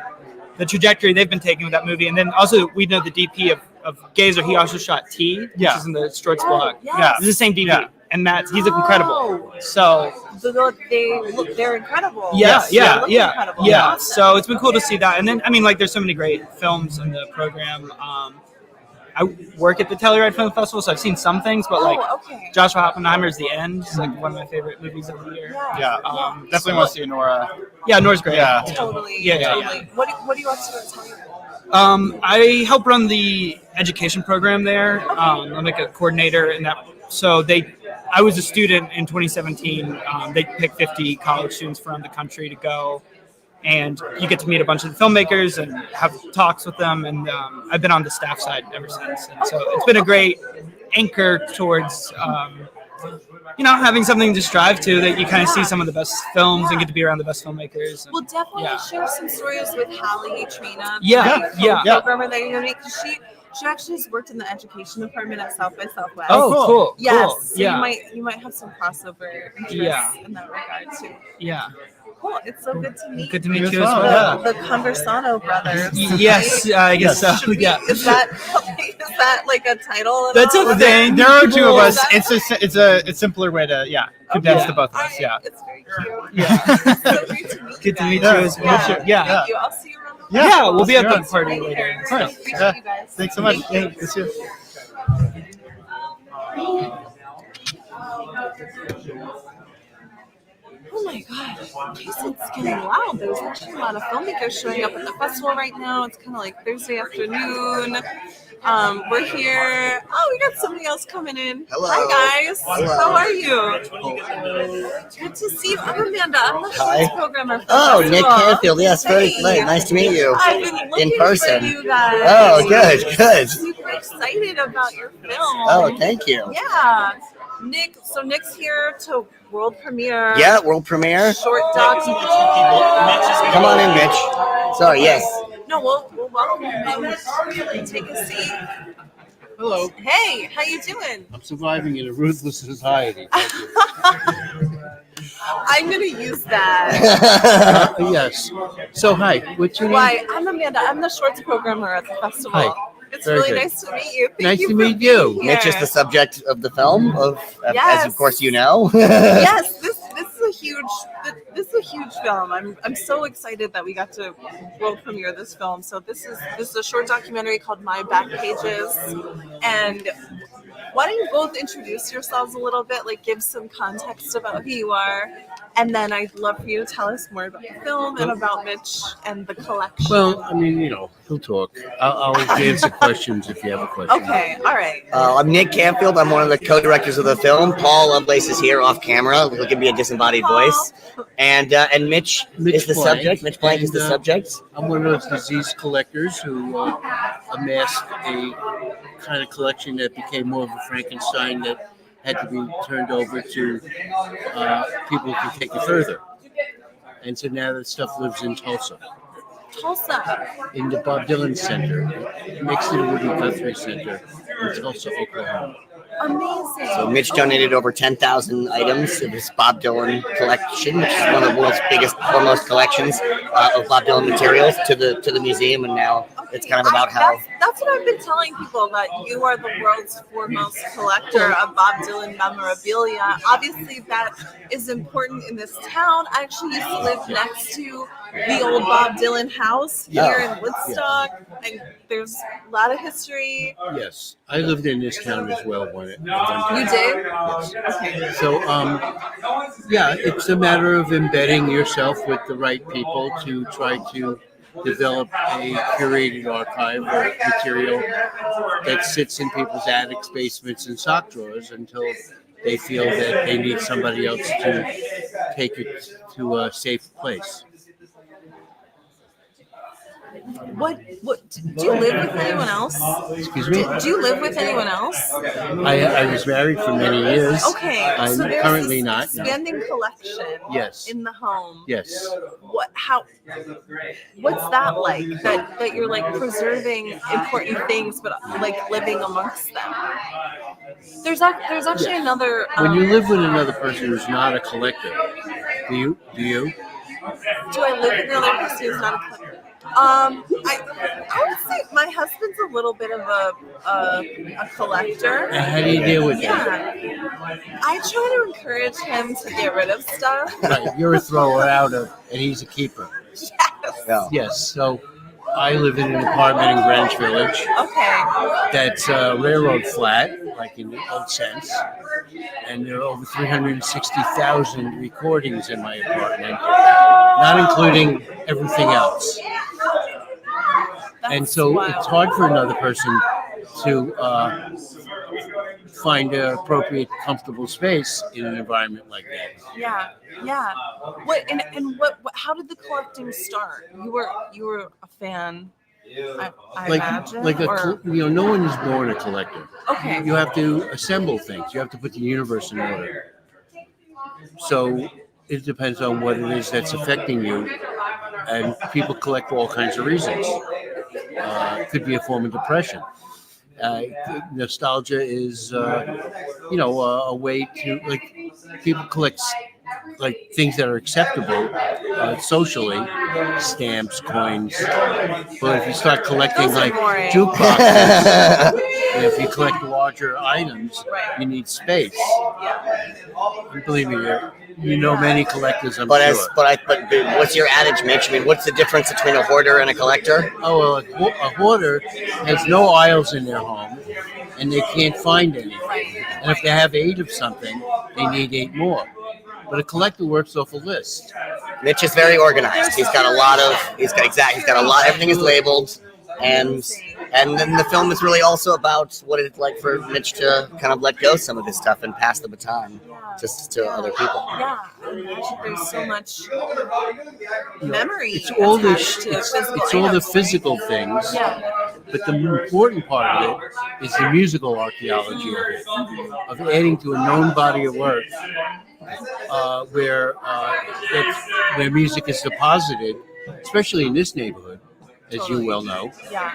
the trajectory they've been taking with that movie. And then also, we know the DP of Gazer. He also shot T, which is in the Shorts blog. Yeah. It's the same DP. And he's incredible. So they're incredible. Yeah, They yeah, look yeah, incredible. yeah. Awesome. So it's been cool to see that. And then, I mean, like, there's so many great films in the program. I work at the Telluride Film Festival, so I've seen some things, but like okay. Joshua Oppenheimer's The End is like one of my favorite movies of the year. Yeah, definitely want to see Nora. Yeah, Nora's great. Yeah, Totally. Yeah. Totally. What do you up to at Telluride? I help run the education program there. I'm like a coordinator in that. So I was a student in 2017. They picked 50 college students from the country to go, and you get to meet a bunch of the filmmakers and have talks with them. And I've been on the staff side ever since. And so it's been a great anchor towards, having something to strive to, that you kind of see some of the best films and get to be around the best filmmakers. And, We'll definitely share some stories with Hallie Trina, Yeah. programmer that you're gonna meet, because she actually has worked in the education department at South by Southwest. Oh, cool. Yes. Cool. So Yeah. you might have some crossover interests in that regard too. Yeah. Cool. It's so good to meet. Good to meet you as well. The Conversano brothers. Yes, I guess so. Yeah. Is that like a title? That's a thing. There are two of us. Is It's a simpler way to condense the both of us. Yeah. It's very cute. Yeah. So great to meet you Good to meet guys. you as well. Yeah. Thank you. I'll see you around the Yeah, we'll be at the Thanks for party being later. here. Of course. Appreciate Yeah. you guys. Thanks so much. Thank you. Good to see you. Oh my God, Jason's getting loud. There's actually a lot of filmmakers showing up at the festival right now. It's kind of like Thursday afternoon. We're here. Oh, we got somebody else coming in. Hello. Hi, guys. Hello. How are you? Good to see you. I'm Amanda. I'm the Hi. shorts programmer for the Oh, festival. Nick Canfield. Yes, very Hey. nice to meet you. I've been looking in person. for you guys. Oh, good. Super excited about your film. Oh, thank you. Yeah. Nick's here to world premiere. Yeah, world premiere. Short doc. Come on in, Mitch. Sorry, yes. No, we'll welcome him in. Take a seat. Hello. Hey, how you doing? I'm surviving in a ruthless society. I'm gonna use that. Yes. So, hi. What's your name? Why? I'm Amanda. I'm the shorts programmer at the festival. Hi. It's Very really good. nice to meet you. Thank Nice you to for meet being you. here. Mitch is the subject of the film, as Yes. of course you know. Yes, this is a huge film. I'm so excited that we got to world premiere this film. So this is a short documentary called My Back Pages. And why don't you both introduce yourselves a little bit, like give some context about who you are, and then I'd love for you to tell us more about the film and about Mitch and the collection. Well, I mean, he'll talk. I'll answer questions if you have a question. Okay, all right. I'm Nick Canfield. I'm one of the co-directors of the film. Paul Lovelace is here off camera. He'll give me a disembodied voice. And Mitch is the Blank. subject. Mitch Blank is the And, subject. I'm one of those disease collectors who amassed a kind of collection that became more of a Frankenstein that had to be turned over to people who can take it further. And so now that stuff lives in Tulsa, Tulsa. in the Bob Dylan Center, next to the Woody Guthrie Center in Tulsa, Oklahoma. Amazing. So Mitch donated over 10,000 items of his Bob Dylan collection, which is one of the world's biggest, foremost collections of Bob Dylan materials, to the museum. And now it's kind of about how. That's what I've been telling people, that you are the world's foremost collector of Bob Dylan memorabilia. Obviously, that is important in this town. I actually used to live next to the old Bob Dylan house here in Woodstock, and there's a lot of history. Yes, I lived in this town as well. You did? Yes. Okay. So, yeah, it's a matter of embedding yourself with the right people to try to develop a curated archive of material that sits in people's attics, basements, and sock drawers until they feel that they need somebody else to take it to a safe place. What do you live with anyone else? Excuse me? Do you live with anyone else? I was married for many years. Okay, I'm so there's currently this not. expanding collection. Yes. In the home. Yes. What's that like? That you're like preserving important things, but like living amongst them. There's actually another. When you live with another person who's not a collector, do you? Do I live with another person who's not a collector? I would say my husband's a little bit of a collector. And how do you deal with Yeah. that? I try to encourage him to get rid of stuff. Right, you're a thrower out of, and he's a keeper. Yes. Yeah. Yes. So I live in an apartment in Greenwich Village. Okay. That's a railroad flat, like in the old sense. And there are over 360,000 recordings in my apartment, not including everything else. And so it's hard for another person to find an appropriate, comfortable space in an environment like that. Yeah. What how did the collecting start? You were a fan, I imagine. No one is born a collector. Okay. You have to assemble things. You have to put the universe in order. So it depends on what it is that's affecting you, and people collect for all kinds of reasons. It could be a form of depression. Nostalgia is, a way to people collect things that are acceptable socially, stamps, coins. But if you start collecting jukeboxes, if you collect larger items, you need space. And believe me, you know many collectors. I'm sure. But what's your adage, Mitch? I mean, what's the difference between a hoarder and a collector? Oh well, a hoarder has no aisles in their home, and they can't find anything. And if they have 8 of something, they need 8 more. But a collector works off a list. Mitch is very organized. He's got a lot. Everything is labeled, and then the film is really also about what it's like for Mitch to kind of let go some of his stuff and pass the baton just to other people. Yeah, there's so much memory. It's all the items, physical things. Yeah. But the important part of it is the musical archaeology of it, of adding to a known body of work where music is deposited, especially in this neighborhood, as you well know. Yeah.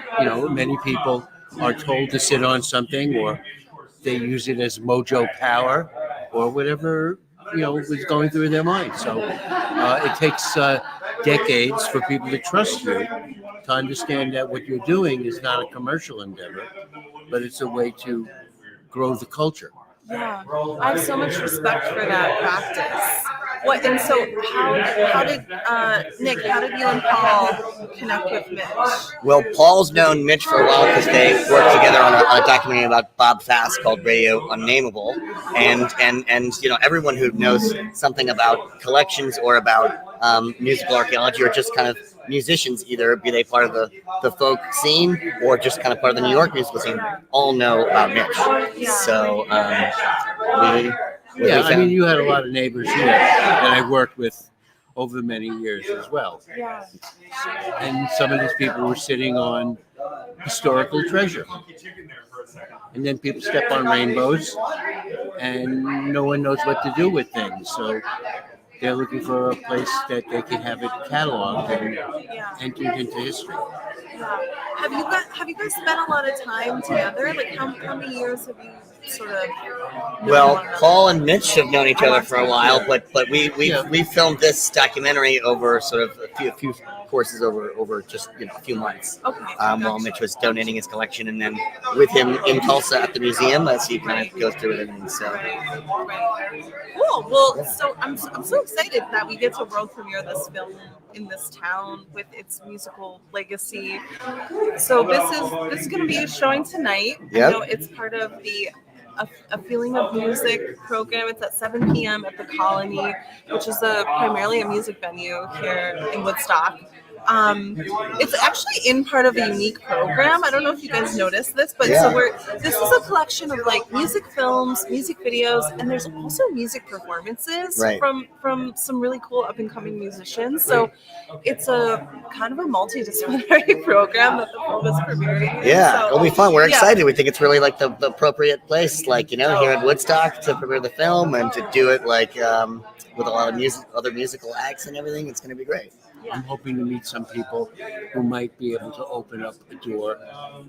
Many people are told to sit on something, or they use it as mojo power, or whatever was going through their mind. So it takes decades for people to trust you, to understand that what you're doing is not a commercial endeavor, but it's a way to grow the culture. Yeah, I have so much respect for that practice. And so how did Nick? How did you and Paul connect with Mitch? Well, Paul's known Mitch for a while because they worked together on a documentary about Bob Fast called Radio Unnameable, and everyone who knows something about collections or about musical archaeology or just kind of musicians, either be they part of the folk scene or just kind of part of the New York musical scene, all know about Mitch. So you had a lot of neighbors here that I worked with over many years as well. Yeah. And some of these people were sitting on historical treasure. And then people step on rainbows and no one knows what to do with things. So they're looking for a place that they can have it cataloged and entered into history. Yeah. Have you guys spent a lot of time together? Like how many years have you sort of Well, Paul and Mitch have known each other for a while, but we filmed this documentary over sort of a few courses over just a few months. Okay. While Mitch was donating his collection, and then with him in Tulsa at the museum as he kind of goes through everything. So cool. Well, so I'm so excited that we get to world premiere this film in this town with its musical legacy. So this is going to be showing tonight. Yep. It's part of the A Feeling of Music program. It's at 7 p.m. at the Colony, which is primarily a music venue here in Woodstock. It's actually in part of a unique program. I don't know if you guys noticed this, but this is a collection of music films, music videos, and there's also music performances from some really cool up and coming musicians. So it's a kind of a multidisciplinary program that the film is premiering. yeah, So, it'll be fun. We're excited. We think it's really the appropriate place, here at Woodstock to premiere the film and to do it with a lot of other musical acts and everything. It's going to be great. I'm hoping to meet some people who might be able to open up a door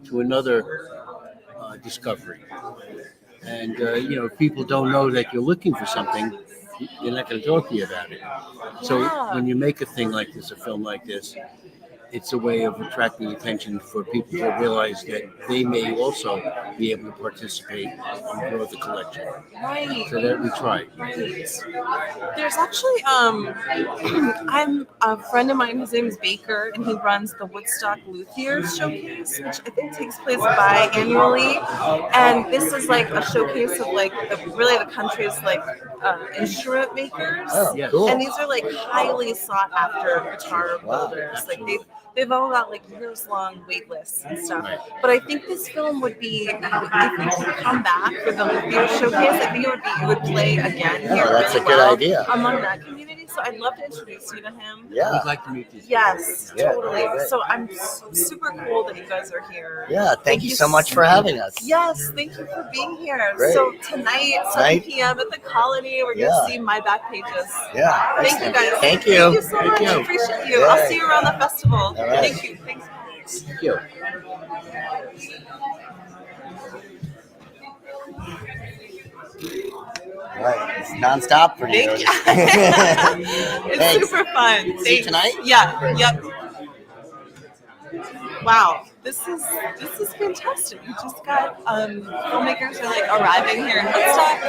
to another discovery. And, if people don't know that you're looking for something, they're not going to talk to you about it. So when you make a thing like this, a film like this, it's a way of attracting attention for people to realize that they may also be able to participate and grow the collection. Right. So that we try. Right. There's actually I'm a friend of mine. His name is Baker, and he runs the Woodstock Luthiers Showcase, which I think takes place biannually. And this is like a showcase of like the country's like instrument makers. Oh, cool. And these are like highly sought after guitar builders. Like they've all got like years long wait lists and stuff. But I think this film would be, if you could come back for the Luthier Showcase, I think it would play again here. That's really a good well idea. among that community. So I'd love to introduce you to him. Yeah. We'd like to meet these. Yes, Yeah, totally. very good. So I'm super cool that you guys are here. Yeah, thank you so much for having us. Yes, thank you for being here. Great. So tonight, 7 p.m. at the Colony, we're going to see My Back Pages. Yeah. Thank you guys. Thank you. Thank you so much. I appreciate you. Yeah. I'll see you around the festival. All right. Thank you. Thanks. Thank you. Right. It's nonstop for you. Thank you. It's Thanks. super fun. See you tonight? Yeah. Yep. Wow. This is fantastic. We just got filmmakers are like arriving here in Woodstock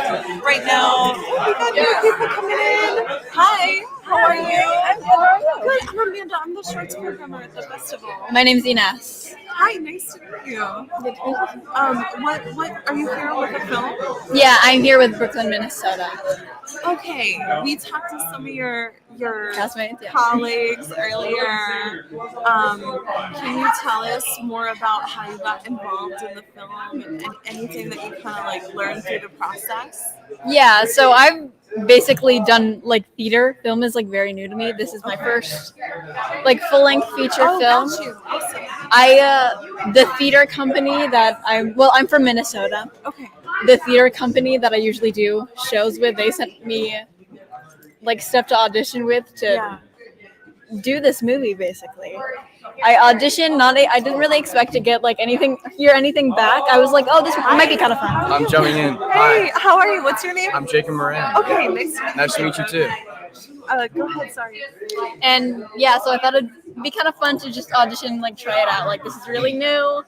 right now. Oh, we got new people coming in. Hi, how are you? I'm good. How are you? Good. I'm Amanda. I'm the shorts programmer at the festival. My name's Ines. Hi, nice to meet you. What are you here with a film? Yeah, I'm here with Brooklyn, Minnesota. Okay, we talked to some of your Classmates, yeah. colleagues earlier. Can you tell us more about how you got involved in the film and anything that you kind of like learned through the process? Yeah, so I've basically done like theater. Film is like very new to me. This is my first like full-length feature film. Got you. I the theater company that I'm from Minnesota. Okay. The theater company that I usually do shows with, they sent me like stuff to audition with to do this movie basically. I auditioned, I didn't really expect to get like hear anything back. I was like, oh, this might be kind of fun. I'm Joey In. Hey, how are you? What's your name? I'm Jacob Moran. Okay, nice to meet you. Nice to meet you too. Go ahead, sorry. And yeah, so I thought it'd be kind of fun to just audition, like try it out. Like this is really new.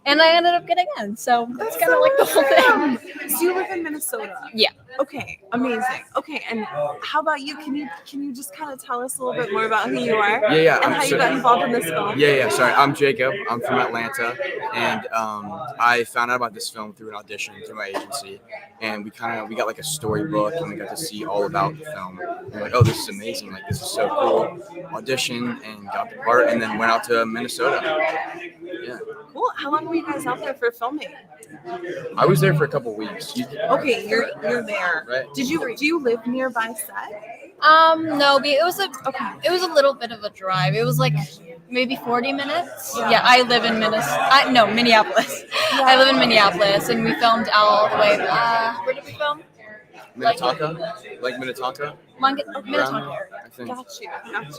And I ended up getting in. So that's kind of like the whole thing. So you live in Minnesota? Yeah. Okay, amazing. Okay, and how about you? Can you just kind of tell us a little bit more about who you are? Yeah. And how you got involved in this film? Yeah. Sorry, I'm Jacob. I'm from Atlanta, and I found out about this film through an audition through my agency, and we got like a storybook, and we got to see all about the film. And we're like, oh, this is amazing! Like this is so cool. Auditioned and got the part, and then went out to Minnesota. Yeah. Cool. How long were you guys out there for filming? I was there for a couple weeks. Okay, you're there. Right. Do you live nearby set? No, it was a little bit of a drive. It was like maybe 40 minutes. Yeah, I live in Minneapolis. I live in Minneapolis, and we filmed all the way. Where did we film? Minnetonka? Like Minnetonka? Minnetonka area. I think. Got you.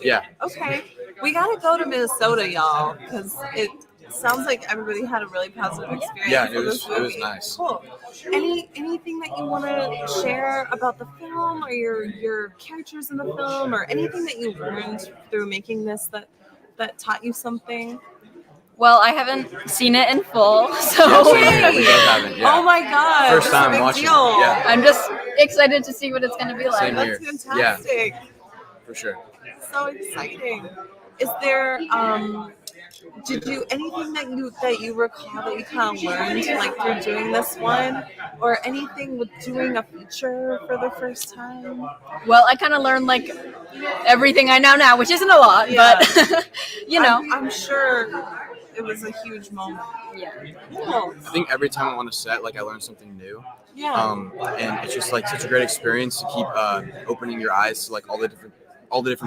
Yeah. Okay, we gotta go to Minnesota, y'all, because it sounds like everybody had a really positive experience. Yeah, with this movie. it was nice. Cool. Anything that you want to share about the film or your characters in the film, or anything that you learned through making this that taught you something? Well, I haven't seen it in full, so We both haven't, yeah. Oh my god! First this time is a big watching it, deal. yeah. I'm just excited to see what it's going to be like. Same That's here. fantastic. For sure. So exciting. Is there did you anything that you recall that you kind of learned like through doing this one, or anything with doing a feature for the first time? Well, I kind of learned like everything I know now, which isn't a lot, but you know. I'm sure it was a huge moment. Yeah. Cool. I think every time I'm on a set, like I learn something new. Yeah. And it's just like such a great experience to keep opening your eyes to like all the different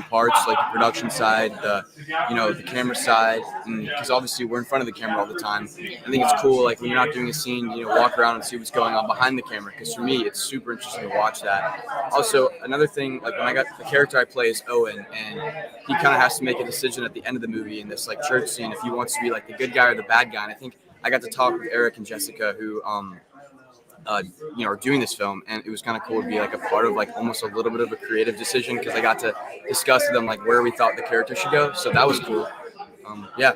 parts, like the production side, the camera side, because obviously we're in front of the camera all the time. I think it's cool, like when you're not doing a scene, walk around and see what's going on behind the camera, because for me, it's super interesting to watch that. Also, another thing, like when I got the character I play is Owen, and he kind of has to make a decision at the end of the movie in this like church scene if he wants to be like the good guy or the bad guy. And I think I got to talk with Eric and Jessica, who are doing this film, and it was kind of cool to be like a part of like almost a little bit of a creative decision, because I got to discuss with them like where we thought the character should go, so that was cool. Yeah,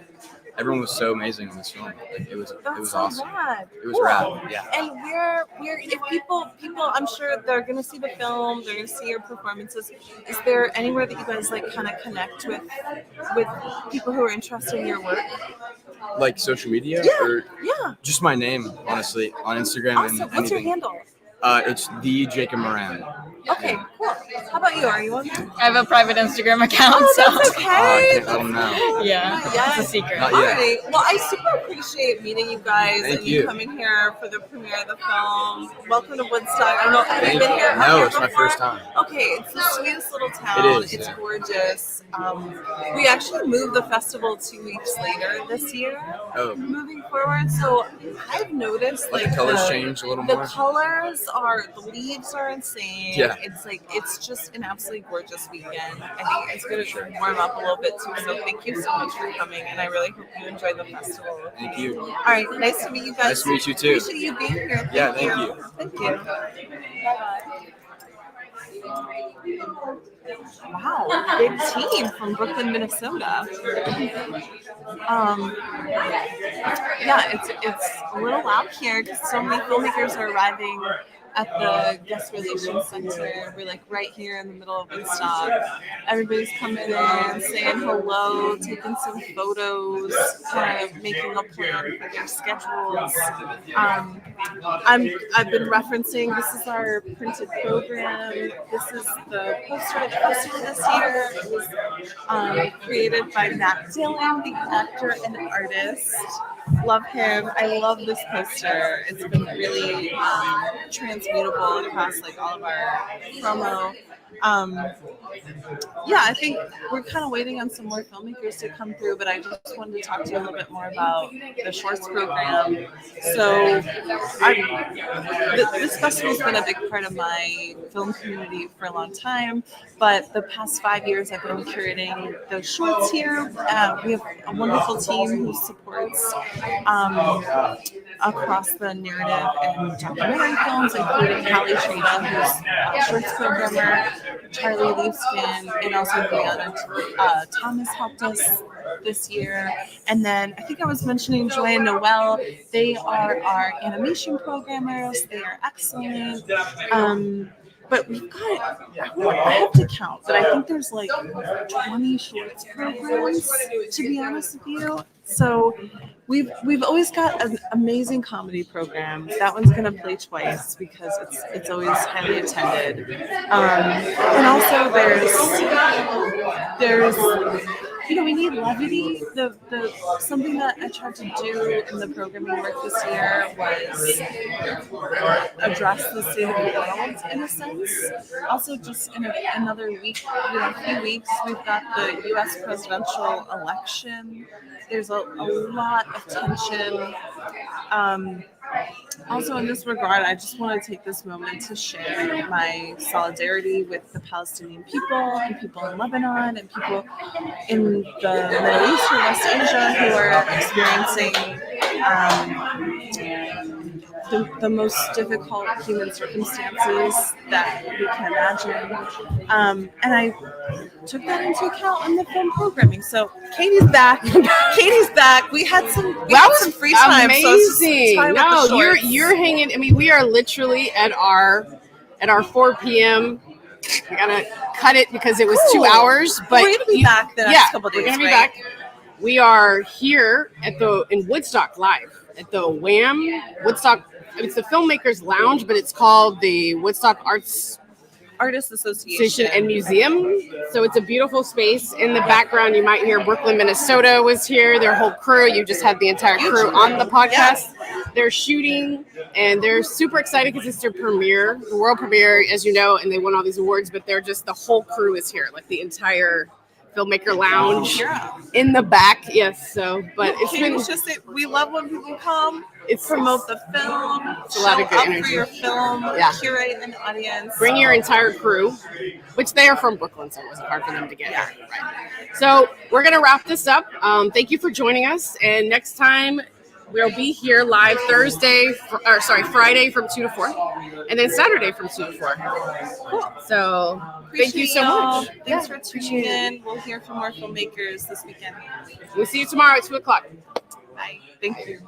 everyone was so amazing on this film. Like, it was so awesome. Rad. It was Cool. rad. Yeah. And we're if people I'm sure they're gonna see the film, they're gonna see your performances. Is there anywhere that you guys like kind of connect with people who are interested in your work? Like social media or just my name, honestly, on Instagram. Awesome. And What's your anything. handle? It's the Jacob Moran. Okay, cool. How about you? Are you on there? I have a private Instagram account. Oh, so. that's okay. I can't let them know. Yeah, Yes. it's a secret. Not All yet. right. Well, I super appreciate meeting you guys Thank and you you. coming here for the premiere of the film. Welcome to Woodstock. I don't know. Have you Thank been you. here? No, it's my first time. Okay, it's the sweetest little town. It is, It's yeah. gorgeous. We actually moved the festival 2 weeks later this year. Oh. Moving forward, so I've noticed Like like the colors change a little the more? colors are the leaves are insane. Yeah. It's just an absolutely gorgeous weekend. I think it's gonna warm up a little bit too. So thank you so much for coming, and I really hope you enjoy the festival. Thank you. All right, nice to meet you guys. Nice to meet you too. Appreciate you being here. Yeah, thank you. Thank you. Wow, big team from Brooklyn, Minnesota. Yeah, it's a little loud here because so many filmmakers are arriving at the guest relations center. We're like right here in the middle of Woodstock. Everybody's coming in, saying hello, taking some photos, kind of making a plan for their schedules. I've been referencing, this is our printed program. This is the poster at the festival this year. It was created by Matt Dillon, the actor and artist. Love him. I love this poster. It's been really transmutable across like all of our promo. Yeah, I think we're kind of waiting on some more filmmakers to come through, but I just wanted to talk to you a little bit more about the shorts program. So this festival's been a big part of my film community for a long time, but the past 5 years I've been curating the shorts here. We have a wonderful team who supports across the narrative and documentary films, including Hallie Trina, who's a shorts programmer, Charlie Leafskin, and also Brianna Thomas helped us this year. And then I think I was mentioning Joanne Noel. They are our animation programmers. They are excellent. But we've got, I have to count, but I think there's like 20 shorts programs, to be honest with you. So we've always got an amazing comedy program. That one's gonna play twice because it's always highly attended. And also there's we need levity. The something that I tried to do in the programming work this year was address the state of the world in a sense. Also, just in another week, a few weeks, we've got the U.S. presidential election. There's a lot of tension. Also, in this regard, I just want to take this moment to share my solidarity with the Palestinian people and people in Lebanon and people in the Middle East or West Asia who are experiencing the most difficult human circumstances that we can imagine. And I took that into account in the film programming. So Katie's back. Katie's back. We had some free time. Amazing. So you're hanging. I mean, we are literally at our 4 p.m. We gotta cut it because it was 2 hours. But we're gonna be back the next couple days. We're gonna be right? back. We are here in Woodstock Live at the Wham Woodstock. It's the Filmmakers Lounge, but it's called the Woodstock Artists Association and Museum. So it's a beautiful space. In the background, you might hear Brooklyn, Minnesota was here. Their whole crew. You just had the entire crew on the podcast. They're shooting, and they're super excited because it's their premiere, the world premiere, as you know, and they won all these awards. But they're just the whole crew is here, like the entire Filmmaker Lounge in the back. Yes. So, but it's been just we love when people come. Promote the film. It's a lot of good up energy. For your film. Yeah. Curate an audience. Bring your entire crew, which they are from Brooklyn, so it was hard for them to get here. Right. So we're gonna wrap this up. Thank you for joining us, and next time we'll be here live Friday from 2 to 4, and then Saturday from 2 to 4. Cool. So thank you so much. Thanks for tuning in. We'll hear from more filmmakers this weekend. We'll see you tomorrow at 2 o'clock. Bye. Thank you.